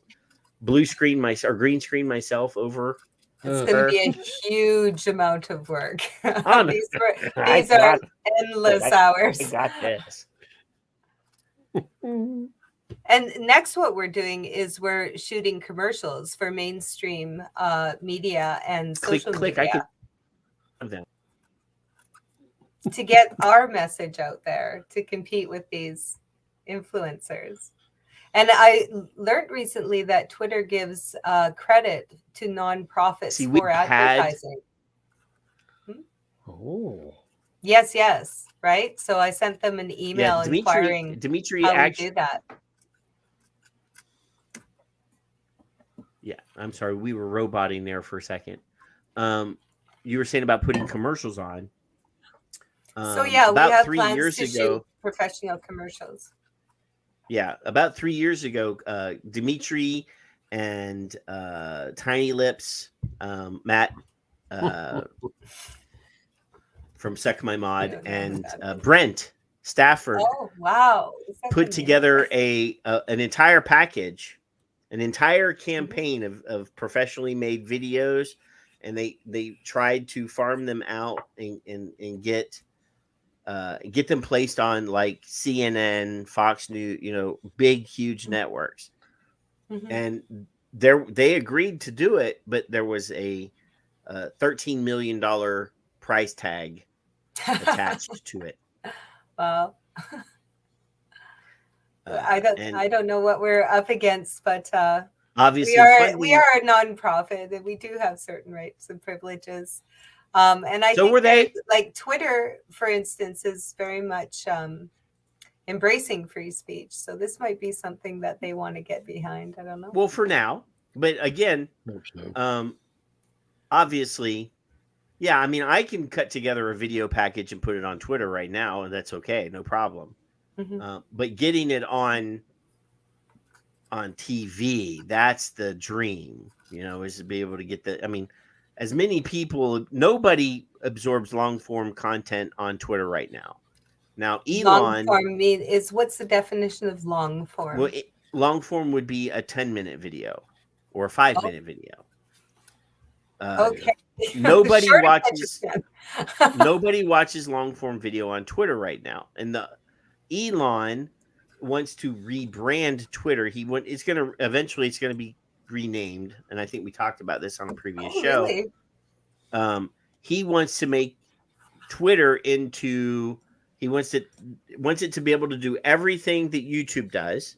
green screen myself over. It's going to be a huge amount of work. These are endless hours. I got this. And next, what we're doing is we're shooting commercials for mainstream media and social media. To get our message out there to compete with these influencers. And I learned recently that Twitter gives credit to nonprofits for advertising. Oh. Yes, right? So I sent them an email inquiring how we do that. Yeah, I'm sorry. We were roboting there for a second. You were saying about putting commercials on. So yeah, we have plans to shoot professional commercials. Yeah, about 3 years ago, Dimitri and Tiny Lips, Matt from Suck My Mod, and Brent Stafford put together an entire package, an entire campaign of professionally made videos and they tried to farm them out and get them placed on like CNN, Fox News, big, huge networks. Mm-hmm. And they agreed to do it, but there was a $13 million price tag attached to it. Well, I don't know what we're up against, but obviously we are a nonprofit, and we do have certain rights and privileges. And I think like Twitter, for instance, is very much embracing free speech. So this might be something that they want to get behind. I don't know. Well, for now, but again, obviously, yeah. I mean, I can cut together a video package and put it on Twitter right now, and that's okay, no problem. Mm-hmm. But getting it on TV, that's the dream, is to be able to get the. I mean, as many people, nobody absorbs long form content on Twitter right now. Now, Elon. Long form is what's the definition of long form? Well, long form would be a 10-minute video or a 5-minute video. Okay. Nobody watches. Nobody watches long form video on Twitter right now, and Elon wants to rebrand Twitter. Eventually it's gonna be renamed, and I think we talked about this on a previous show. Really? He wants to make Twitter into. He wants it to be able to do everything that YouTube does,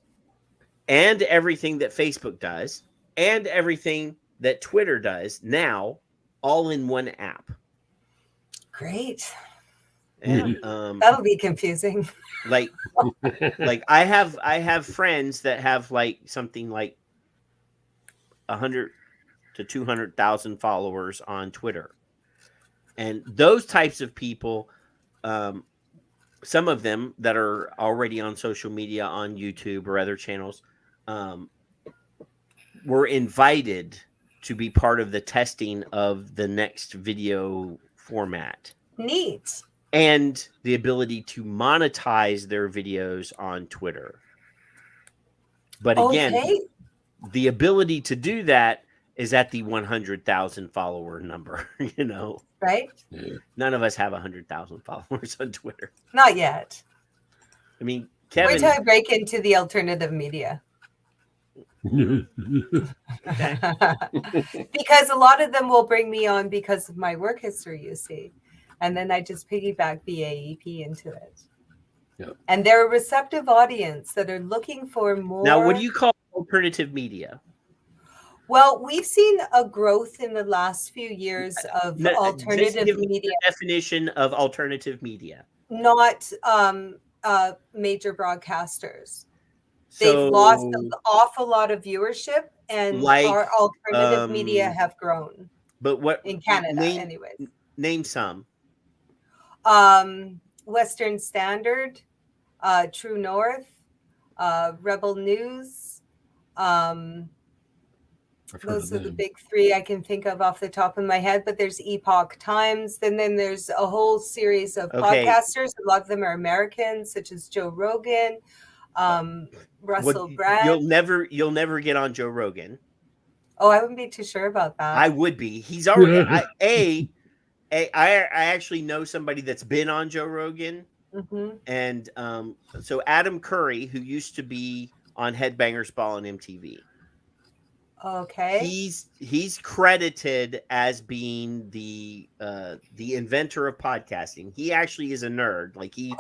and everything that Facebook does, and everything that Twitter does now, all in one app. Great. And that'll be confusing. Like I have friends that have like something like 100 to 200,000 followers on Twitter, and those types of people. Some of them that are already on social media, on YouTube or other channels, were invited to be part of the testing of the next video format. Neat. And the ability to monetize their videos on Twitter. But again, the ability to do that is at the 100,000 follower number, Right? None of us have 100,000 followers on Twitter. Not yet. I mean, Kevin. Wait till I break into the alternative media. Because a lot of them will bring me on because of my work history, you see. And then I just piggyback VAEP into it. Yep. And they're a receptive audience that are looking for more. Now, what do you call alternative media? Well, we've seen a growth in the last few years of alternative media. Definition of alternative media. Not major broadcasters. They've lost an awful lot of viewership, and our alternative media have grown. But what in Canada, anyways? Name some. Western Standard, True North, Rebel News. Those are the big three I can think of off the top of my head, but there's Epoch Times. And then there's a whole series of podcasters. A lot of them are Americans, such as Joe Rogan, Russell Brand. You'll never get on Joe Rogan. Oh, I wouldn't be too sure about that. I would be. He's already I actually know somebody that's been on Joe Rogan. Mm-hmm. And so Adam Curry, who used to be on Headbangers Ball on MTV. Okay. He's credited as being the inventor of podcasting. He actually is a nerd. Like he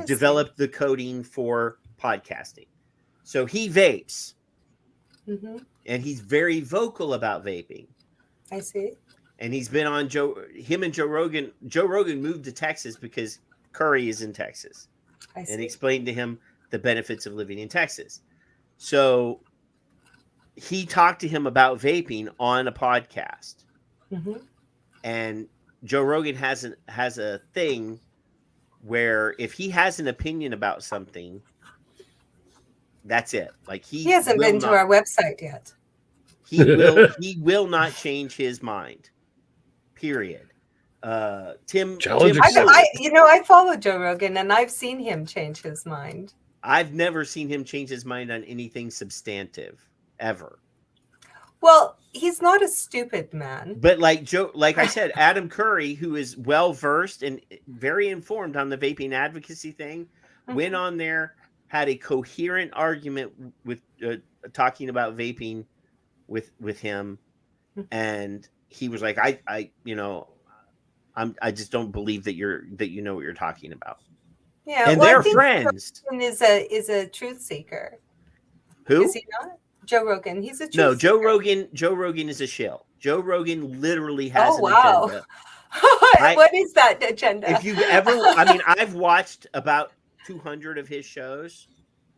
developed the coding for podcasting. So he vapes. Mm-hmm. And he's very vocal about vaping. I see. And he's been on him and Joe Rogan. Joe Rogan moved to Texas because Curry is in Texas. I see. And explained to him the benefits of living in Texas. So he talked to him about vaping on a podcast. Mm-hmm. And Joe Rogan has a thing where if he has an opinion about something, that's it. Like he hasn't been to our website yet. He will not change his mind. Period. Tim I follow Joe Rogan and I've seen him change his mind. I've never seen him change his mind on anything substantive ever. Well, he's not a stupid man. But like I said, Adam Curry, who is well versed and very informed on the vaping advocacy thing, went on there, had a coherent argument with talking about vaping with him, and he was like, I just don't believe that you know what you're talking about. Yeah, and they're friends. Joe Rogan is a truth seeker. Who is he not? Joe Rogan. He's a truth no. seeker. Joe Rogan is a shill. Joe Rogan literally has an agenda. What is that agenda? If you've ever, I mean, I've watched about 200 of his shows.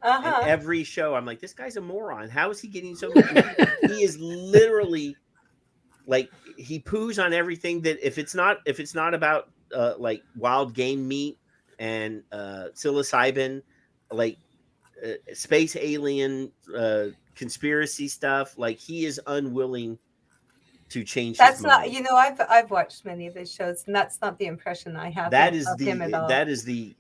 And every show, I'm like, this guy's a moron. How is he getting so much money? He is literally like, he poos on everything that if it's not about like wild game meat and psilocybin, like space alien conspiracy stuff, like he is unwilling to change. That's not, I've watched many of his shows, and that's not the impression I have. That of him at all.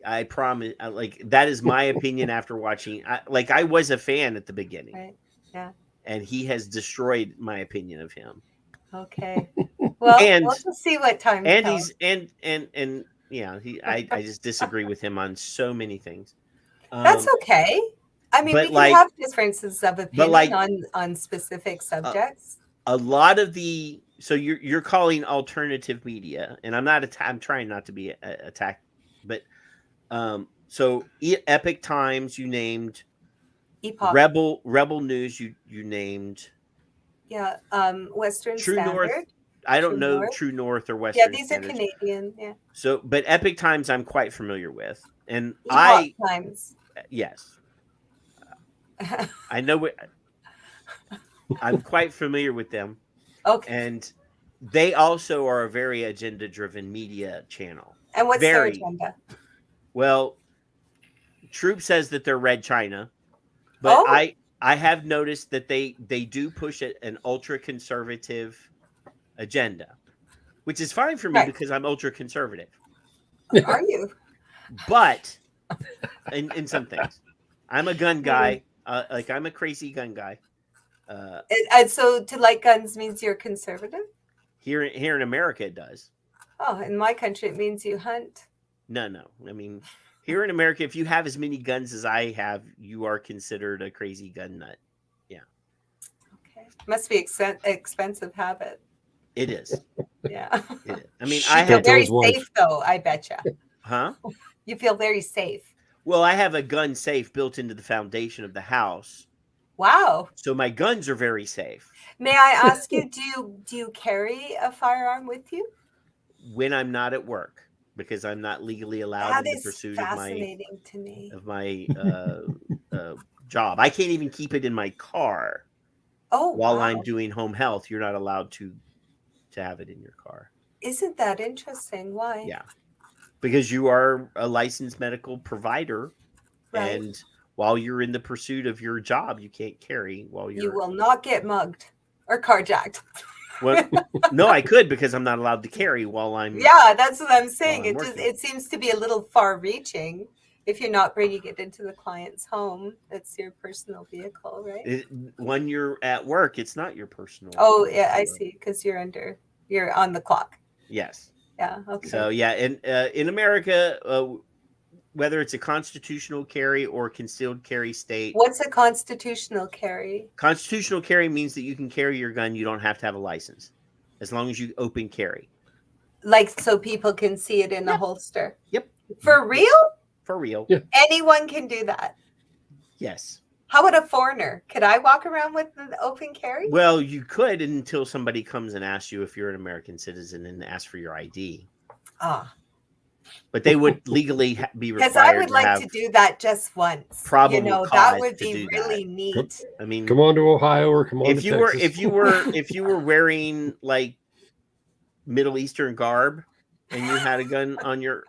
I promise, like that is my opinion after watching. I was a fan at the beginning, right? Yeah, and he has destroyed my opinion of him. Okay, well, we'll just see what time. And he's and yeah, I just disagree with him on so many things. That's okay. I mean, we can have differences of opinion on specific subjects. A lot of so you're calling alternative media, and I'm trying not to be attacked, but so Epic Times you named, Epoch. Rebel News you named, yeah, Western True Standard. North. I don't know North. True North or Western. Yeah, these Standard. are Canadian. Yeah. So, but Epic Times I'm quite familiar with, and Epoch Times. Yes, I know what. I'm quite familiar with them. Okay. And they also are a very agenda-driven media channel. And what's their agenda? Well, Troop says that they're Red China, but I have noticed that they do push an ultra-conservative agenda, which is fine for me because I'm ultra-conservative. Are you? But in some things, I'm a gun guy. I'm a crazy gun guy. And so to like guns means you're conservative? Here in America, it does. Oh, in my country, it means you hunt. No. I mean, here in America, if you have as many guns as I have, you are considered a crazy gun nut. Yeah. Okay. Must be expensive habit. It is. Yeah. It is. I mean, I feel very safe, though, I betcha. Huh? You feel very safe. Well, I have a gun safe built into the foundation of the house. Wow. So my guns are very safe. May I ask you, do you carry a firearm with you? When I'm not at work, because I'm not legally allowed in the pursuit of my job. I can't even keep it in my car. While I'm doing home health, you're not allowed to have it in your car. Isn't that interesting? Why? Yeah. Because you are a licensed medical provider, and while you're in the pursuit of your job, you can't carry while you're. You will not get mugged or carjacked. Well, no, I could because I'm not allowed to carry while I'm. Yeah, that's what I'm saying. It seems to be a little far-reaching. If you're not bringing it into the client's home, it's your personal vehicle, right? When you're at work, it's not your personal. Oh, yeah, I see. Because you're on the clock. Yes. Yeah. Okay. So yeah, and in America, whether it's a constitutional carry or concealed carry state. What's a constitutional carry? Constitutional carry means that you can carry your gun. You don't have to have a license, as long as you open carry. Like so people can see it in a holster. Yep. For real? For real. Yeah. Anyone can do that. Yes. How about a foreigner? Could I walk around with an open carry? Well, you could until somebody comes and asks you if you're an American citizen and asks for your ID. But they would legally be required. Because I would like to do that just once. Probable that would be really neat. I mean, come on to Ohio or come on to Texas. If you were wearing like Middle Eastern garb and you had a gun on your,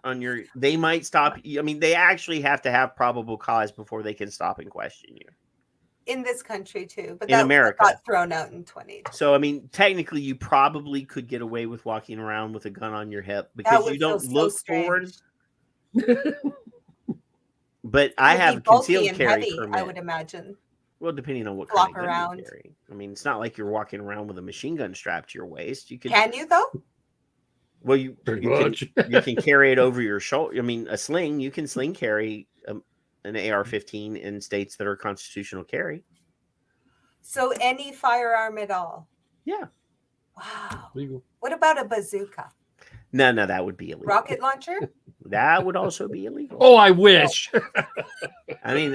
they might stop you. I mean, they actually have to have probable cause before they can stop and question you. In this country too, but in that America got thrown out in 2020. So I mean, technically, you probably could get away with walking around with a gun on your hip because you don't look foreign. But I have concealed carry permit. I would imagine. Well, depending on what flop kind of gun around. you carry. I mean, it's not like you're walking around with a machine gun strapped to your waist. You Can you though? Well, you much. you can carry it over your shoulder. I mean, a sling. You can sling carry an AR-15 in states that are constitutional carry. So any firearm at all? Yeah. Wow. Legal. What about a bazooka? No, that would be illegal. Rocket launcher? That would also be illegal. Oh, I wish. I mean,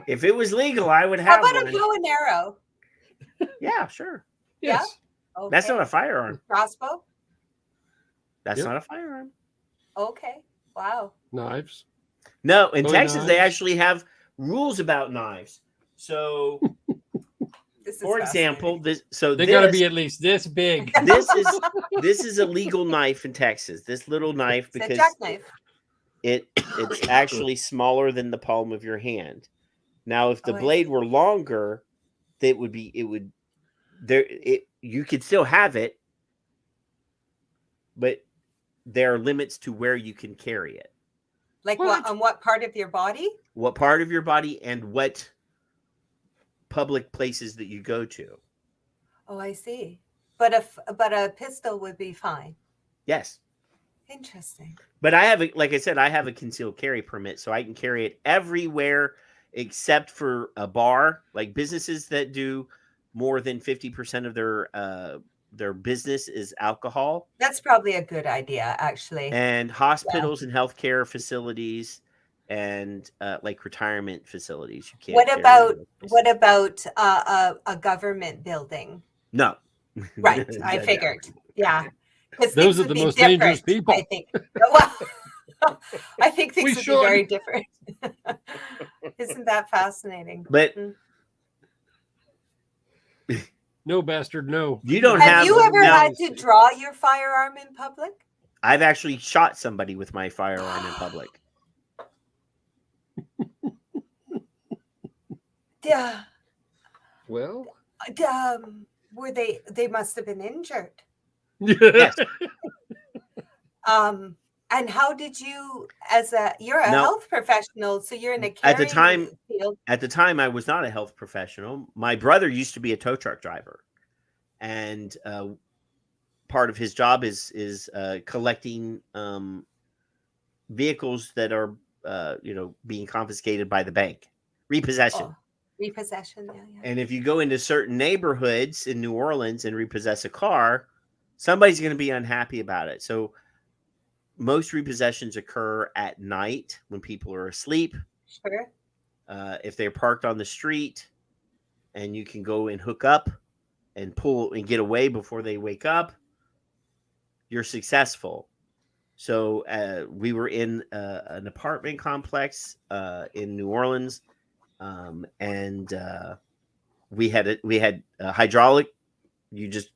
if it was legal, I would How have about one. a bow and arrow? Yeah, sure. Yes. Yeah. That's Okay. not a firearm. Crossbow? That's Yep. not a firearm. Okay. Wow. Knives. No, in Bowie Texas, they knives. actually have rules about knives. So, This is for example, fascinating. They got to be at least this big. this is a legal knife in Texas. This little knife It's a because jackknife. it's actually smaller than the palm of your hand. Now, if the Oh, I blade see. were longer, you could still have it, but there are limits to where you can carry it. Like what? On what part of your body? What part of your body and what public places that you go to. Oh, I see. But a pistol would be fine. Yes. Interesting. But I have, like I said, I have a concealed carry permit, so I can carry it everywhere except for a bar, like businesses that do more than 50% of their business is alcohol. That's probably a good idea, actually. And hospitals and healthcare facilities and like retirement facilities. You can't. What about a government building? No. Right. I figured. Yeah. Those are the most dangerous people. I think. Well, I think things would be very different. Isn't that fascinating? But no, bastard, no. You don't Have you ever had to draw your firearm in public? I've actually shot somebody with my firearm in public. Yeah. Well, were they must have been injured. Yes. And how did you, you're a No. health professional, so you're in a At the caring time, field. I was not a health professional. My brother used to be a tow truck driver, and part of his job is collecting vehicles that are being confiscated by the bank, repossession. Oh, repossession, yeah. And if you go into certain neighborhoods in New Orleans and repossess a car, somebody's going to be unhappy about it. So most repossessions occur at night when people are asleep. Sure. If they're parked on the street and you can go and hook up and pull and get away before they wake up, you're successful. So we were in an apartment complex in New Orleans, and we had a hydraulic. You just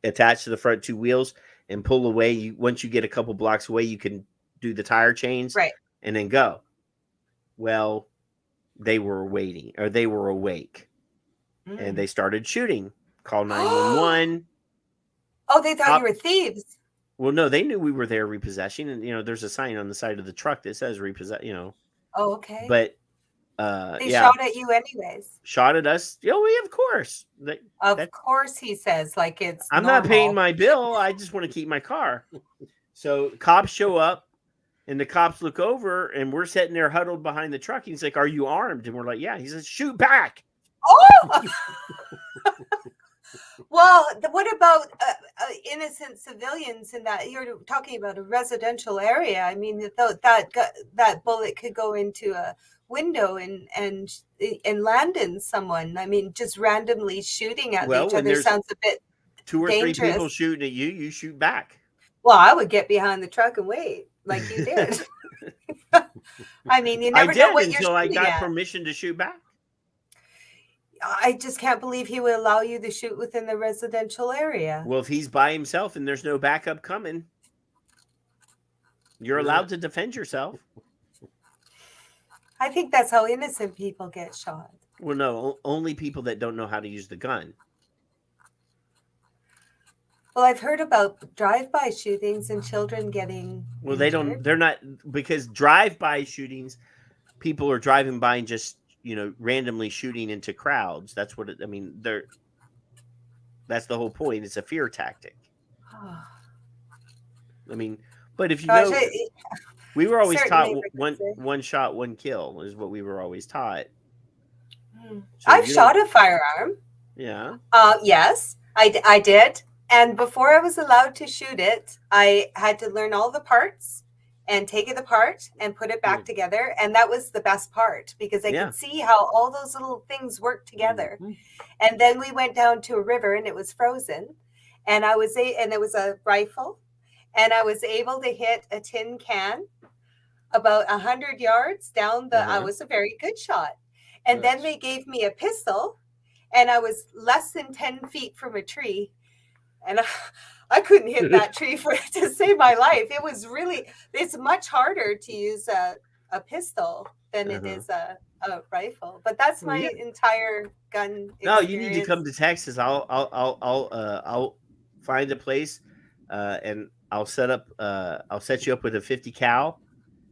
attach to the front two wheels and pull away. Once you get a couple blocks away, you can do the tire chains, right, and then go. Well, they were awake, and they started shooting. Call 911. Oh, they thought you were thieves. Well, no, they knew we were there repossessing, and there's a sign on the side of the truck that says repossess. Oh, okay. But they shot at you anyways. Shot at us. We of course. Of course, he says, like it's. I'm not paying my bill. I just want to keep my car. So cops show up, and the cops look over, and we're sitting there huddled behind the truck. He's like, "Are you armed?" And we're like, "Yeah." He says, "Shoot back." Oh. Well, what about innocent civilians in that? You're talking about a residential area. I mean, that bullet could go into a window and land in someone. I mean, just randomly shooting at each other sounds a bit 2 or dangerous. 3 people shooting at you, you shoot back. Well, I would get behind the truck and wait, like you did. I mean, you never know what you're shooting until I got at. permission to shoot back. I just can't believe he would allow you to shoot within the residential area. Well, if he's by himself and there's no backup coming, you're allowed to defend yourself. I think that's how innocent people get shot. Well, no, only people that don't know how to use the gun. Well, I've heard about drive-by shootings and children getting. Well, they're not, because drive-by shootings, people are driving by and just, randomly shooting into crowds. That's what that's the whole point. It's a fear tactic. But if we were always taught one shot, one kill is what we were always taught. So I've shot a firearm. Yeah. Yes, I did. And before I was allowed to shoot it, I had to learn all the parts and take it apart and put it back together. And that was the best part because I could see how all those little things work together. And then we went down to a river and it was frozen. And it was a rifle. And I was able to hit a tin can about 100 yards down I was a very good shot. And then they gave me a pistol and I was less than 10 feet from a tree. And I couldn't hit that tree to save my life. It's much harder to use a pistol than it is a rifle. But that's my entire gun experience. No, you need to come to Texas. I'll find a place and I'll set you up with a 50 cal.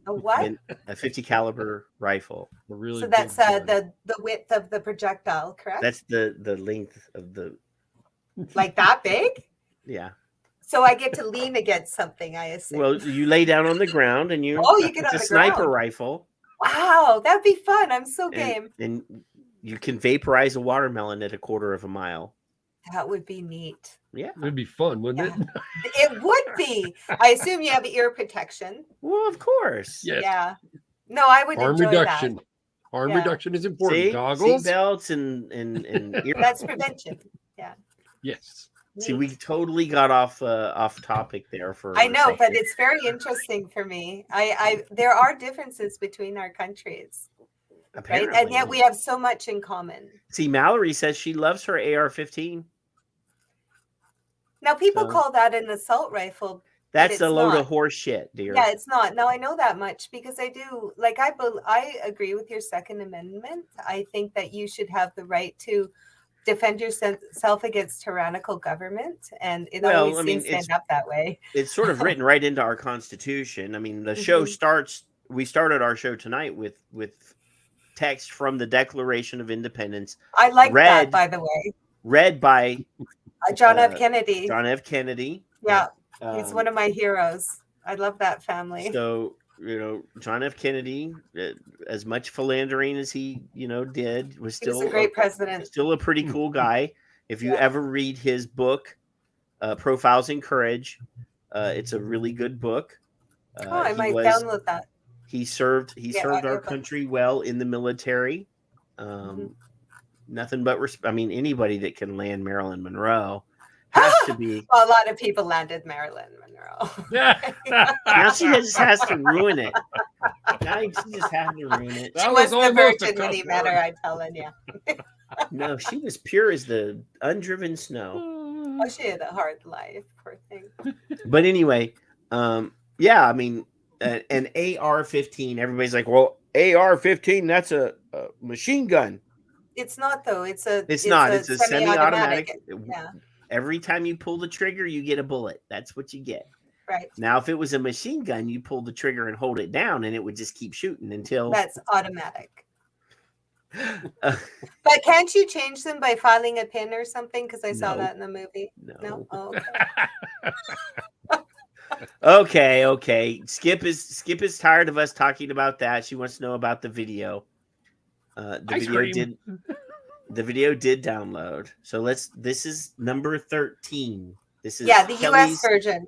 A what? A 50 caliber rifle. So that's the width of the projectile, correct? That's the length of the. Like that big? Yeah. So I get to lean against something, I assume. Well, you lay down on the ground and you. Oh, you get on the ground. It's a sniper rifle. Wow, that'd be fun. I'm so game. And you can vaporize a watermelon at a quarter of a mile. That would be neat. Yeah, it'd be fun, wouldn't it? It would be. I assume you have ear protection. Well, of course. Yes. Yeah. No, I would enjoy reduction. That. Harm reduction is important. Goggles, seatbelts, and ear. That's prevention. Yeah. Yes. See, we totally got off topic there I know, but it's very interesting for me. There are differences between our countries. Apparently. Right? And yet we have so much in common. See, Mallory says she loves her AR-15. Now, people call that an assault rifle. That's a load of horse shit, dear. Yeah, it's not. Now, I know that much because I do. I agree with your Second Amendment. I think that you should have the right to defend yourself against tyrannical government, and it always seems to end up that way. It's sort of written right into our Constitution. I mean, the show starts. We started our show tonight with text from the Declaration of Independence. I like that, by the way. Read by John F. Kennedy. John F. Kennedy. Yeah, he's one of my heroes. I love that family. So, John F. Kennedy, as much philandering as he, did, was still a great president. Still a pretty cool guy. If you ever read his book, Profiles in Courage, it's a really good book. I might download that. He served our country well in the military. Nothing but respect. I mean, anybody that can land Marilyn Monroe has to be. Well, a lot of people landed Marilyn Monroe. Now she just has to ruin it. Now she just had to ruin it. She was the virgin when he met her, I'm telling you. No, she was pure as the undriven snow. Oh, she had a hard life, poor thing. But anyway, yeah, I mean, an AR-15. Everybody's like, well, AR-15, that's a machine gun. It's not though. It's a semi-automatic. Yeah. Every time you pull the trigger, you get a bullet. That's what you get. Right. Now, if it was a machine gun, you pull the trigger and hold it down, and it would just keep shooting until. That's automatic. But can't you change them by filing a pin or something? Because I saw that in the movie. No. Oh, okay. Okay. Skip is tired of us talking about that. She wants to know about the video. The video did download. So this is number 13. This is the US version.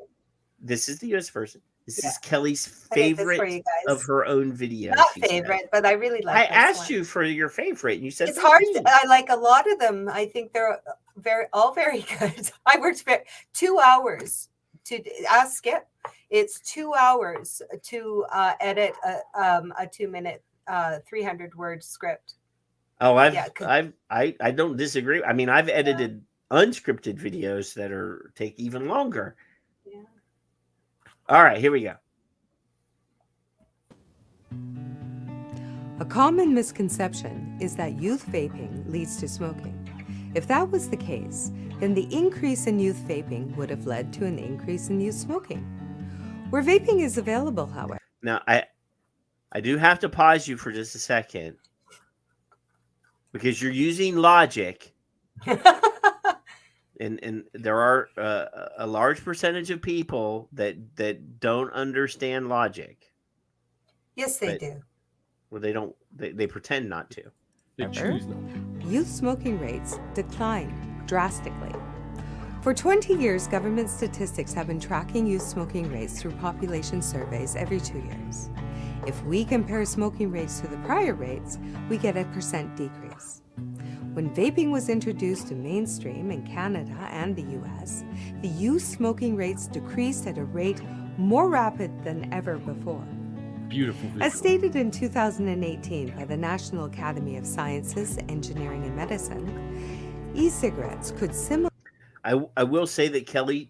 This is the US version. This is Kelly's favorite of her own video. Not favorite, but I really like it. I asked you for your favorite, and you said it's hard. I like a lot of them. I think they're all very good. I worked 2 hours to ask Skip. It's 2 hours to edit a 2-minute 300-word script. Oh, I don't disagree. I mean, I've edited unscripted videos that take even longer. Yeah. All right, here we go. A common misconception is that youth vaping leads to smoking. If that was the case, then the increase in youth vaping would have led to an increase in youth smoking. Where vaping is available, however. Now, I do have to pause you for just a second. because you're using logic. And there are a large percentage of people that don't understand logic. Yes, they do. Well, they don't. They pretend not to. They choose not to. Youth smoking rates decline drastically. For 20 years, government statistics have been tracking youth smoking rates through population surveys every 2 years. If we compare smoking rates to the prior rates, we get a % decrease. When vaping was introduced to mainstream in Canada and the US, the youth smoking rates decreased at a rate more rapid than ever before. Beautiful visual. As stated in 2018 by the National Academy of Sciences, Engineering and Medicine, e-cigarettes could similarly... I will say that Kelly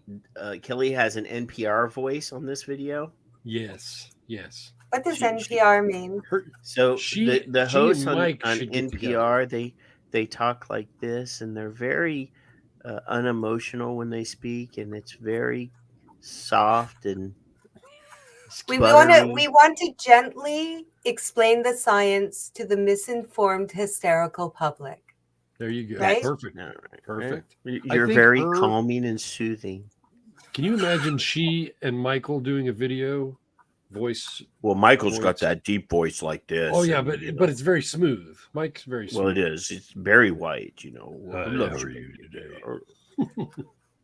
has an NPR voice on this video. Yes. What does NPR mean? The hosts on NPR, they talk like this, and they're very unemotional when they speak, and it's very soft and we want to gently explain the science to the misinformed, hysterical public. There you go. Right? Perfect. You're very calming and soothing. Can you imagine she and Michael doing a video voice? Well, Michael's got that deep voice like this. Oh yeah, but it's very smooth. Mike's very smooth. Well, it is. It's very white. How are you today?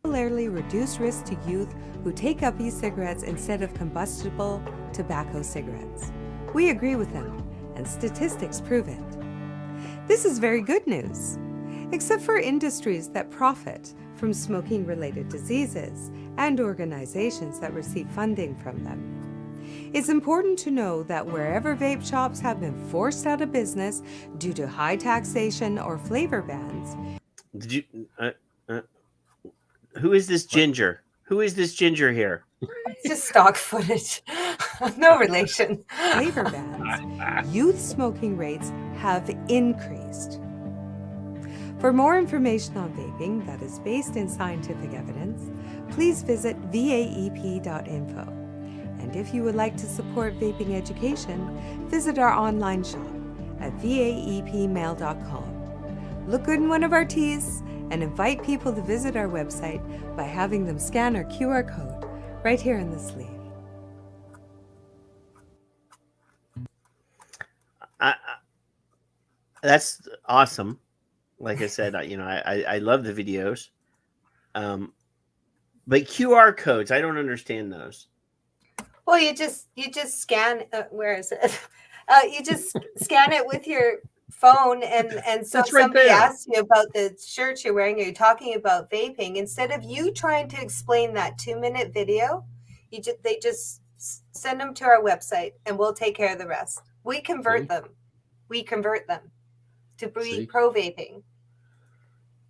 Similarly reduce risk to youth who take up e-cigarettes instead of combustible tobacco cigarettes. We agree with them, and statistics prove it. This is very good news, except for industries that profit from smoking-related diseases and organizations that receive funding from them. It's important to know that wherever vape shops have been forced out of business due to high taxation or flavor bans... Who is this ginger? Who is this ginger here? It's just stock footage. No relation. Flavor bans, youth smoking rates have increased. For more information on vaping that is based in scientific evidence, please visit vaep.info. And if you would like to support vaping education, visit our online shop at vaepmail.com. Look good in one of our tees and invite people to visit our website by having them scan our QR code right here in the sleeve. That's awesome. Like I said, I love the videos. But QR codes, I don't understand those. Well, you just scan. Where is it? You just scan it with your phone, and so if somebody asks you about the shirt you're wearing, or you're talking about vaping, instead of you trying to explain that 2-minute video, they just send them to our website, and we'll take care of the rest. We convert them. We convert them to be pro vaping.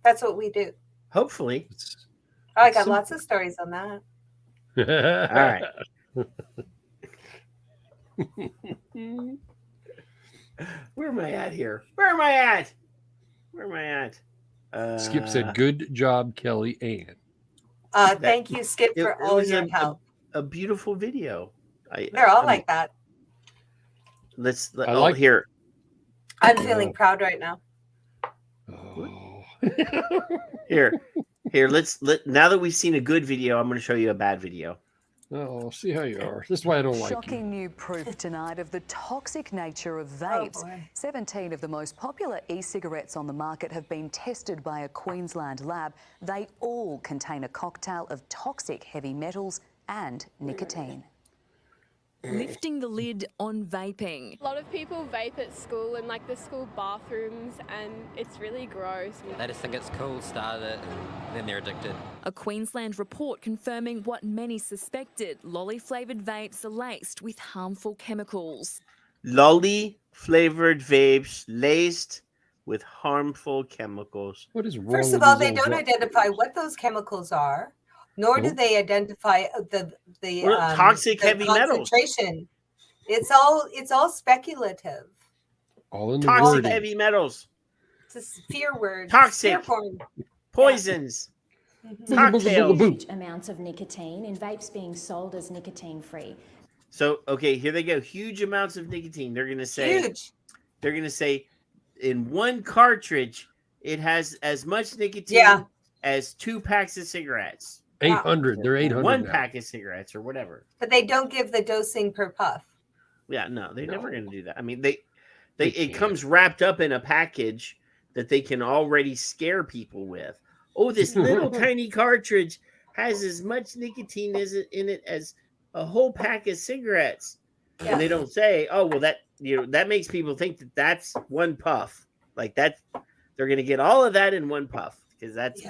That's what we do. Hopefully. Oh, I got lots of stories on that. All right. Where am I at here? Where am I at? Skip said, "Good job, Kellie Ann." Thank you, Skip, for all your help. A beautiful video. They're all like that. Here. I'm feeling proud right now. Here. Now that we've seen a good video, I'm going to show you a bad video. Oh, see how you are. This is why I don't like you. Shocking new proof tonight of the toxic nature of vapes. 17 of the most popular e-cigarettes on the market have been tested by a Queensland lab. They all contain a cocktail of toxic heavy metals and nicotine. Lifting the lid on vaping. A lot of people vape at school in the school bathrooms, and it's really gross. They just think it's cool, started it, and then they're addicted. A Queensland report confirming what many suspected: lolly-flavoured vapes are laced with harmful chemicals. Lolly-flavoured vapes laced with harmful chemicals. What is wrong? First of all, they don't identify what those chemicals are. Nor do they identify the toxic heavy concentration. It's all speculative. All in the toxic wording. Heavy metals. It's a fear word. Toxic. Fear porn. Poisons. Cocktails. Huge amounts of nicotine in vapes being sold as nicotine-free. So, okay, here they go. Huge amounts of nicotine. They're going to say. Huge. They're going to say in one cartridge, it has as much nicotine as 2 packs of cigarettes. 800. They're 800 One now. pack of cigarettes or whatever. But they don't give the dosing per puff. Yeah, no, they're never going to do that. I mean, it comes wrapped up in a package that they can already scare people with. Oh, this little tiny cartridge has as much nicotine in it as a whole pack of cigarettes. Yeah. And they don't say, oh, well, that makes people think that that's one puff. Like that, they're going to get all of that in one puff because that's,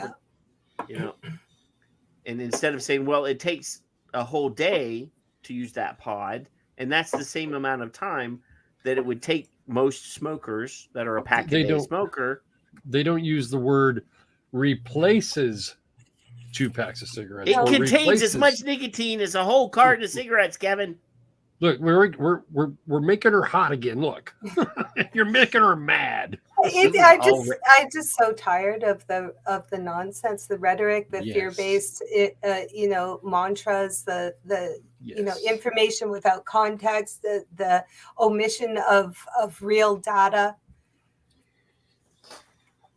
and instead of saying, well, it takes a whole day to use that pod, and that's the same amount of time that it would take most smokers that are a pack a day smoker. They don't use the word replaces 2 packs of cigarettes. It contains as much nicotine as a whole carton of cigarettes, Kevin. Look, we're making her hot again. Look, you're making her mad. I'm just so tired of the nonsense, the rhetoric, the fear-based, mantras, the information without context, the omission of real data.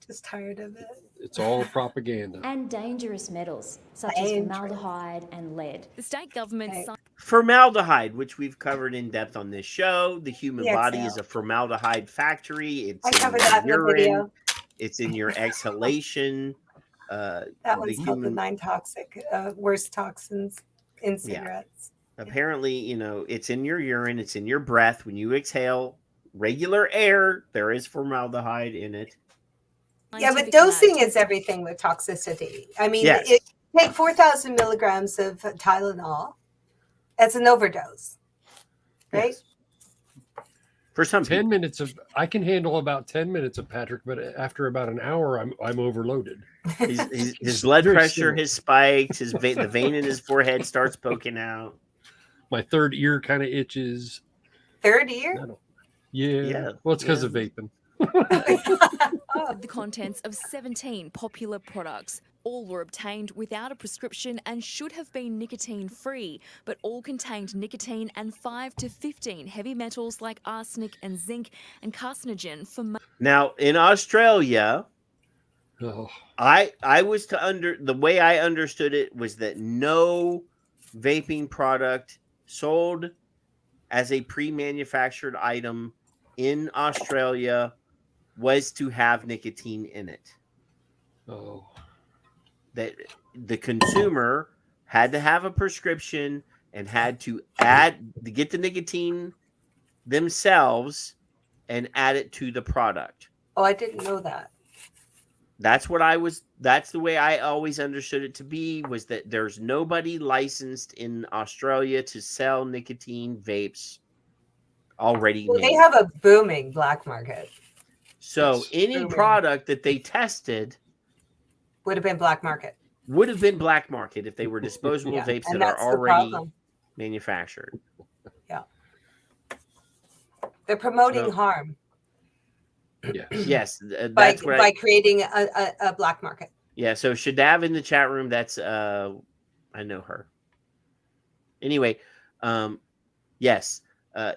Just tired of it. It's all propaganda. And dangerous metals such as formaldehyde and lead. The state government... Formaldehyde, which we've covered in depth on this show. The human body is a formaldehyde factory. It's in your urine. It's in your exhalation. That one's called the 9 toxic, worst toxins in cigarettes. Yeah. Apparently, it's in your urine. It's in your breath. When you exhale regular air, there is formaldehyde in it. Yeah, but dosing is everything with toxicity. I mean, take 4,000 milligrams of Tylenol. That's an overdose, right? Yes. For some 10 minutes I can handle about 10 minutes of Patrick, but after about an hour, I'm overloaded. His blood pressure has spiked. The vein in his forehead starts poking out. My third ear kind of itches. Third ear? Yeah. Well, it's because of vaping. The contents of 17 popular products. All were obtained without a prescription and should have been nicotine-free, but all contained nicotine and 5 to 15 heavy metals like arsenic and zinc and carcinogen for... Now, in Australia, the way I understood it was that no vaping product sold as a pre-manufactured item in Australia was to have nicotine in it. Oh. That the consumer had to have a prescription and had to get the nicotine themselves and add it to the product. Oh, I didn't know that. That's the way I always understood it to be, was that there's nobody licensed in Australia to sell nicotine vapes already made. They have a booming black market. So any product that they tested would have been black market. Would have been black market if they were disposable vapes that are already manufactured. Yeah. They're promoting harm. Yeah. Yes. By creating a black market. Yeah. So Shadav in the chat room, that's I know her. Anyway, yes.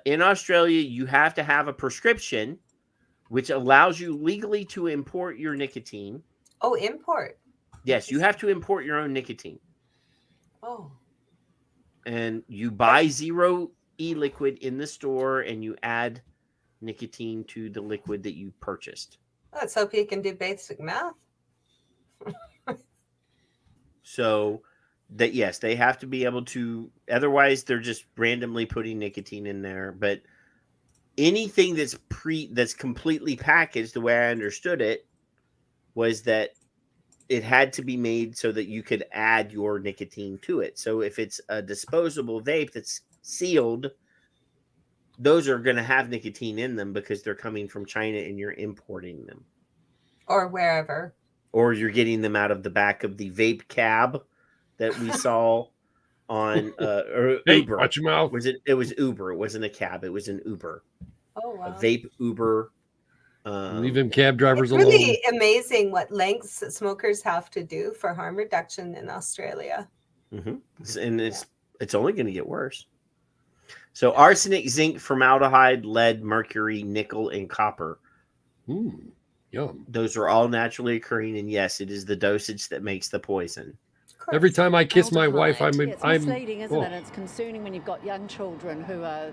In Australia, you have to have a prescription, which allows you legally to import your nicotine. Oh, import. Yes, you have to import your own nicotine. Oh. And you buy zero e-liquid in the store and you add nicotine to the liquid that you purchased. Let's hope he can do basic math. So that, yes, they have to be able to, otherwise they're just randomly putting nicotine in there. But anything that's completely packaged, the way I understood it, was that it had to be made so that you could add your nicotine to it. So if it's a disposable vape that's sealed, those are going to have nicotine in them because they're coming from China and you're importing them. Or wherever. Or you're getting them out of the back of the vape cab that we saw on or Uber. Watch your mouth. It was Uber. It wasn't a cab. It was an Uber. Oh, wow. A vape Uber. Leave them cab drivers alone. It's really amazing what lengths smokers have to do for harm reduction in Australia. Mm-hmm. And it's only going to get worse. So arsenic, zinc, formaldehyde, lead, mercury, nickel, and copper Yum. Those are all naturally occurring, and yes, it is the dosage that makes the poison. Every time I kiss my wife, it's misleading, isn't it? It's concerning when you've got young children who are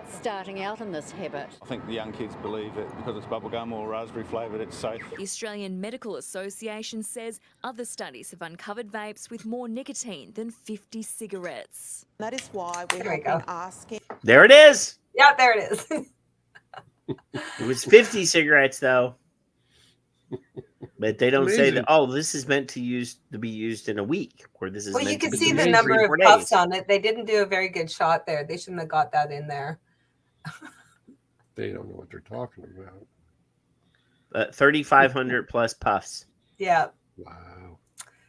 starting out in this habit. I think the young kids believe it because it's bubblegum or raspberry flavoured, it's safe. The Australian Medical Association says other studies have uncovered vapes with more nicotine than 50 cigarettes. That is why we have been asking. There it is. Yeah, there it is. It was 50 cigarettes, though. But they don't say that, oh, this is meant to be used in a week, or this is Well, you meant can to be see used the in number 3 of or 4 puffs days. on it. They didn't do a very good shot there. They shouldn't have got that in there. They don't know what they're talking about. 3,500 plus puffs. Yeah. Wow.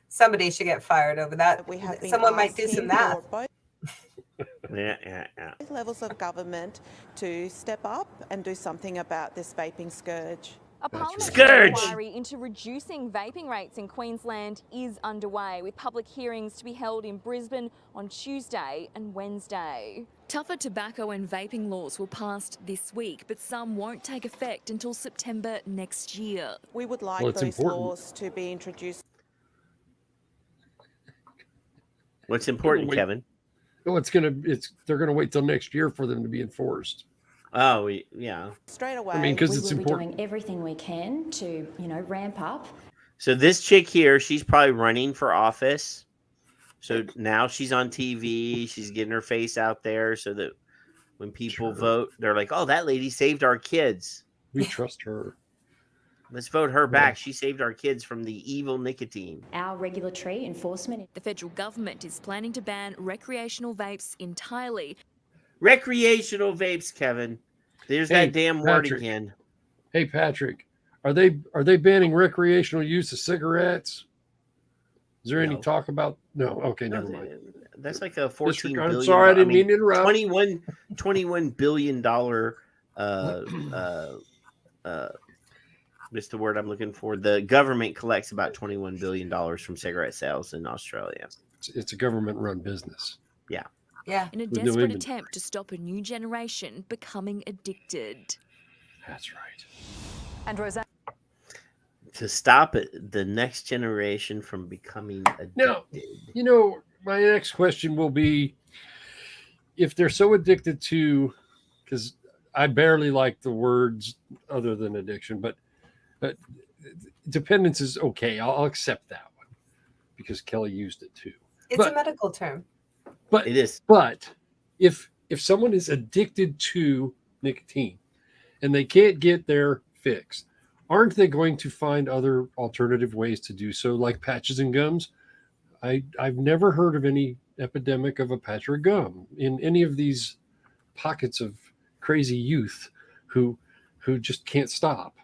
Somebody should get fired over that. Someone might do some math. Yeah. Levels of government to step up and do something about this vaping scourge. A parliamentary Scourge. inquiry into reducing vaping rates in Queensland is underway, with public hearings to be held in Brisbane on Tuesday and Wednesday. Tougher tobacco and vaping laws were passed this week, but some won't take effect until September next year. We would like those laws to be introduced. What's important, Kevin? No, they're gonna wait till next year for them to be enforced. Oh, yeah. Straight away. I mean, because it's We're important. doing everything we can to, ramp up. So this chick here, she's probably running for office. So now she's on TV. She's getting her face out there so that when people vote, they're like, oh, that lady saved our kids. We trust her. Let's vote her back. She saved our kids from the evil nicotine. Our regulatory enforcement. The federal government is planning to ban recreational vapes entirely. Recreational vapes, Kevin. There's that damn word again. Hey, Patrick, are they banning recreational use of cigarettes? Is there any talk about? No. Okay, never mind. That's like a $14 billion. I'm sorry, I didn't mean to interrupt. $21 billion. What's the word I'm looking for? The government collects about $21 billion from cigarette sales in Australia. It's a government-run business. Yeah. Yeah. In a desperate attempt to stop a new generation becoming addicted. That's right. And Roseanne. To stop it, the next generation from becoming addicted. Now, my next question will be, if they're so addicted to, because I barely like the words other than addiction, but dependence is okay. I'll accept that one because Kelly used it too. It's a medical term. But it is. But if someone is addicted to nicotine and they can't get their fix, aren't they going to find other alternative ways to do so, like patches and gums? I've never heard of any epidemic of a patch or gum in any of these pockets of crazy youth who just can't stop.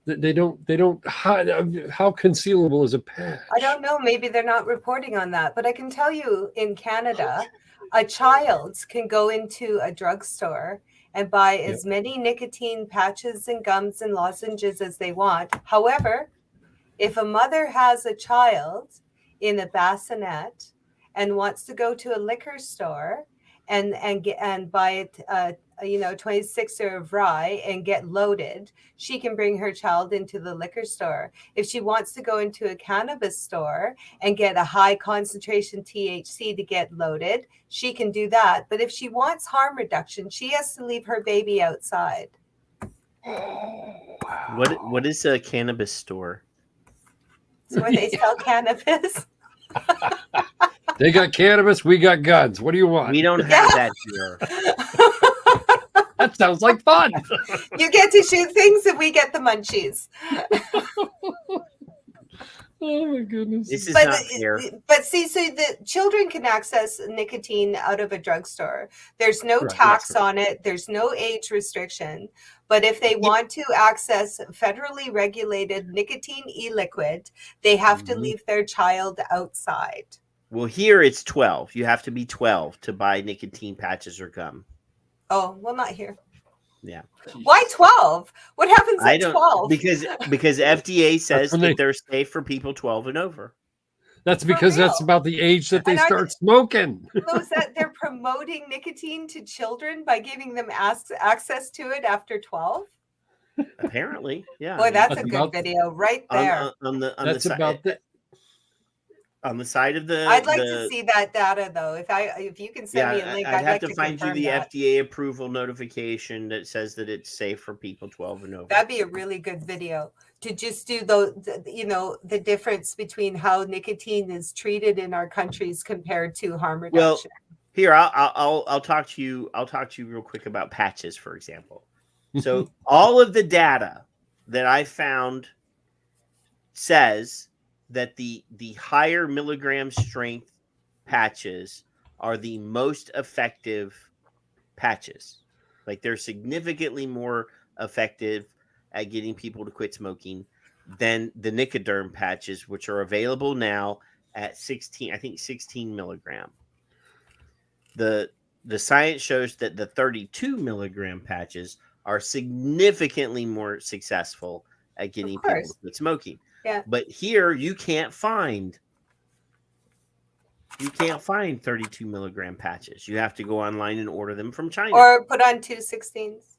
They don't. How concealable is a patch? I don't know. Maybe they're not reporting on that. But I can tell you in Canada, a child can go into a drugstore and buy as many nicotine patches and gums and lozenges as they want. However, if a mother has a child in a bassinet and wants to go to a liquor store and buy it, 26er of rye and get loaded, she can bring her child into the liquor store. If she wants to go into a cannabis store and get a high concentration THC to get loaded, she can do that. But if she wants harm reduction, she has to leave her baby outside. What is a cannabis store? It's where they sell cannabis. They got cannabis, we got guns. What do you want? We don't have that here. That sounds like fun. You get to shoot things and we get the munchies. Oh my goodness. This is not fair. But see, so the children can access nicotine out of a drugstore. There's no tax on it. There's no age restriction. But if they want to access federally regulated nicotine e-liquid, they have to leave their child outside. Well, here it's 12. You have to be 12 to buy nicotine patches or gum. Oh, well, not here. Yeah. Why 12? What happens at 12? Because FDA says that they're safe for people 12 and over. That's because that's about the age that they start smoking. So is that they're promoting nicotine to children by giving them access to it after 12? Apparently, yeah. Boy, that's a good video right there. On the That's side, about the. on the side of the. I'd like to see that data though. If you can send me a link, I'd have like to find you confirm the that. FDA approval notification that says that it's safe for people 12 and over. That'd be a really good video to just do the difference between how nicotine is treated in our countries compared to harm reduction. Well, here I'll talk to you. I'll talk to you real quick about patches, for example. So all of the data that I found says that the higher milligram strength patches are the most effective patches. Like they're significantly more effective at getting people to quit smoking than the Nicoderm patches, which are available now at 16 milligram. The science shows that the 32 milligram patches are significantly more successful at getting people to quit smoking. Yeah. But here you can't find 32 milligram patches. You have to go online and order them from China. Or put on 216s.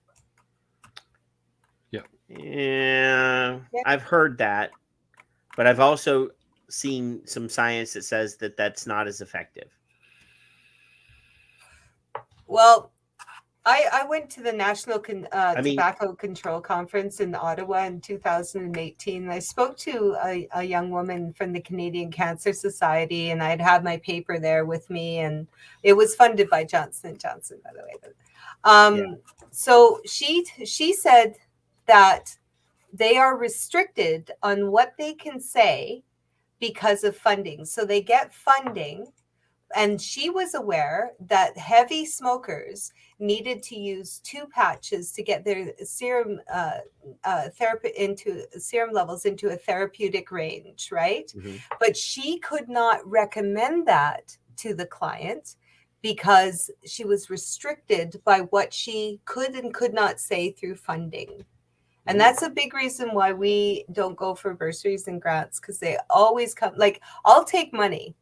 Yeah, I've heard that, but I've also seen some science that says that that's not as effective. Well, I went to the National Tobacco Control Conference in Ottawa in 2018. I spoke to a young woman from the Canadian Cancer Society, and I'd had my paper there with me, and it was funded by Johnson & Johnson, by the way. So she said that they are restricted on what they can say because of funding. So they get funding, and she was aware that heavy smokers needed to use 2 patches to get their serum serum levels into a therapeutic range, right? Mm-hmm. But she could not recommend that to the client because she was restricted by what she could and could not say through funding. And that's a big reason why we don't go for bursaries and grants, because they always come, like, I'll take money.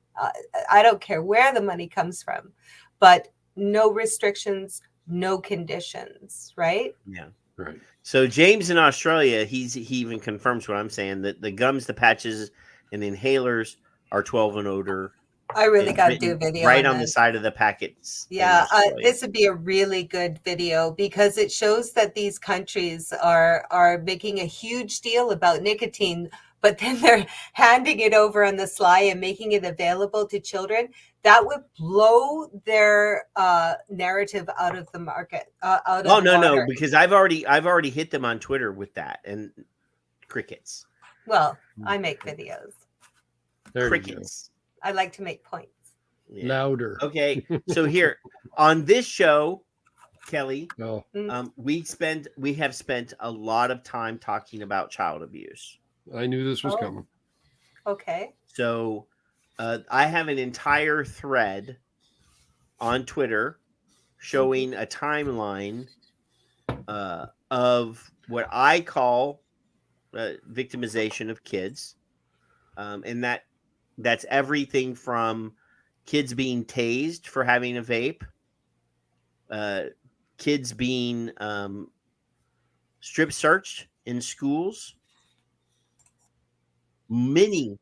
I don't care where the money comes from, but no restrictions, no conditions, right? Yeah. Right. So James in Australia, he even confirms what I'm saying, that the gums, the patches, and the inhalers are 12 and older. I really got to do a video right on on the this. side of the packets. Yeah, this would be a really good video because it shows that these countries are making a huge deal about nicotine, but then they're handing it over on the sly and making it available to children. That would blow their narrative out of the market. No, because I've already hit them on Twitter with that, and crickets. Well, I make videos. Crickets. I like to make points. Yeah. Louder. Okay, so here on this show, Kelly, Oh. we have spent a lot of time talking about child abuse. I knew this was coming. Okay. So I have an entire thread on Twitter showing a timeline of what I call victimization of kids, and that's everything from kids being tased for having a vape, kids being strip searched in schools. Many,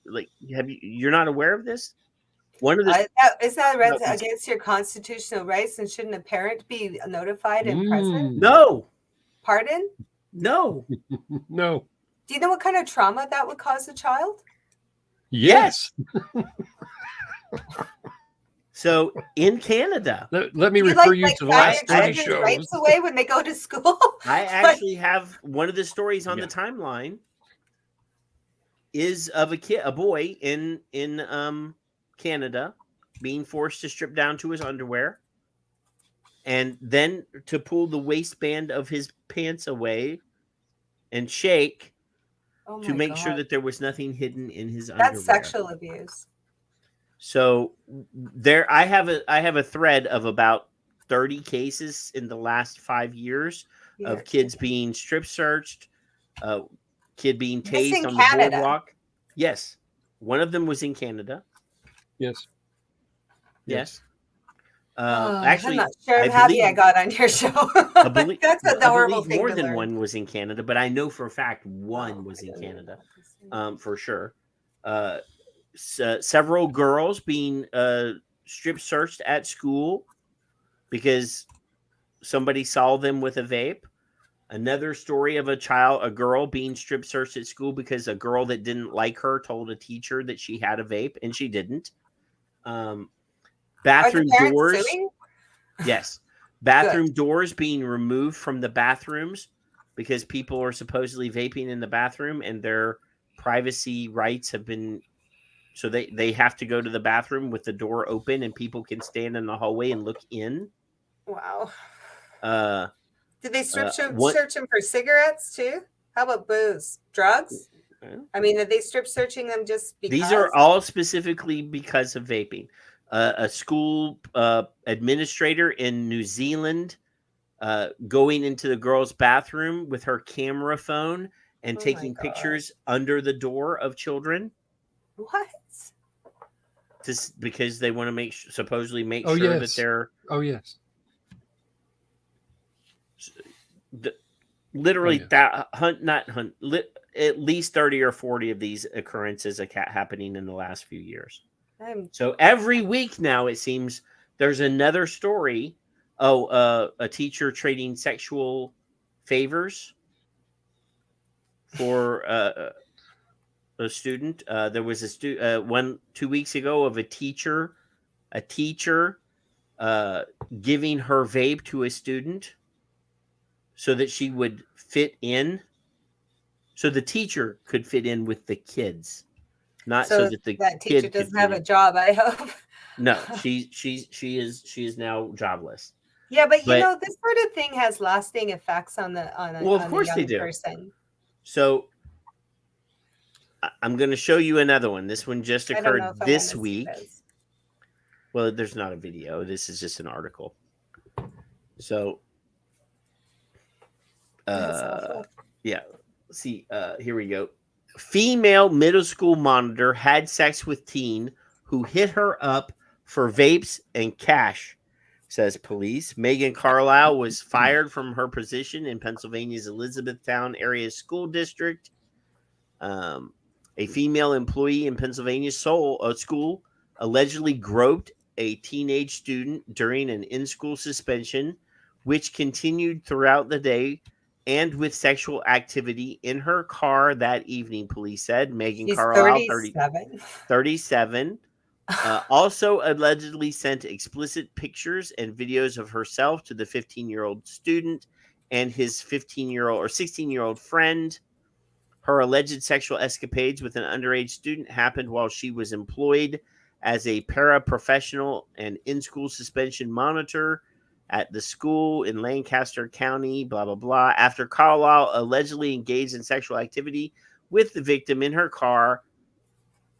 like, you're not aware of this? One of the is that against your constitutional rights, and shouldn't a parent be notified and present? No. Pardon? No. No. Do you know what kind of trauma that would cause a child? Yes. So in Canada, let me refer you to the last 30 shows. Rights away when they go to school. I actually have one of the stories on the timeline is of a boy in Canada being forced to strip down to his underwear and then to pull the waistband of his pants away and shake to make sure that there was nothing hidden in his underwear. That's sexual abuse. So there, I have a thread of about 30 cases in the last 5 years of kids being strip searched, kid being tased on the boardwalk. Yes, one of them was in Canada. Yes. Actually, I'm not sure. I'm happy I got on your show. That's a horrible thing more to than learn. one was in Canada, but I know for a fact one was in Canada, for sure. Several girls being strip searched at school because somebody saw them with a vape. Another story of a girl being strip searched at school because a girl that didn't like her told a teacher that she had a vape and she didn't. Bathroom doors. Suing? Yes. Bathroom doors being removed from the bathrooms because people are supposedly vaping in the bathroom and their privacy rights have been. So they have to go to the bathroom with the door open and people can stand in the hallway and look in. Wow. Did they search them for cigarettes too? How about booze? Drugs? I mean, are they strip searching them just because? These are all specifically because of vaping. A school administrator in New Zealand going into the girl's bathroom with her camera phone and taking pictures under the door of children. What? Just because they want to supposedly make sure that they're. Oh, yes. Literally, at least 30 or 40 of these occurrences happening in the last few years. So every week now, it seems there's another story. A teacher trading sexual favors for a student. There was a 2 weeks ago of a teacher giving her vape to a student so that she would fit in, so the teacher could fit in with the kids, not so that that teacher doesn't have a job. I hope. No, she is now jobless. Yeah, but you know, this sort of thing has lasting effects on a young person. So I'm going to show you another one. This one just occurred this week. Well, there's not a video. This is just an article. So, yeah. See, here we go. Female middle school monitor had sex with teen who hit her up for vapes and cash, says police. Megan Carlisle was fired from her position in Pennsylvania's Elizabethtown area school district. A female employee in Pennsylvania's school allegedly groped a teenage student during an in-school suspension, which continued throughout the day and with sexual activity in her car that evening, police said. Megan Carlisle, 37, also allegedly sent explicit pictures and videos of herself to the 15-year-old student and his 15-year-old or 16-year-old friend. Her alleged sexual escapades with an underage student happened while she was employed as a paraprofessional and in-school suspension monitor at the school in Lancaster County, blah, blah, blah. After Carlisle allegedly engaged in sexual activity with the victim in her car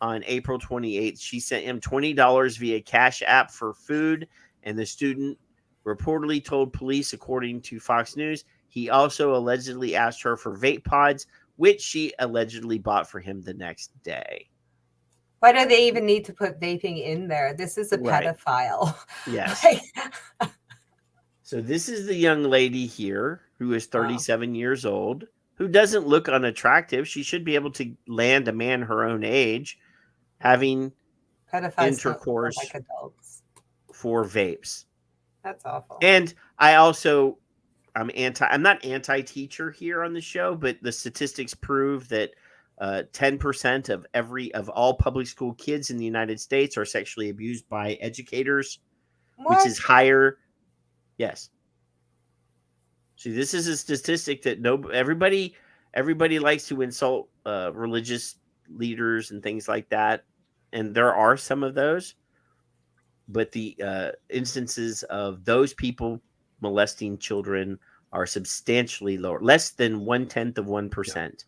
on April 28th, she sent him $20 via Cash App for food, and the student reportedly told police, according to Fox News, he also allegedly asked her for vape pods, which she allegedly bought for him the next day. Why do they even need to put vaping in there? This is a pedophile. Yes. So this is the young lady here who is 37 years old, who doesn't look unattractive. She should be able to land a man her own age having intercourse like adults for vapes. That's awful. And I'm not anti-teacher here on the show, but the statistics prove that 10% of all public school kids in the United States are sexually abused by educators, which is higher. Yes. See, this is a statistic that everybody likes to insult religious leaders and things like that, and there are some of those, but the instances of those people molesting children are substantially lower, less than 1/10%.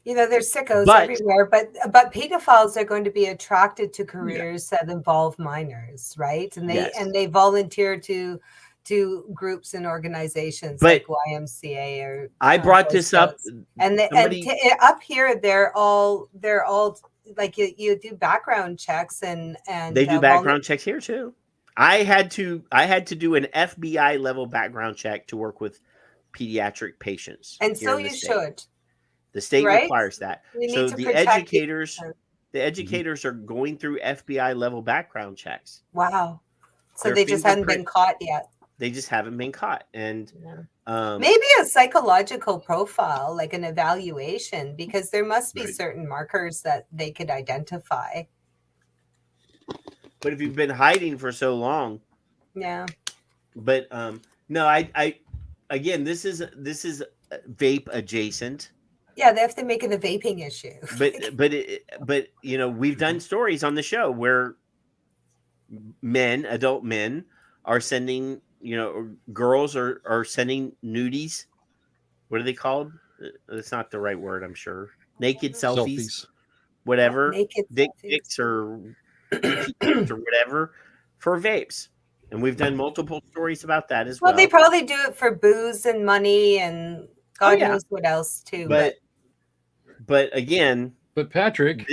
You know, there's sickos everywhere, but pedophiles are going to be attracted to careers that involve minors, right? And they volunteer to groups and organizations like YMCA or. I brought this up, and up here they're all like you do background checks and they do background checks here too. I had to do an FBI level background check to work with pediatric patients. And here so in the you state. should. The state right? requires that. We So need to the protect educators, you. the educators are going through FBI level background checks. Wow. So Their they just hadn't been fingerprint- caught yet. They just haven't been caught. And Maybe a psychological profile, like an evaluation, because there must be certain markers that they could identify. But if you've been hiding for so long, Yeah. but no, I again, this is vape adjacent. Yeah, they have to make it a vaping issue. But you know, we've done stories on the show where adult men are sending, you know, girls are sending nudies. What are they called? That's not the right word, I'm sure. Naked selfies. Whatever. Naked dick pics or or whatever for vapes. And we've done multiple stories about that as well. Well, they probably do it for booze and money and God yeah. knows what else too. But again, but Patrick,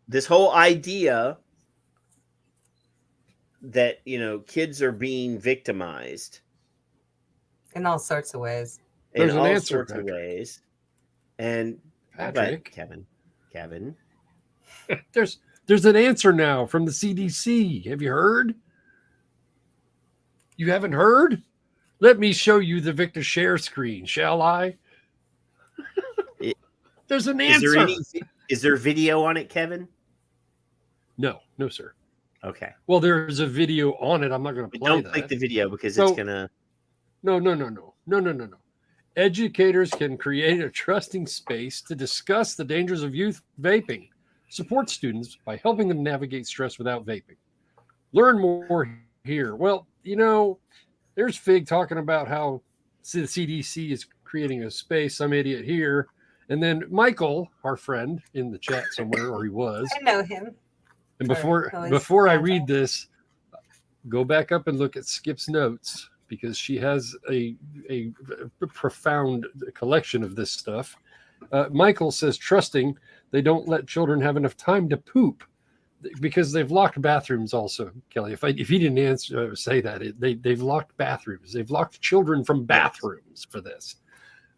this whole idea that, you know, kids are being victimized in all sorts of ways. In all sorts of ways. And Patrick, Kevin. There's an answer now from the CDC. Have you heard? You haven't heard? Let me show you the Victor share screen, shall I? There's an answer. Is there video on it, Kevin? No, sir. Okay. Well, there's a video on it. I'm not going to play Don't that. click the video because it's gonna. No. Educators can create a trusting space to discuss the dangers of youth vaping, support students by helping them navigate stress without vaping. Learn more here. Well, you know, there's Fig talking about how the CDC is creating a space, some idiot here. And then Michael, our friend in the chat somewhere, or he was. I know him. And before I read this, go back up and look at Skip's notes, because she has a profound collection of this stuff. Michael says, trusting they don't let children have enough time to poop because they've locked bathrooms also, Kelly. If he didn't say that, they've locked bathrooms. They've locked children from bathrooms for this.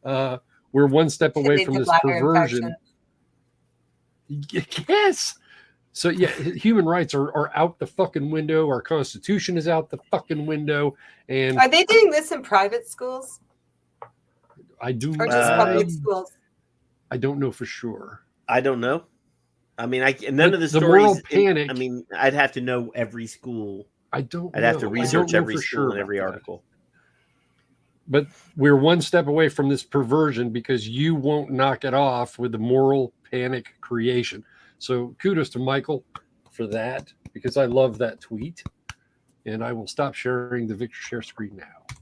We're one step away from this perversion. Yes. So yeah, human rights are out the fucking window. Our Constitution is out the fucking window. And are they doing this in private schools? I do. Or just public schools? I don't know for sure. I don't know. I mean, none of the stories. Moral panic. I mean, I'd have to know every school. I'd have to research every school and every article. But we're one step away from this perversion because you won't knock it off with the moral panic creation. So kudos to Michael for that, because I love that tweet, and I will stop sharing the Victor share screen now.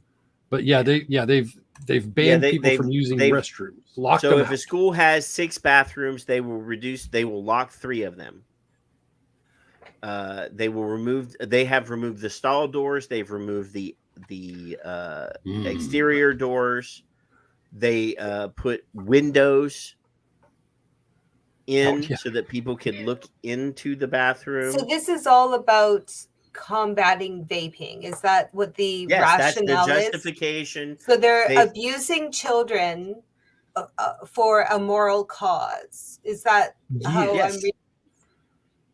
But they've banned people from using restrooms. So if a school has 6 bathrooms, they will lock 3 of them. They have removed the stall doors. They've removed the exterior doors. They put windows in so that people could look into the bathroom. So this is all about combating vaping. Is that what the rationale that's the justification. So they're abusing children for a moral cause. Is that how I'm reading?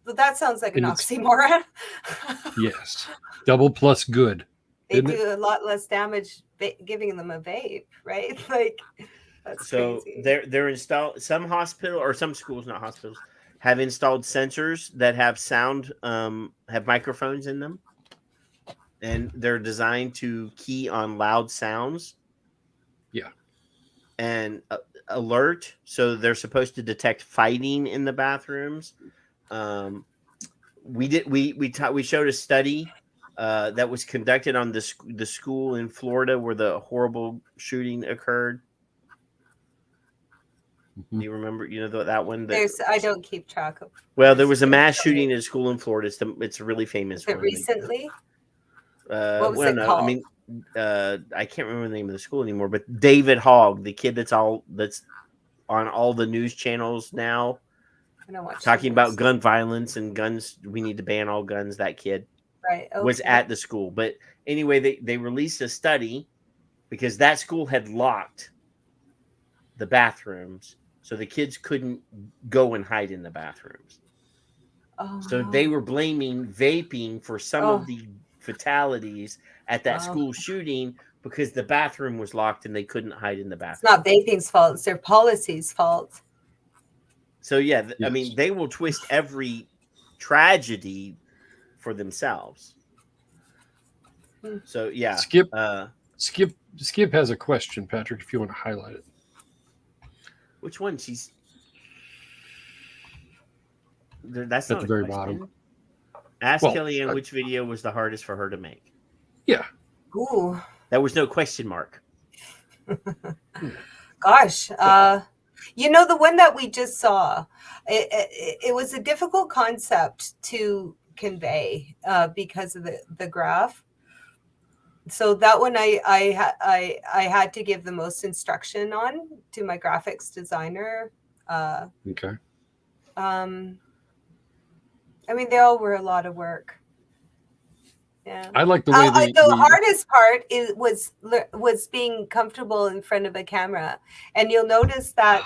Well, that sounds like an oxymoron. Yes. Double plus good. They do a lot less damage giving them a vape, right? Like, that's crazy. They're installed. Some hospital or some schools, not hospitals, have installed sensors that have sound, have microphones in them, and they're designed to key on loud sounds. Yeah, and alert. So they're supposed to detect fighting in the bathrooms. We showed a study that was conducted on the school in Florida where the horrible shooting occurred. Do you remember? You know that one. I don't keep track of. Well, there was a mass shooting at a school in Florida. It's a really famous. Is it recently? What was it called? I mean, I can't remember the name of the school anymore. But David Hogg, the kid that's on all the news channels now, talking about gun violence and guns. We need to ban all guns. That kid. was at the school. But anyway, they released a study because that school had locked the bathrooms, so the kids couldn't go and hide in the bathrooms. So they were blaming vaping for some of the fatalities at that school shooting because the bathroom was locked and they couldn't hide in the bathroom. It's not vaping's fault; it's their policy's fault. So yeah, I mean, they will twist every tragedy for themselves. So yeah, Skip has a question, Patrick. If you want to highlight it, which one? That's at the very bottom. Ask Kelly Ann which video was the hardest for her to make. Yeah. Ooh. That was no question mark. Gosh. The one that we just saw, it was a difficult concept to convey because of the graph. So that one I had to give the most instruction on to my graphics designer. Okay. I mean, they all were a lot of work. Yeah. I like the way the hardest part was being comfortable in front of a camera, and you'll notice that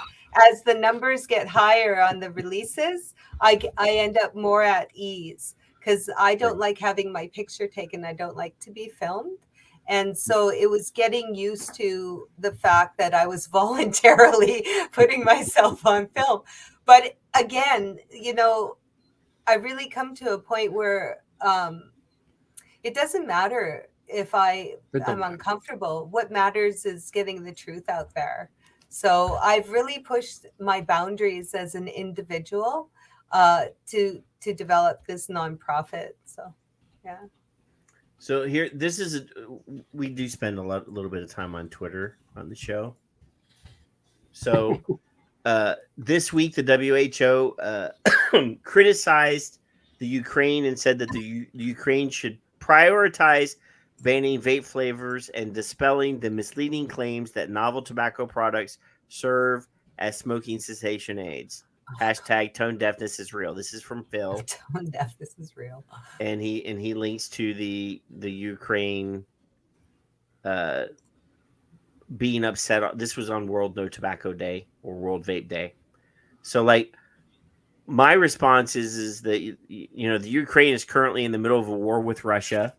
as the numbers get higher on the releases, I end up more at ease because I don't like having my picture taken. I don't like to be filmed. And so it was getting used to the fact that I was voluntarily putting myself on film. But again, I really come to a point where it doesn't matter if I'm uncomfortable. What matters is getting the truth out there. So I've really pushed my boundaries as an individual to develop this nonprofit. So, yeah. So here, we do spend a little bit of time on Twitter on the show. So this week, the WHO criticized the Ukraine and said that the Ukraine should prioritize banning vape flavors and dispelling the misleading claims that novel tobacco products serve as smoking cessation aids. Hashtag tone deafness is real. This is from Phil. Tone deafness is real. And he links to the Ukraine being upset. This was on World No Tobacco Day or World Vape Day. So like my response is that the Ukraine is currently in the middle of a war with Russia,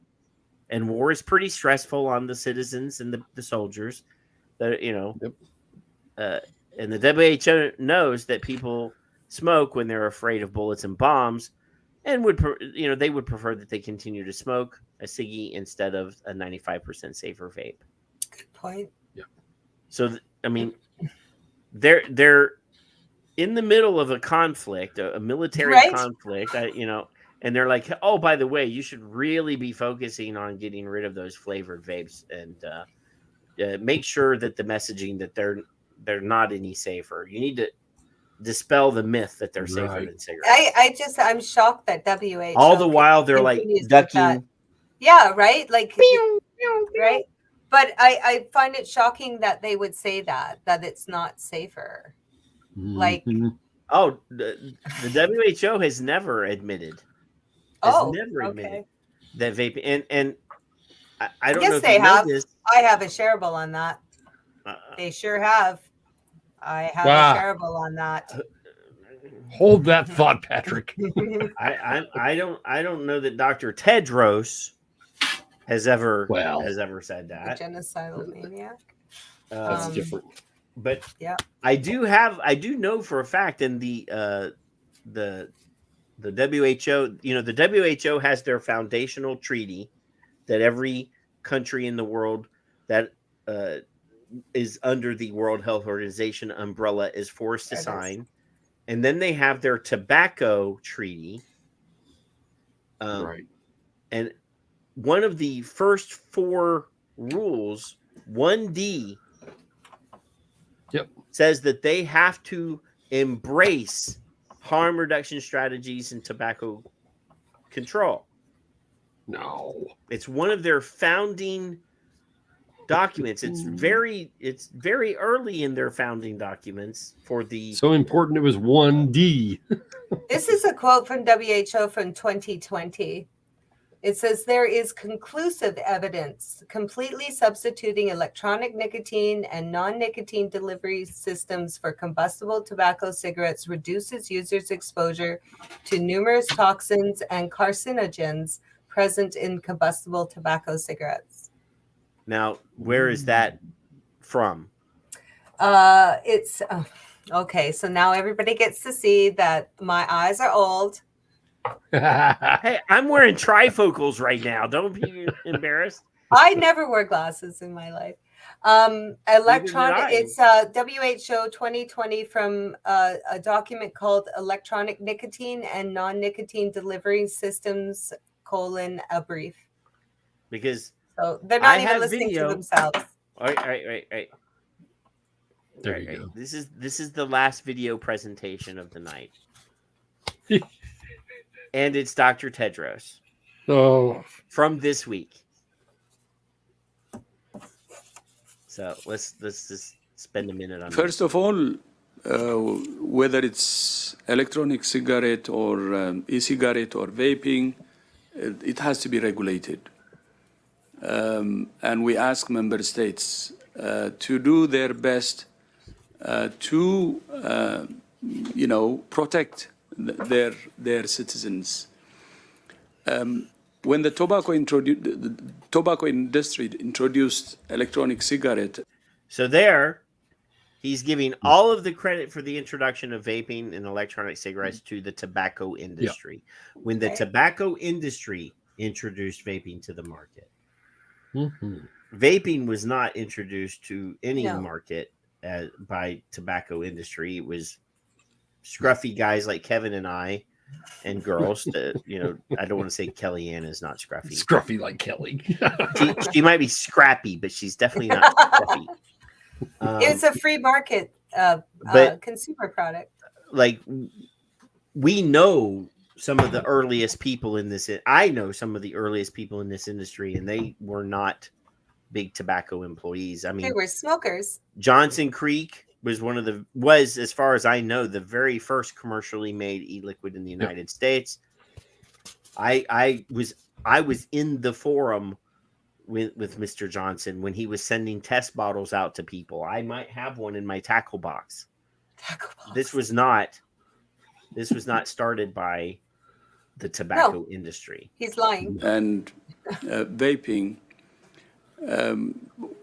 and war is pretty stressful on the citizens and the soldiers. That and the WHO knows that people smoke when they're afraid of bullets and bombs, and they would prefer that they continue to smoke a ciggy instead of a 95% safer vape. Good point. Yeah. So I mean, they're in the middle of a conflict, a military conflict, and they're like, oh, by the way, you should really be focusing on getting rid of those flavored vapes and make sure that the messaging that they're not any safer. You need to dispel the myth that they're safer than cigarettes. I'm shocked that WHO all the while they're like ducking. Yeah, right. Like, right. But I find it shocking that they would say that it's not safer. Like, the WHO has never admitted. Admitted that vaping and I don't know if they have. This. I have a shareable on that. They sure have. I have a shareable on that. Hold that thought, Patrick. I don't know that Dr. Tedros has ever said that. A genocidal maniac. That's different. But yeah, I do know for a fact, and the WHO, the WHO has their foundational treaty that every country in the world that is under the World Health Organization umbrella is forced to sign. And then they have their tobacco treaty. Right. And one of the first 4 rules, 1D, says that they have to embrace harm reduction strategies and tobacco control. No. It's one of their founding documents. It's very early in their founding documents for the so important it was 1D. This is a quote from WHO from 2020. It says there is conclusive evidence completely substituting electronic nicotine and non-nicotine delivery systems for combustible tobacco cigarettes reduces users' exposure to numerous toxins and carcinogens present in combustible tobacco cigarettes. Now, where is that from? It's okay. So now everybody gets to see that my eyes are old. Hey, I'm wearing trifocals right now. Don't be embarrassed. I never wore glasses in my life. Electronic. It's WHO 2020 from a document called "Electronic Nicotine and Non-Nicotine Delivery Systems: a brief." Because so they're not even listening to themselves. All right. There you go. This is the last video presentation of the night. And it's Dr. Tedros. Oh. From this week. So let's just spend a minute on First of all, whether it's electronic cigarette or e-cigarette or vaping, it has to be regulated. And we ask member states to do their best to, protect their citizens. When the tobacco industry introduced electronic cigarette. So there, he's giving all of the credit for the introduction of vaping and electronic cigarettes to the tobacco industry. Yeah. When the tobacco industry introduced vaping to the market. Mm-hmm. Vaping was not introduced to any market by tobacco industry. It was scruffy guys like Kevin and I and girls that, I don't want to say Kellie Ann is not scruffy. Scruffy like Kelly. she might be scrappy, but she's definitely not scruffy. It's a free market consumer product. Like, we know some of the earliest people in this. I know some of the earliest people in this industry, and they were not big tobacco employees. I mean, they were smokers. Johnson Creek was, as far as I know, the very first commercially made e-liquid in the United States. I was in the forum with Mr. Johnson when he was sending test bottles out to people. I might have one in my tackle box. This was not started by the tobacco industry. He's lying. And vaping,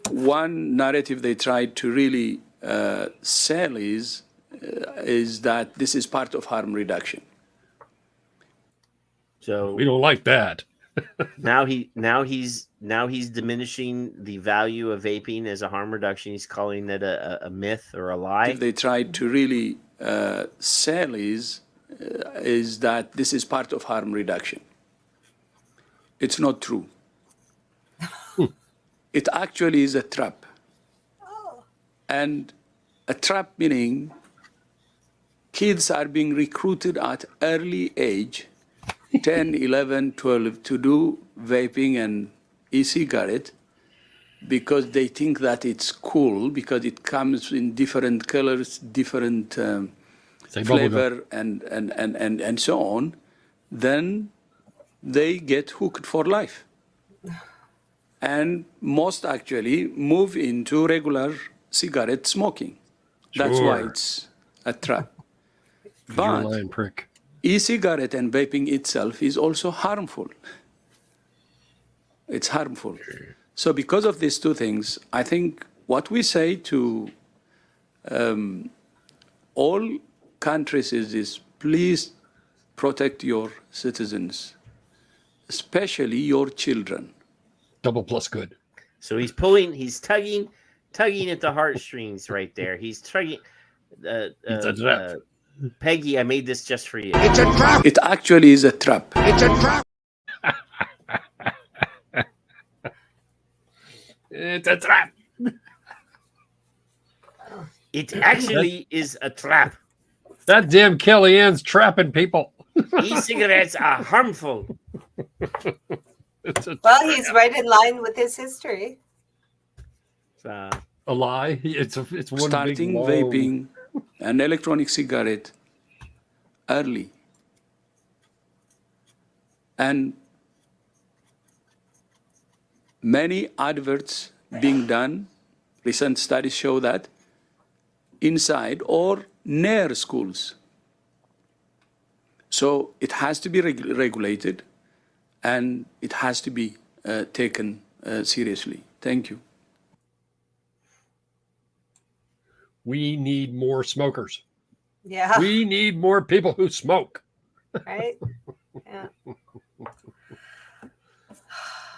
one narrative they tried to really sell is that this is part of harm reduction. So we don't like that. now he's diminishing the value of vaping as a harm reduction. He's calling it a myth or a lie. They tried to really sell is that this is part of harm reduction. It's not true. It actually is a trap. And a trap meaning kids are being recruited at early age, 10, 11, 12, to do vaping and e-cigarette because they think that it's cool because it comes in different colors, different flavor, and so on. Then they get hooked for life. And most actually move into regular cigarette smoking. That's why it's a trap. But e-cigarette and vaping itself is also harmful. It's harmful. So because of these two things, I think what we say to all countries is please protect your citizens, especially your children. Double plus good. So he's tugging at the heartstrings right there. He's tugging. Peggy, I made this just for you. It's a trap. It actually is a trap. It's a trap. It's a trap. It actually is a trap. That damn Kellie Ann's trapping people. E-cigarettes are harmful. Well, he's right in line with his history. A lie. It's one starting big vaping and electronic cigarette early, and many adverts being done. Recent studies show that inside or near schools. So it has to be regulated, and it has to be taken seriously. Thank you. We need more smokers. Yeah. We need more people who smoke. Right? Yeah.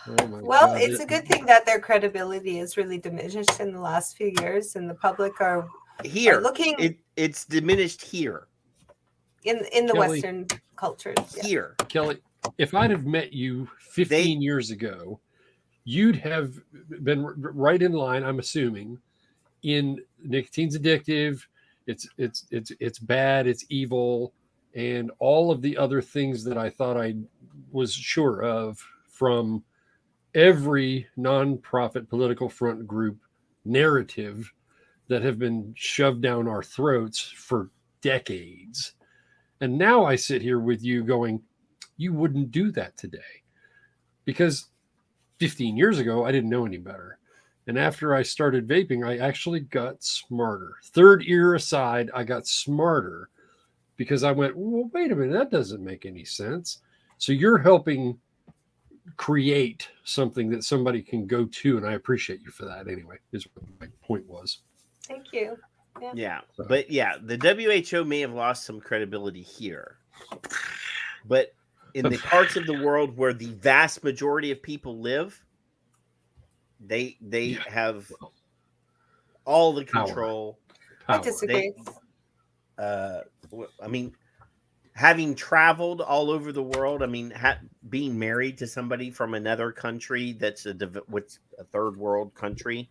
Oh my Well, God. it's a good thing that their credibility is really diminished in the last few years, and the public are looking. It's diminished here. In the Kellie, Western cultures. Yeah. Here. Kellie, if I'd have met you 15 years ago, you'd have been right in line, I'm assuming, in nicotine's addictive, it's bad, it's evil, and all of the other things that I thought I was sure of from every nonprofit political front group narrative that have been shoved down our throats for decades. And now I sit here with you going, you wouldn't do that today. Because 15 years ago, I didn't know any better. And after I started vaping, I actually got smarter. Third ear aside, I got smarter because I went, well, wait a minute, that doesn't make any sense. So you're helping create something that somebody can go to. And I appreciate you for that anyway, is what my point was. Thank you. Yeah. But yeah, the WHO may have lost some credibility here. But in the parts of the world where the vast majority of people live, they have all the control. I disagree. I mean, having traveled all over the world, I mean, being married to somebody from another country that's a third world country,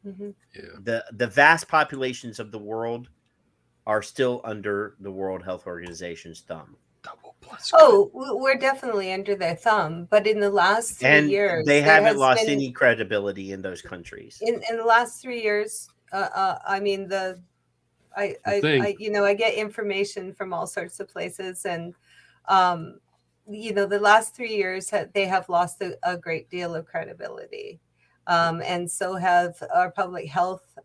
the vast populations of the world are still under the World Health Organization's thumb. Oh, we're definitely under their thumb. But in the last 3 years, they haven't lost any credibility in those countries. In the last 3 years, I mean, I get information from all sorts of places, and the last 3 years they have lost a great deal of credibility, and so have our public health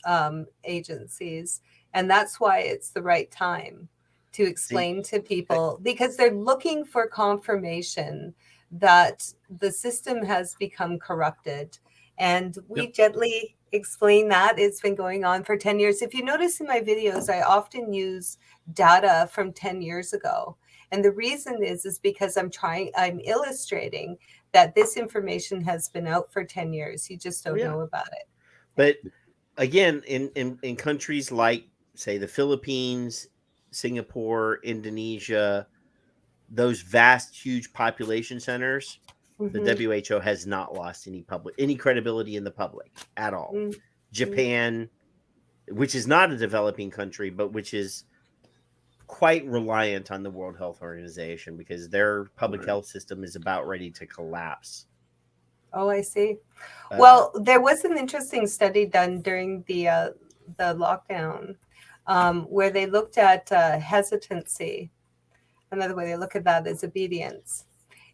agencies, and that's why it's the right time to explain to people, because they're looking for confirmation that the system has become corrupted. And we gently explain that. It's been going on for 10 years. If you notice in my videos, I often use data from 10 years ago. And the reason is because I'm illustrating that this information has been out for 10 years. You just don't know about it. But again, in countries like, say, the Philippines, Singapore, Indonesia, those vast, huge population centers, the WHO has not lost any credibility in the public at all. Japan, which is not a developing country, but which is quite reliant on the World Health Organization because their public health system is about ready to collapse. Oh, I see. Well, there was an interesting study done during the lockdown where they looked at hesitancy. Another way they look at that is obedience.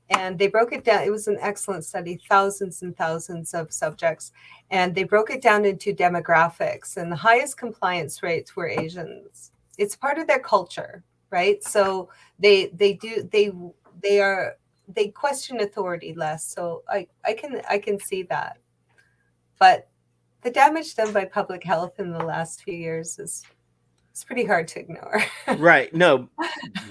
And they broke it down. It was an excellent study, thousands and thousands of subjects. And they broke it down into demographics. And the highest compliance rates were Asians. It's part of their culture, right? So they question authority less. So I can see that. But the damage done by public health in the last few years is pretty hard to ignore. Right. No,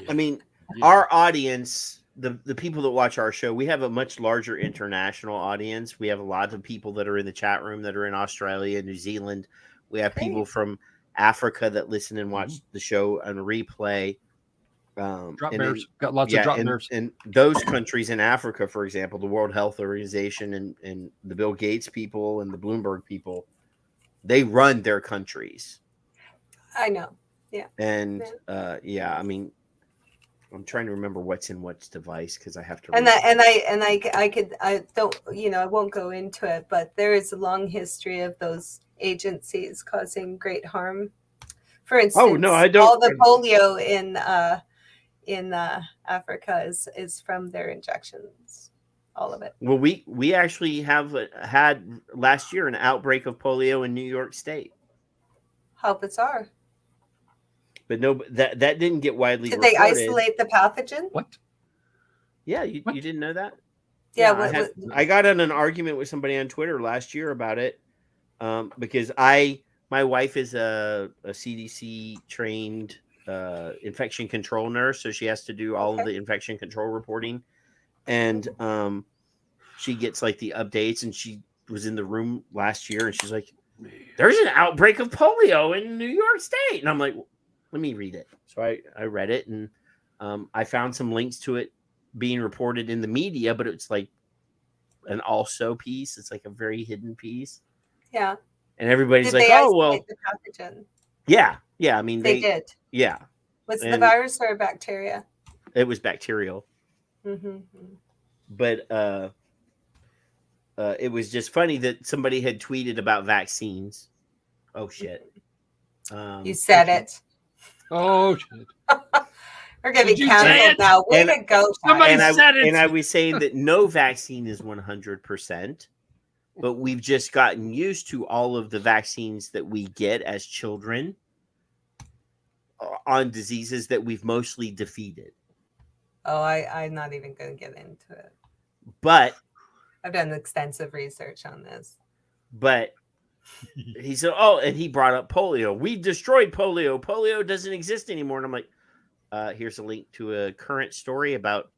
I mean, our audience, the people that watch our show, we have a much larger international audience. We have a lot of people that are in the chat room that are in Australia, New Zealand. We have people from Africa that listen and watch the show on replay. Drop bears. Got lots of drop bears. And those countries in Africa, for example, the World Health Organization and the Bill Gates people and the Bloomberg people, they run their countries. I know. Yeah. And I mean, I'm trying to remember what's in which device because I have to. I won't go into it, but there is a long history of those agencies causing great harm. For instance, I don't. All the polio in Africa is from their injections. all of it. Well, we actually have had last year an outbreak of polio in New York State. How bizarre. But no, that didn't get widely Did reported. they isolate the pathogen? What? Yeah, you didn't know that? Yeah, I got in an argument with somebody on Twitter last year about it because my wife is a CDC trained infection control nurse, so she has to do all of the infection control reporting, and she gets like the updates, and she was in the room last year, and she's like, "There's an outbreak of polio in New York State," and I'm like, "Let me read it." So I read it, and I found some links to it being reported in the media, but it's like an also piece. It's like a very hidden piece. Yeah. And everybody's Did like, they "Oh, isolate well, the pathogen? yeah. I mean, They did. Yeah. Was it the And virus or a bacteria? It was bacterial. Mm-hmm. But it was just funny that somebody had tweeted about vaccines. Oh shit! You said it. Oh shit! We're gonna be canceled now. Way to go! And I was saying that no vaccine is 100%, but we've just gotten used to all of the vaccines that we get as children on diseases that we've mostly defeated. Oh, I'm not even going to get into it. But I've done extensive research on this. But he said, "Oh," and he brought up polio. We destroyed polio. Polio doesn't exist anymore. And I'm like, here's a link to a current story about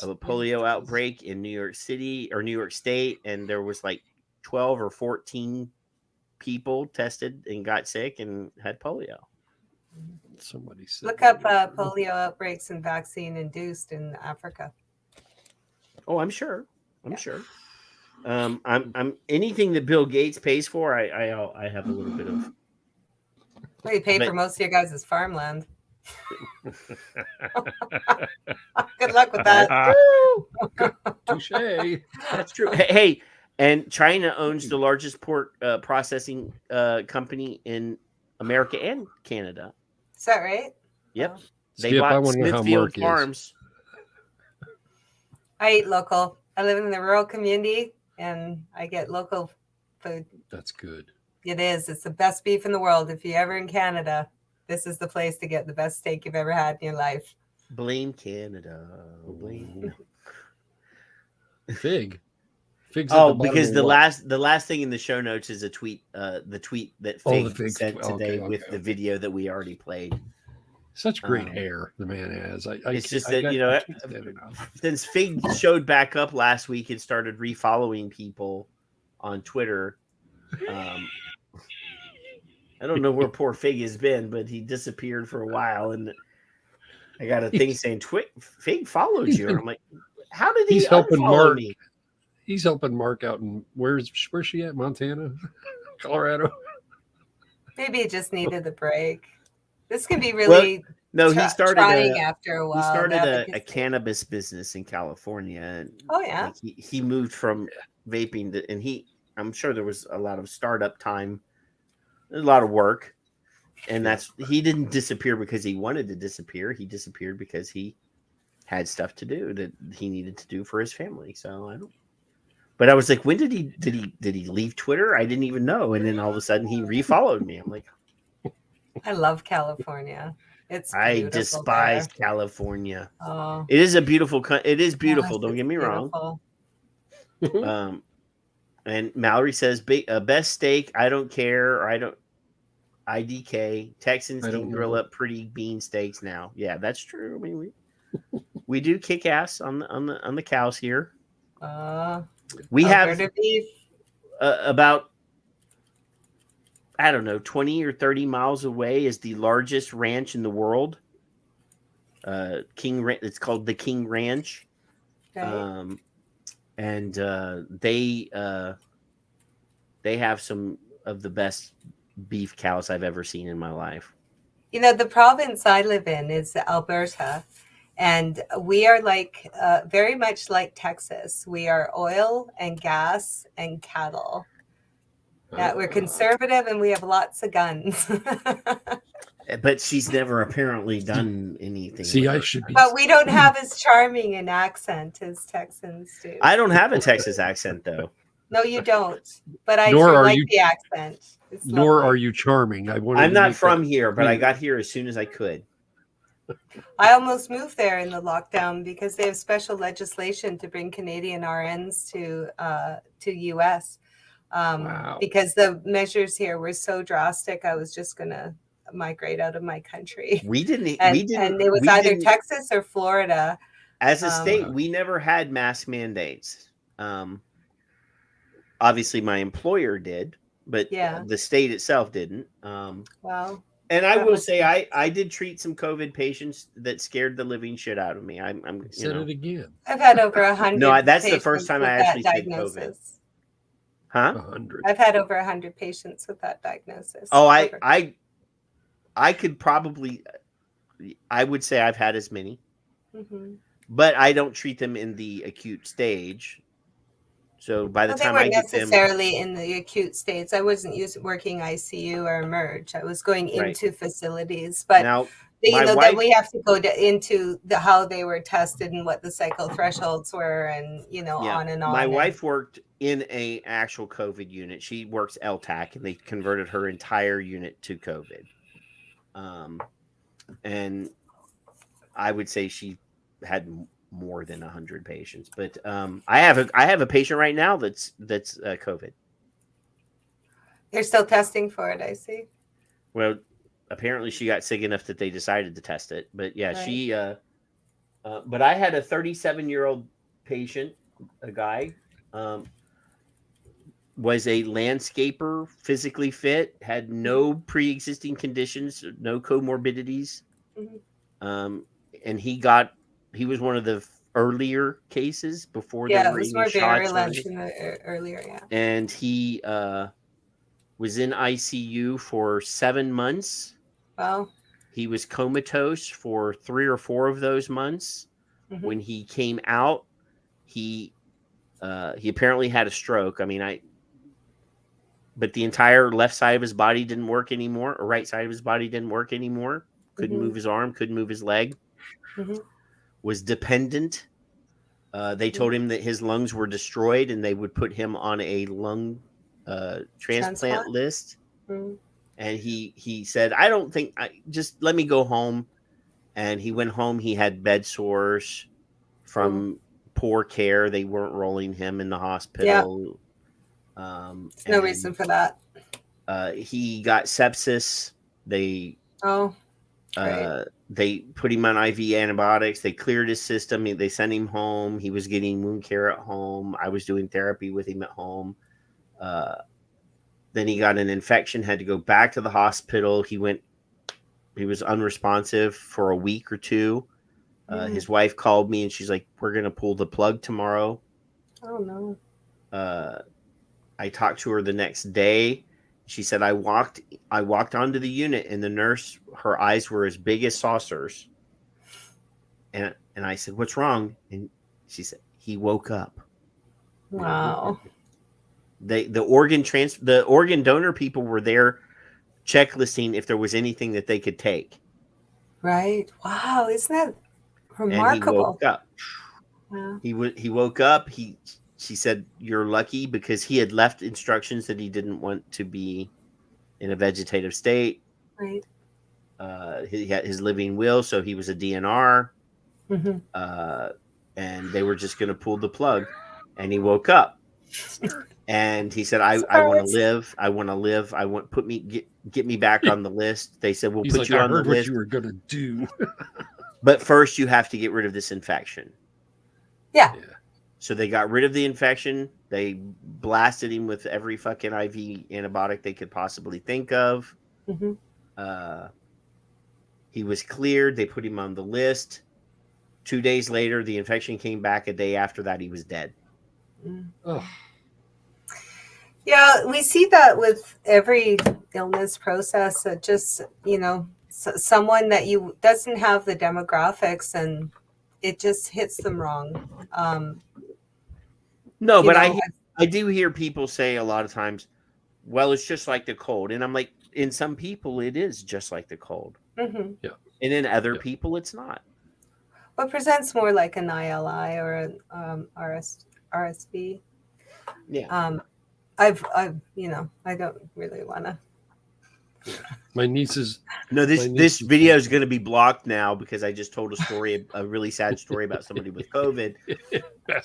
a polio outbreak in New York City or New York State, and there was like 12 or 14 people tested and got sick and had polio. Somebody said, Look up polio outbreaks and vaccine induced in Africa. Oh, I'm sure. I'm sure. I'm anything that Bill Gates pays for. I have a little bit of. Well, you pay for most of your guys' farmland. Good luck with that. Touche. That's true. Hey, and China owns the largest pork processing company in America and Canada. Is that right? Yep. They See, I bought wonder how Smithfield Mark is. Farms. I eat local. I live in the rural community, and I get local food. That's good. It is. It's the best beef in the world. If you're ever in Canada, this is the place to get the best steak you've ever had in your life. Blame Canada. Blame. Fig. Fig's Oh, at the bottom because of the what? last thing in the show notes is a tweet. The tweet that Oh, the Fig Fig sent tweet. today Okay, with okay, the video that we already played. Such great hair the man has. It's just that since Fig showed back up last week and started refollowing people on Twitter. I don't know where poor Fig has been, but he disappeared for a while, and I got a thing saying Fig followed you. And I'm like, how did he He's helping unfollow Mark. me? He's helping Mark out in where's she at? Montana, Colorado. Maybe it just needed a break. This can be really he started trying after a while. He started now a because- cannabis business in California. And Oh, yeah. like, he moved from vaping to, and I'm sure there was a lot of startup time, a lot of work, and he didn't disappear because he wanted to disappear. He disappeared because he had stuff to do that he needed to do for his family. So I don't. But I was like, when did he leave Twitter? I didn't even know. And then all of a sudden he refollowed me. I'm like, I love California. It's I beautiful despise there. California. Oh. It is a beautiful. It is beautiful. Yes, Don't get it's me wrong. beautiful. And Mallory says, best steak. I don't care. Or I don't. IDK Texans I can don't grill know. up pretty bean steaks now. Yeah, that's true. I mean, we do kick ass on the cows here. We have Alberta beef. about, I don't know, 20 or 30 miles away is the largest ranch in the world. It's called the King Ranch. Okay. And they have some of the best beef cows I've ever seen in my life. You know, the province I live in is Alberta, and we are like very much like Texas. We are oil and gas and cattle. Yeah, we're conservative and we have lots of guns. But she's never apparently done anything. See, with I her. should be. But we don't have as charming an accent as Texans do. I don't have a Texas accent though. No, you don't. But I Nor do are like you- the accent. It's Nor lovely. are you charming. I'm not from here, but I got here as soon as I could. I almost moved there in the lockdown because they have special legislation to bring Canadian RNs to US. Because the measures here were so drastic, I was just gonna migrate out of my country. We didn't. And, we didn't. and it was we either didn't- Texas or Florida. As a state, we never had mask mandates. Obviously, my employer did, but Yeah. the state itself didn't. Well, And I that will must say, be- I did treat some COVID patients that scared the living shit out of me. I'm you Said know. it again. I've had over 100. No, that's the patients first time with I that actually said COVID. diagnosis. Huh? 100. I've had over 100 patients with that diagnosis. Oh, Over. I could probably, I would say I've had as many, Mhm. but I don't treat them in the acute stage. So by the Well, they time I weren't get them, necessarily in the acute states. I wasn't working ICU or emerge. I was going Right. into facilities, but now you my know wife, that we have to go into the how they were tested and what the cycle thresholds were, and on and on. my and- wife worked in a actual COVID unit. She works LTAC, and they converted her entire unit to COVID. And I would say she had more than 100 patients, but I have a patient right now that's COVID. They're still testing for it. I see. Well, apparently she got sick enough that they decided to test it. But yeah, Right. she. But I had a 37-year-old patient, a guy, was a landscaper, physically fit, had no pre-existing conditions, no comorbidities, Mhm. And he was one of the earlier cases before Yeah, they it were was any more shots or virulent anything. in the earlier. Yeah. And he was in ICU for 7 months. Well. He was comatose for 3 or 4 of those months. Mhm. When he came out, he apparently had a stroke. I mean, but the entire left side of his body didn't work anymore, or right side of his body didn't work anymore. Couldn't Mhm. move his arm, couldn't move his leg. Mhm. Was dependent. They told him that his lungs were destroyed, and they would put him on a lung transplant list. Mhm. And he said, "I don't think just let me go home." And he went home. He had bed sores from poor care. They weren't rolling him in the hospital. There's no reason for that. He got sepsis. They they put him on IV antibiotics. They cleared his system. They sent him home. He was getting wound care at home. I was doing therapy with him at home. Then he got an infection, had to go back to the hospital. He was unresponsive for a week or two. His wife called me and she's like, "We're going to pull the plug tomorrow." Oh no. I talked to her the next day. She said, I walked onto the unit, and the nurse, her eyes were as big as saucers. And I said, "What's wrong?" And she said, "He woke up." Wow. The organ donor people were there checklisting if there was anything that they could take. Right. Wow. Isn't that And he remarkable? woke up. Wow. He woke up. She said, "You're lucky," because he had left instructions that he didn't want to be in a vegetative state. Right. He had his living will, so he was a DNR. Mhm. And they were just going to pull the plug, and he woke up. And he said, I want to live. I want to live. Get me back on the list." They said, "We'll He's put like, you "I on the heard what list. you were gonna do." But first you have to get rid of this infection." Yeah. So they got rid of the infection. They blasted him with every fucking IV antibiotic they could possibly think of. Mhm. He was cleared. They put him on the list. 2 days later, the infection came back. A day after that, he was dead. Yeah, we see that with every illness process. That just someone that you doesn't have the demographics, and it just hits them wrong. No, You but know, I do hear people say a lot of times, "Well, it's just like the cold," and I'm like, in some people it is just like the cold. Mm-hmm. Yeah. And in other people it's not. What presents more like an ILI or an RSV? Yeah. I've I don't really want to. My nieces. No, this video is going to be blocked now because I just told a really sad story about somebody with COVID,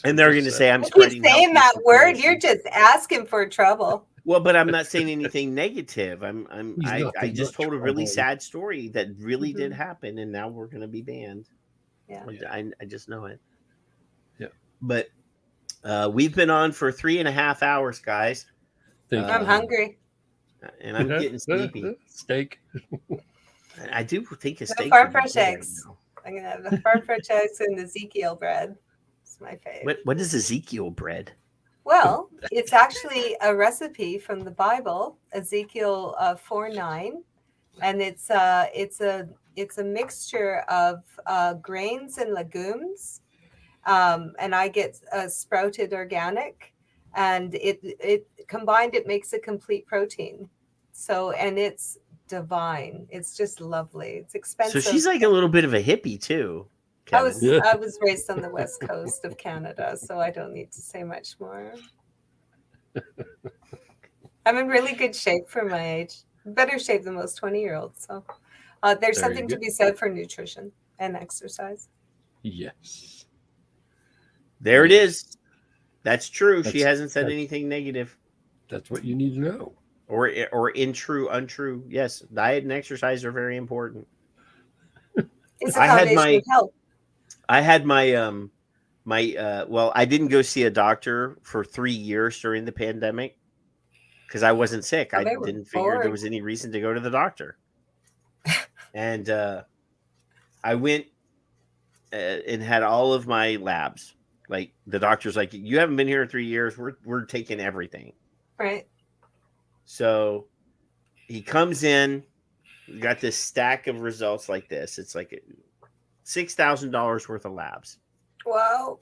and they're going to say I'm I keep spreading. saying that word. You're just asking for trouble. Well, but I'm not saying anything negative. I nothing just but told a really trouble. sad story that really did happen, and now we're going to be banned. Yeah. I just know it. Yeah. But we've been on for 3.5 hours, guys. I'm hungry. And I'm getting sleepy. Steak. I do think a steak. Farm would be fresh good right eggs. now. I'm gonna have the farm fresh eggs and Ezekiel bread. It's my favorite. What is Ezekiel bread? Well, it's actually a recipe from the Bible, Ezekiel 4:9, and it's a mixture of grains and legumes, and I get sprouted organic, and it combined it makes a complete protein. So, and it's divine. It's just lovely. It's expensive. So she's like a little bit of a hippie too. I was raised on the west coast of Canada, so I don't need to say much more. I'm in really good shape for my age. Better shape than most 20-year-olds. So there's something to be said for nutrition and exercise. Yes. There it is. That's true. She That's- hasn't said that's- anything negative. That's what you need to know. Or untrue. Yes, diet and exercise are very important. It's a foundation of health. I had my well, I didn't go see a doctor for 3 years during the pandemic because I wasn't sick. Oh, I they were didn't figure there boring. was any reason to go to the doctor. And I went and had all of my labs. Like the doctor's like, you haven't been here in 3 years. We're taking everything. Right. So he comes in, got this stack of results like this. It's like $6,000 worth of labs. Wow.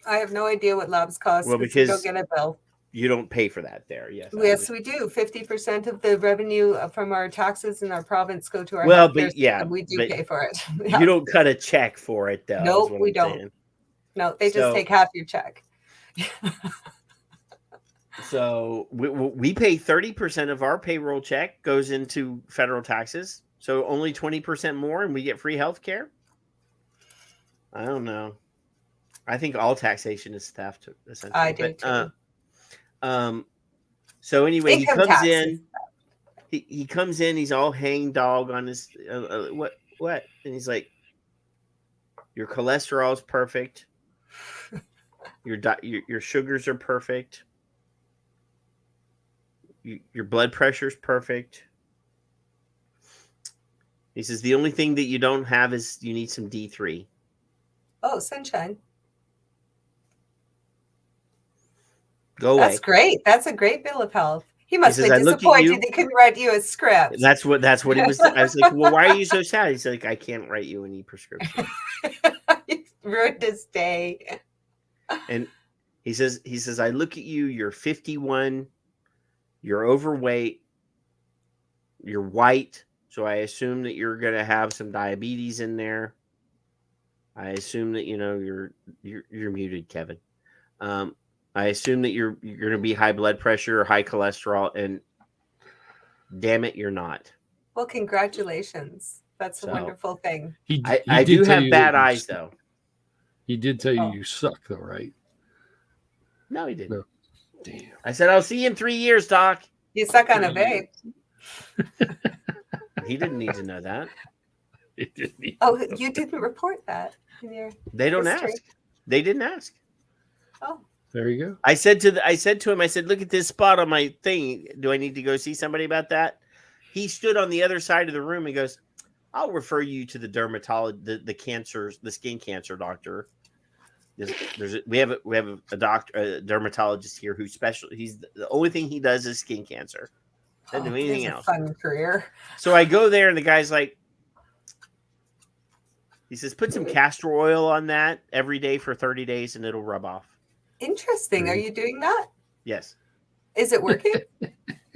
I have no idea what labs cost Well, because we because don't get a bill. you don't pay for that there. Yes. Yes, we do. 50% of the revenue from our taxes in our province go to our Well, healthcare but yeah, system. We do but pay for it. You don't cut a check for it though. is Nope, what we I'm don't. saying. No, they just So- take half your check. So we pay 30% of our payroll check goes into federal taxes. So only 20% more and we get free health care. I don't know. I think all taxation is theft, essentially. I do too. So anyway, Income he comes taxes. in. He comes in. He's all hang dog on his what? And he's like, "Your cholesterol is perfect. Your sugars are perfect. Your blood pressure is perfect." He says the only thing that you don't have is you need some D3. Oh, sunshine. Go away. That's great. That's a great bill of health. He must says, be "I look at disappointed you." they couldn't write you a script. That's what he was. I was like, "Well, why are you so sad?" He's like, "I can't write you any prescription." Ruined his day. And he says, "I look at you. You're 51. You're overweight. You're white. So I assume that you're going to have some diabetes in there. I assume that you're muted, Kevin. I assume that you're going to be high blood pressure or high cholesterol, and damn it, you're not." Well, congratulations. That's a So, wonderful thing. I do have bad eyes, though. He did tell you you suck, though, right? No, he didn't. No. Damn. I said, "I'll see you in 3 years, Doc." You suck on a vape. He didn't need to know that. He didn't need Oh, you didn't report that in your They don't history. ask. They didn't ask. Oh, There you go. I said to him, I said, "Look at this spot on my thing. Do I need to go see somebody about that?" He stood on the other side of the room and goes, "I'll refer you to the dermatologist, the skin cancer doctor. We have a doctor, a dermatologist here who's special. He's the only thing he does is skin cancer. Doesn't do anything there's a else." fun career. So I go there and the guy's like, he says, "Put some castor oil on that every day for 30 days and it'll rub off." Interesting. Are you doing that? Yes. Is it working?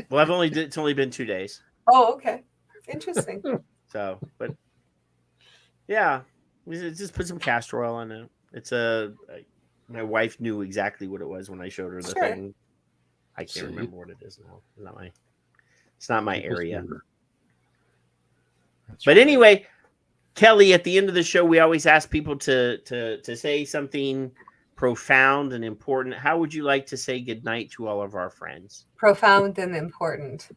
Well, it's only been 2 days. Oh, okay. Interesting. So, but yeah, we just put some castor oil on it. It's my wife knew exactly what it was when I showed her the thing. I can't remember what it is now. It's not my area. But anyway, Kelly, at the end of the show, we always ask people to say something profound and important. How would you like to say goodnight to all of our friends? Profound and important.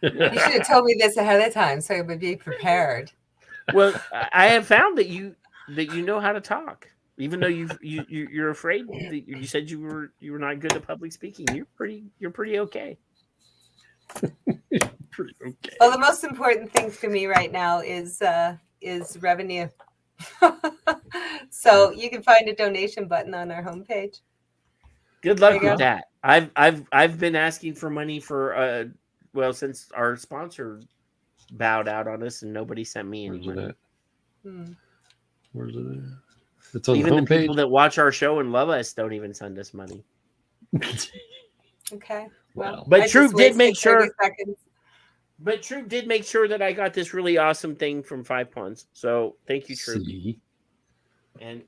You should have told me this ahead of time so I would be prepared. Well, I have found that you know how to talk, even though you're afraid. You said you were not good at public speaking. You're pretty okay. Pretty okay. Well, the most important thing for me right now is revenue. So you can find a donation button on our homepage. Good luck with that. I've been asking for money for since our sponsor bowed out on us and nobody sent me any money. Where's it at? It's on Even the the homepage. people that watch our show and love us don't even send us money. Okay. Well, But I Troop just did wasted make 30 sure. seconds. But Troop did make sure that I got this really awesome thing from 5 Puns. So thank you, Troop. And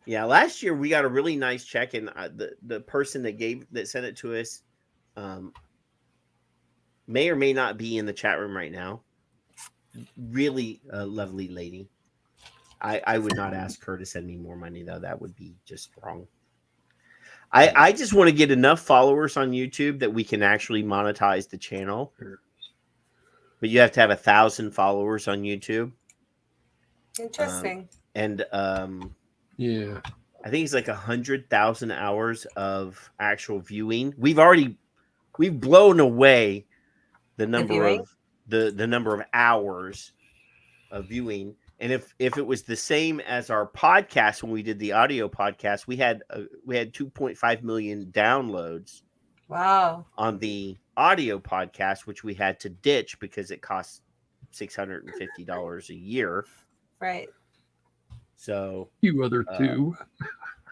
yeah, last year we got a really nice check, and the person that sent it to us may or may not be in the chat room right now. Really lovely lady. I would not ask her to send me more money though. That would be just wrong. I just want to get enough followers on YouTube that we can actually monetize the channel. But you have to have 1,000 followers on YouTube. Interesting. Yeah, I think it's like 100,000 hours of actual viewing. We've blown away the number of the number of hours of viewing. And if it was the same as our podcast when we did the audio podcast, we had 2.5 million downloads. Wow. On the audio podcast, which we had to ditch because it costs $650 a year. Right. So you other two.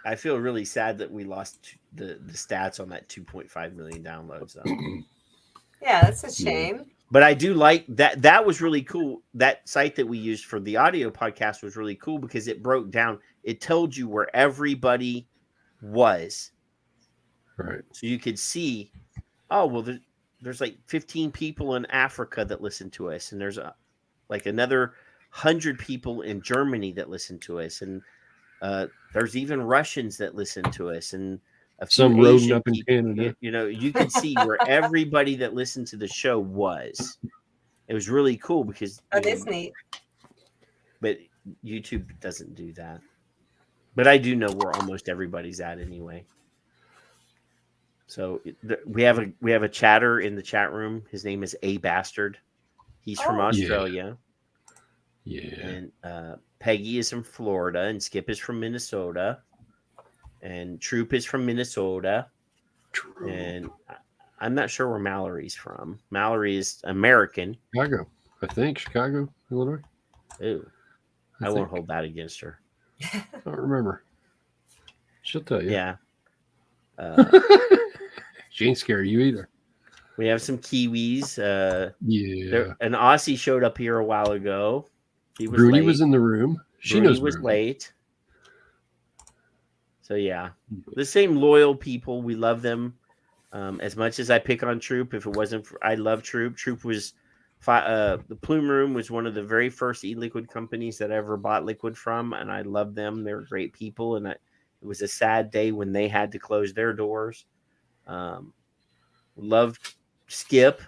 I feel really sad that we lost the stats on that 2.5 million downloads though. Yeah, that's a shame. But I do like that. That was really cool. That site that we used for the audio podcast was really cool because it broke down. It told you where everybody was. Right. So you could see, oh, well, there's like 15 people in Africa that listen to us. And there's like another 100 people in Germany that listen to us. And there's even Russians that listen to us. And some rodent up in Canada. You know, you could see where everybody that listened to the show was. It was really cool because that is neat. But YouTube doesn't do that. But I do know where almost everybody's at anyway. So we have a chatter in the chat room. His name is A Bastard. He's from Australia. Yeah. And Peggy is from Florida, and Skip is from Minnesota. And Troop is from Minnesota. True. And I'm not sure where Mallory's from. Mallory is American. Chicago. I think Chicago, Illinois. Ooh. I won't hold that against her. I don't remember. She'll tell you. Yeah. She ain't scared of you either. We have some Kiwis. Yeah. An Aussie showed up here a while ago. He was Bruni late. was in the room. She Bruni knows was Bruni. late. So yeah, the same loyal people. We love them as much as I pick on Troop. If it wasn't for, I love Troop. Troop was the Plume Room was one of the very first e-liquid companies that I ever bought liquid from, and I love them. They're great people, and it was a sad day when they had to close their doors. Loved Skip.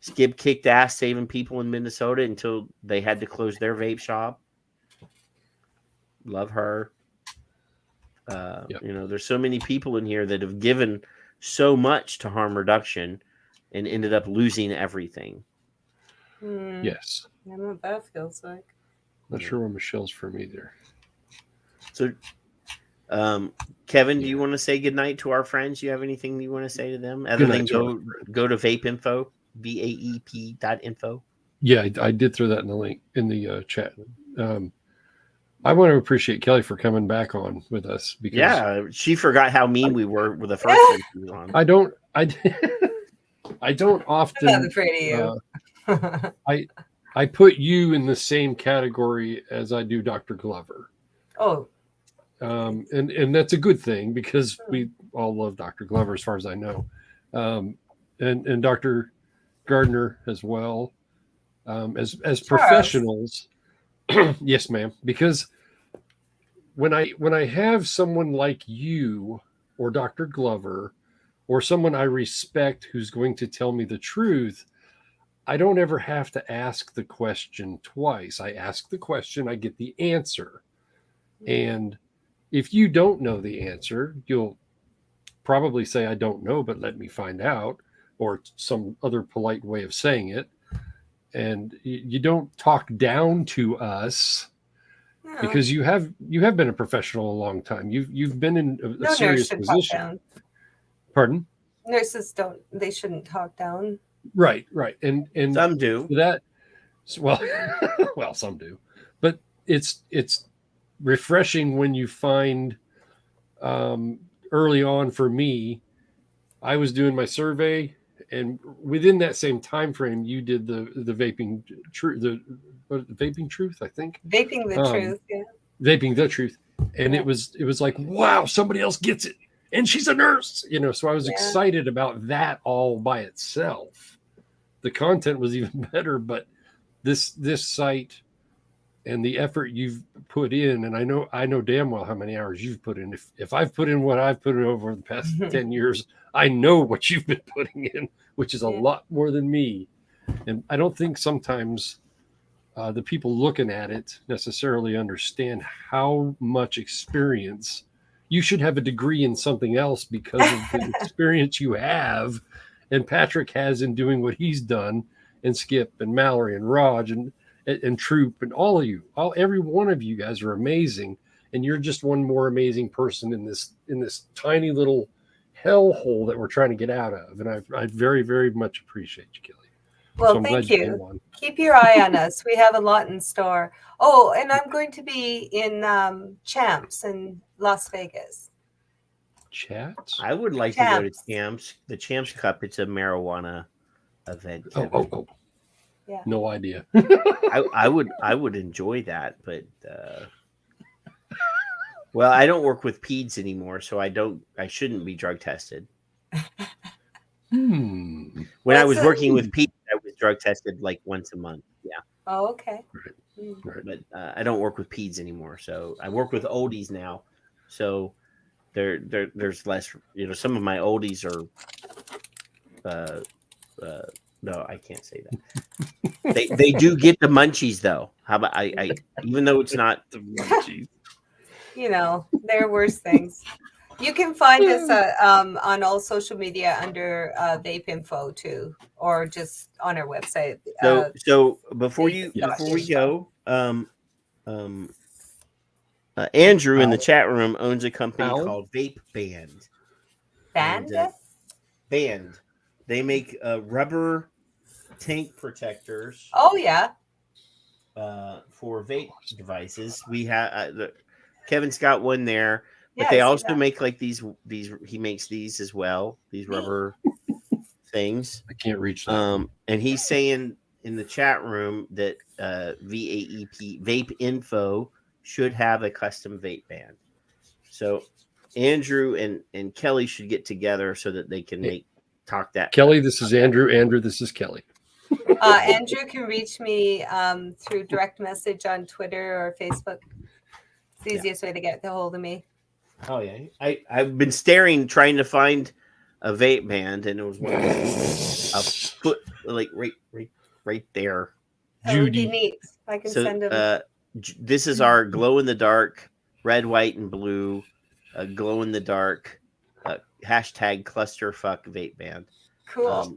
Skip kicked ass saving people in Minnesota until they had to close their vape shop. Love her. You know, there's so many people in here that have given so much to harm reduction and ended up losing everything. Yes. I don't know what that feels like. Not sure where Michelle's from either. So, Kevin, do you want to say goodnight to our friends? You have anything you want to say to them other than go to Vape Info, VAEP.info? Yeah, I did throw that in the link in the chat. I want to appreciate Kelly for coming back on with us because she forgot how mean we were with the first one she was on. I don't often. I'm not afraid of you. I put you in the same category as I do Dr. Glover. Oh. And that's a good thing because we all love Dr. Glover as far as I know. And Dr. Gardner as well. As professionals. Yes, ma'am. Because when I have someone like you or Dr. Glover or someone I respect who's going to tell me the truth, I don't ever have to ask the question twice. I ask the question, I get the answer. And if you don't know the answer, you'll probably say, I don't know, but let me find out, or some other polite way of saying it. And you don't talk down to us because you have been a professional a long time. You've been in a serious position. Pardon? Nurses they shouldn't talk down. Right. And some do. That well, some do. But it's refreshing when you find early on for me, I was doing my survey, and within that same time frame, you did the vaping vaping truth, I think. Vaping the truth, yeah. Vaping the truth, and it was like, wow, somebody else gets it, and she's a nurse, So I was excited about that all by itself. The content was even better, but this site and the effort you've put in, and I know damn well how many hours you've put in. If I've put in what I've put in over the past 10 years, I know what you've been putting in, which is a lot more than me. And I don't think sometimes the people looking at it necessarily understand how much experience. You should have a degree in something else because of the experience you have, and Patrick has in doing what he's done, and Skip and Mallory and Raj and Troop and all of you, every one of you guys are amazing, and you're just one more amazing person in this tiny little hellhole that we're trying to get out of. And I very, very much appreciate you, Kelly. Well, so thank you. Keep your eye on us. We have a lot in store. Oh, and I'm going to be in Champs in Las Vegas. Champs? I would like to go to Champs. The Champs Cup. It's a marijuana event. Oh. Yeah. No idea. I would enjoy that, but well, I don't work with peds anymore, so I shouldn't be drug tested. When I was working with peds, I was drug tested like once a month. Yeah. Oh, okay. Right. But I don't work with peds anymore, so I work with oldies now. So there's less. Some of my oldies are. No, I can't say that. They do get the munchies though. How about I even though it's not the munchies. There are worse things. You can find us on all social media under Vape Info too, or just on our website. So before we go, Andrew in the chat room owns a company called Vape Band. Band. They make rubber tank protectors. Oh yeah. For vape devices, we have Kevin's got one there, but they also make like these. He makes these as well. These rubber things. I can't reach that. And he's saying in the chat room that VAEP Vape Info should have a custom vape band. So Andrew and Kelly should get together so that they can talk that. Kelly, this is Andrew. Andrew, this is Kelly. Andrew can reach me through direct message on Twitter or Facebook. It's the easiest way to get a hold of me. Oh yeah, I've been trying to find a vape band, and it was one a foot like right there. That would be neat. I can send them. This is our glow in the dark, red, white, and blue, glow in the dark hashtag clusterfuck vape band. Cool.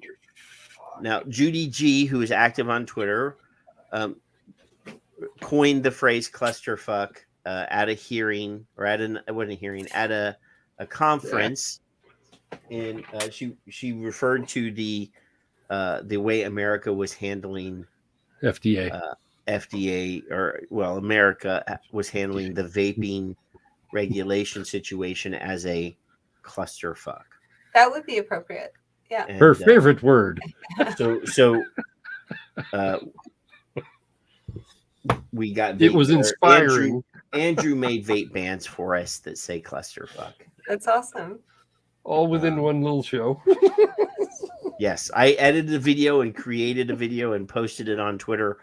Now, Judy G, who is active on Twitter, coined the phrase clusterfuck at a hearing or at a conference, and she referred to the way America was handling FDA, America was handling the vaping regulation situation as a clusterfuck. That would be appropriate. Yeah. And, Her favorite word. So we got. It was inspiring. Andrew made vape bands for us that say clusterfuck. That's awesome. All within one little show. Yes, I edited a video and created a video and posted it on Twitter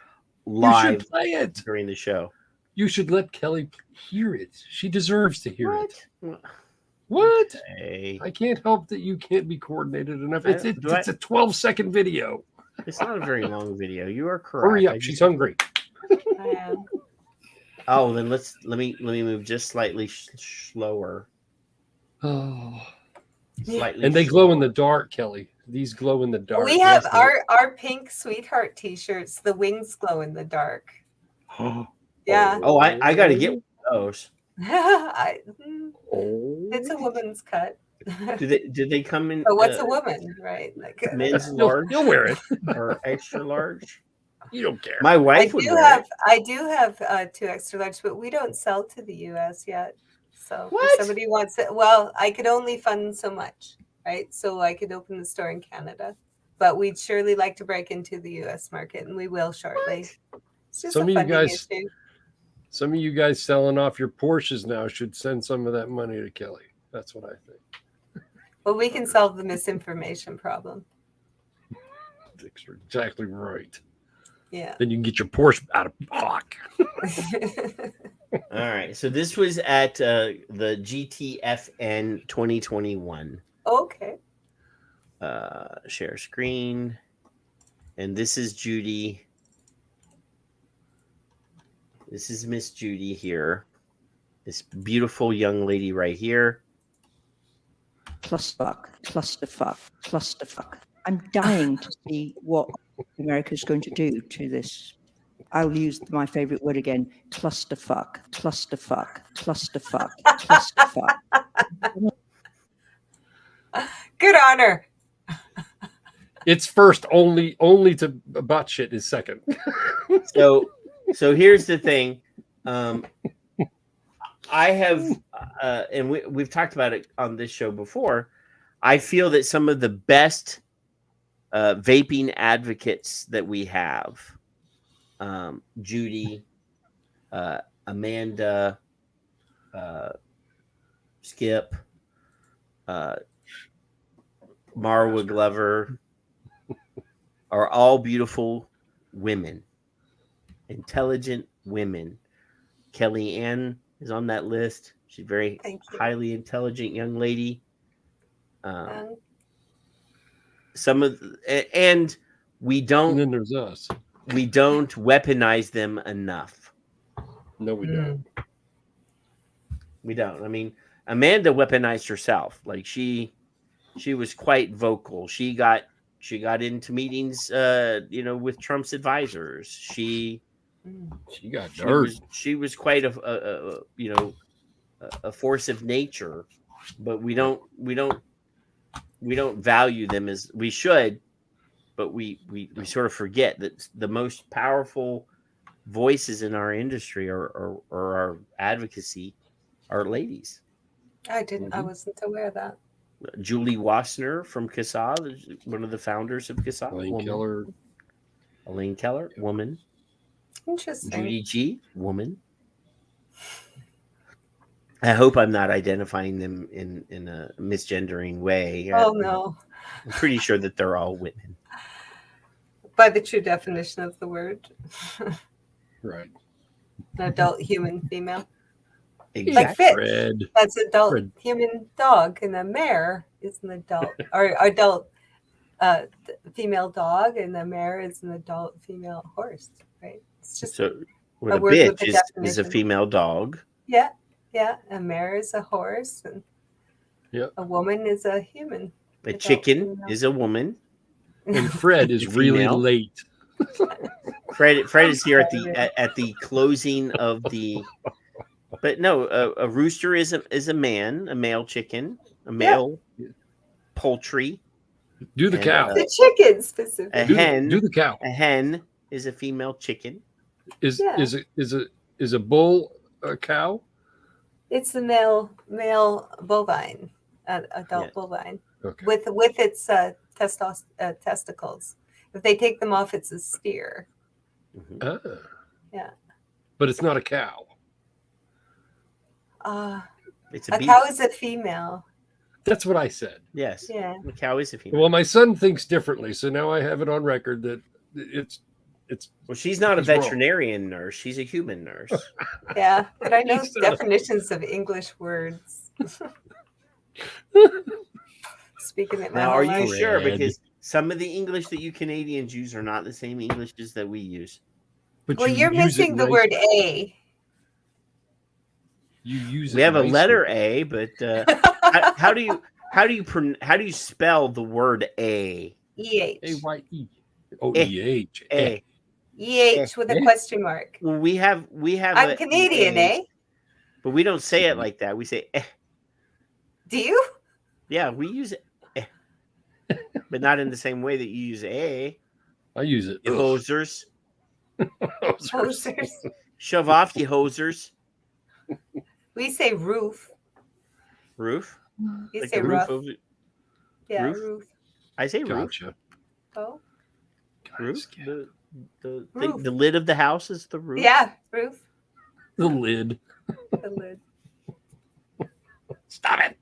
live. You should play it during the show. You should let Kelly hear it. She deserves to hear it. What? I can't help that you can't be coordinated enough. It's a 12-second video. It's not a very long video. You are correct. Hurry up. She's hungry. I am. Oh, then let me move just slightly slower. Oh. Slightly And they glow in the dark, Kelly. These glow in the dark. We have our pink sweetheart t-shirts. The wings glow in the dark. Yeah. Oh, I got to get one of those. It's a woman's cut. Did they come in? But what's a woman, right? Like men's large. You'll wear it or extra large. You don't care. My wife would wear it. I do have 2 extra large, but we don't sell to the U.S. yet. So if somebody wants it, well, I could only fund so much, right? So I could open the store in Canada, but we'd surely like to break into the U.S. market, and we will shortly. It's just Some a of you funding guys, issue. some of you guys selling off your Porsches now should send some of that money to Kelly. That's what I think. Well, we can solve the misinformation problem. That's exactly right. Yeah. Then you can get your Porsche out of Hawk. All right. So this was at the GTFN 2021. Okay. Share screen. And this is Judy. This is Miss Judy here. This beautiful young lady right here. Clusterfuck. I'm dying to see what America's going to do to this. I'll use my favorite word again. Clusterfuck. Good honor. It's first, only to butt shit is second. So here's the thing. I have, and we've talked about it on this show before. I feel that some of the best vaping advocates that we have, Judy, Amanda, Skip, Marwa Glover, are all beautiful women, intelligent women. Kellie Ann is on that list. She's a very highly intelligent young lady. Some of and we don't. And then there's us. We don't weaponize them enough. No, we don't. We don't. I mean, Amanda weaponized herself. Like she was quite vocal. She got into meetings, with Trump's advisors. She got dirt. She was quite a force of nature, but we don't value them as we should. But we sort of forget that the most powerful voices in our industry or our advocacy are ladies. I wasn't aware of that. Julie Wassner from CASA, one of the founders of CASA. Elaine Keller, woman. Interesting. Judy G, woman. I hope I'm not identifying them in a misgendering way. Oh, no. I'm pretty sure that they're all women. By the true definition of the word. Right. An adult human female. Exactly. Like Fitch. That's adult human dog, and a mare is an adult or adult female dog, and the mare is an adult female horse. Right? It's just so. What a bitch is a female dog. Yeah. A mare is a horse, and a woman is a human. A chicken is a woman. And Fred is really late. Fred is here at the closing of the. But no, a rooster is a man, a male chicken, a male poultry. Do the cow. The chicken specifically. A hen. Do the cow. A hen is a female chicken. Is a bull a cow? It's the male bovine, adult bovine, with its testicles. If they take them off, it's a steer. Ah. Yeah. But it's not a cow. It's A cow is a female. That's what I said. Yes. Yeah. The cow is a female. Well, my son thinks differently, so now I have it on record that it's. Well, she's not a he's wrong. veterinarian nurse. She's a human nurse. Yeah, but I know definitions of English words. Speaking it Now, are you sure? Because some of the English that you Canadians use are not the same Englishes that we use. But well, you're missing the word A. You use. We have a letter A, but how do you spell the word A? E-H. A-Y-E. Oh, E-H. A. E-H with a question mark. Well, we have. I'm Canadian, eh? But we don't say it like that. We say eh. Do you? Yeah, we use eh. But not in the same way that you use A. I use it. You hosers. Hosers. Shove off, you hosers. We say roof. Roof? You Like say the rough. roof of Yeah, roof? roof. I say Gotcha. roof. Oh. Roof? The Roof. the lid of the house is the roof. Yeah, roof. The lid. The lid. Stop it.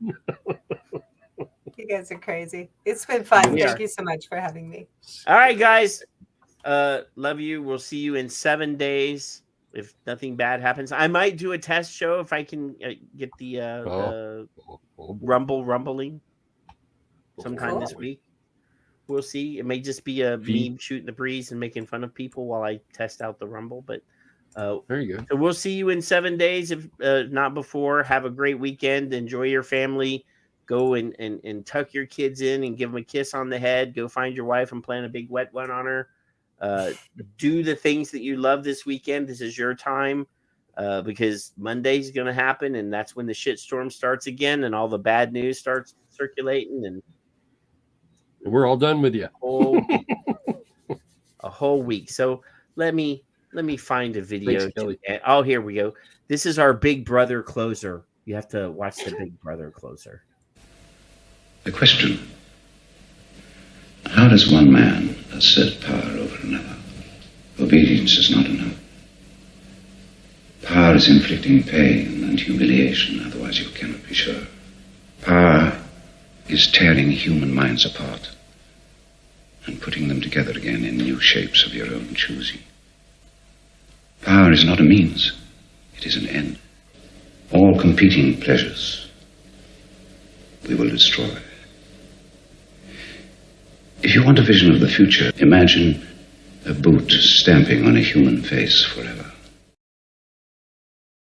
You guys are crazy. It's been fun. We Thank are. you so much for having me. All right, guys. Love you. We'll see you in 7 days. If nothing bad happens, I might do a test show if I can get the rumbling sometime this week. We'll see. It may just be a me shooting the breeze and making fun of people while I test out the rumble. But there you go. So we'll see you in 7 days, if not before. Have a great weekend. Enjoy your family. Go and tuck your kids in and give them a kiss on the head. Go find your wife and plant a big wet one on her. Do the things that you love this weekend. This is your time because Monday's going to happen, and that's when the shitstorm starts again, and all the bad news starts circulating, and we're all done with you. A whole week. So let me find a video. Thanks, Kelly. Oh, here we go. This is our Big Brother closer. You have to watch the Big Brother closer. The question: how does one man assert power over another? Obedience is not enough. Power is inflicting pain and humiliation, otherwise you cannot be sure. Power is tearing human minds apart and putting them together again in new shapes of your own choosing. Power is not a means, it is an end. All competing pleasures we will destroy. If you want a vision of the future, imagine a boot stamping on a human face forever.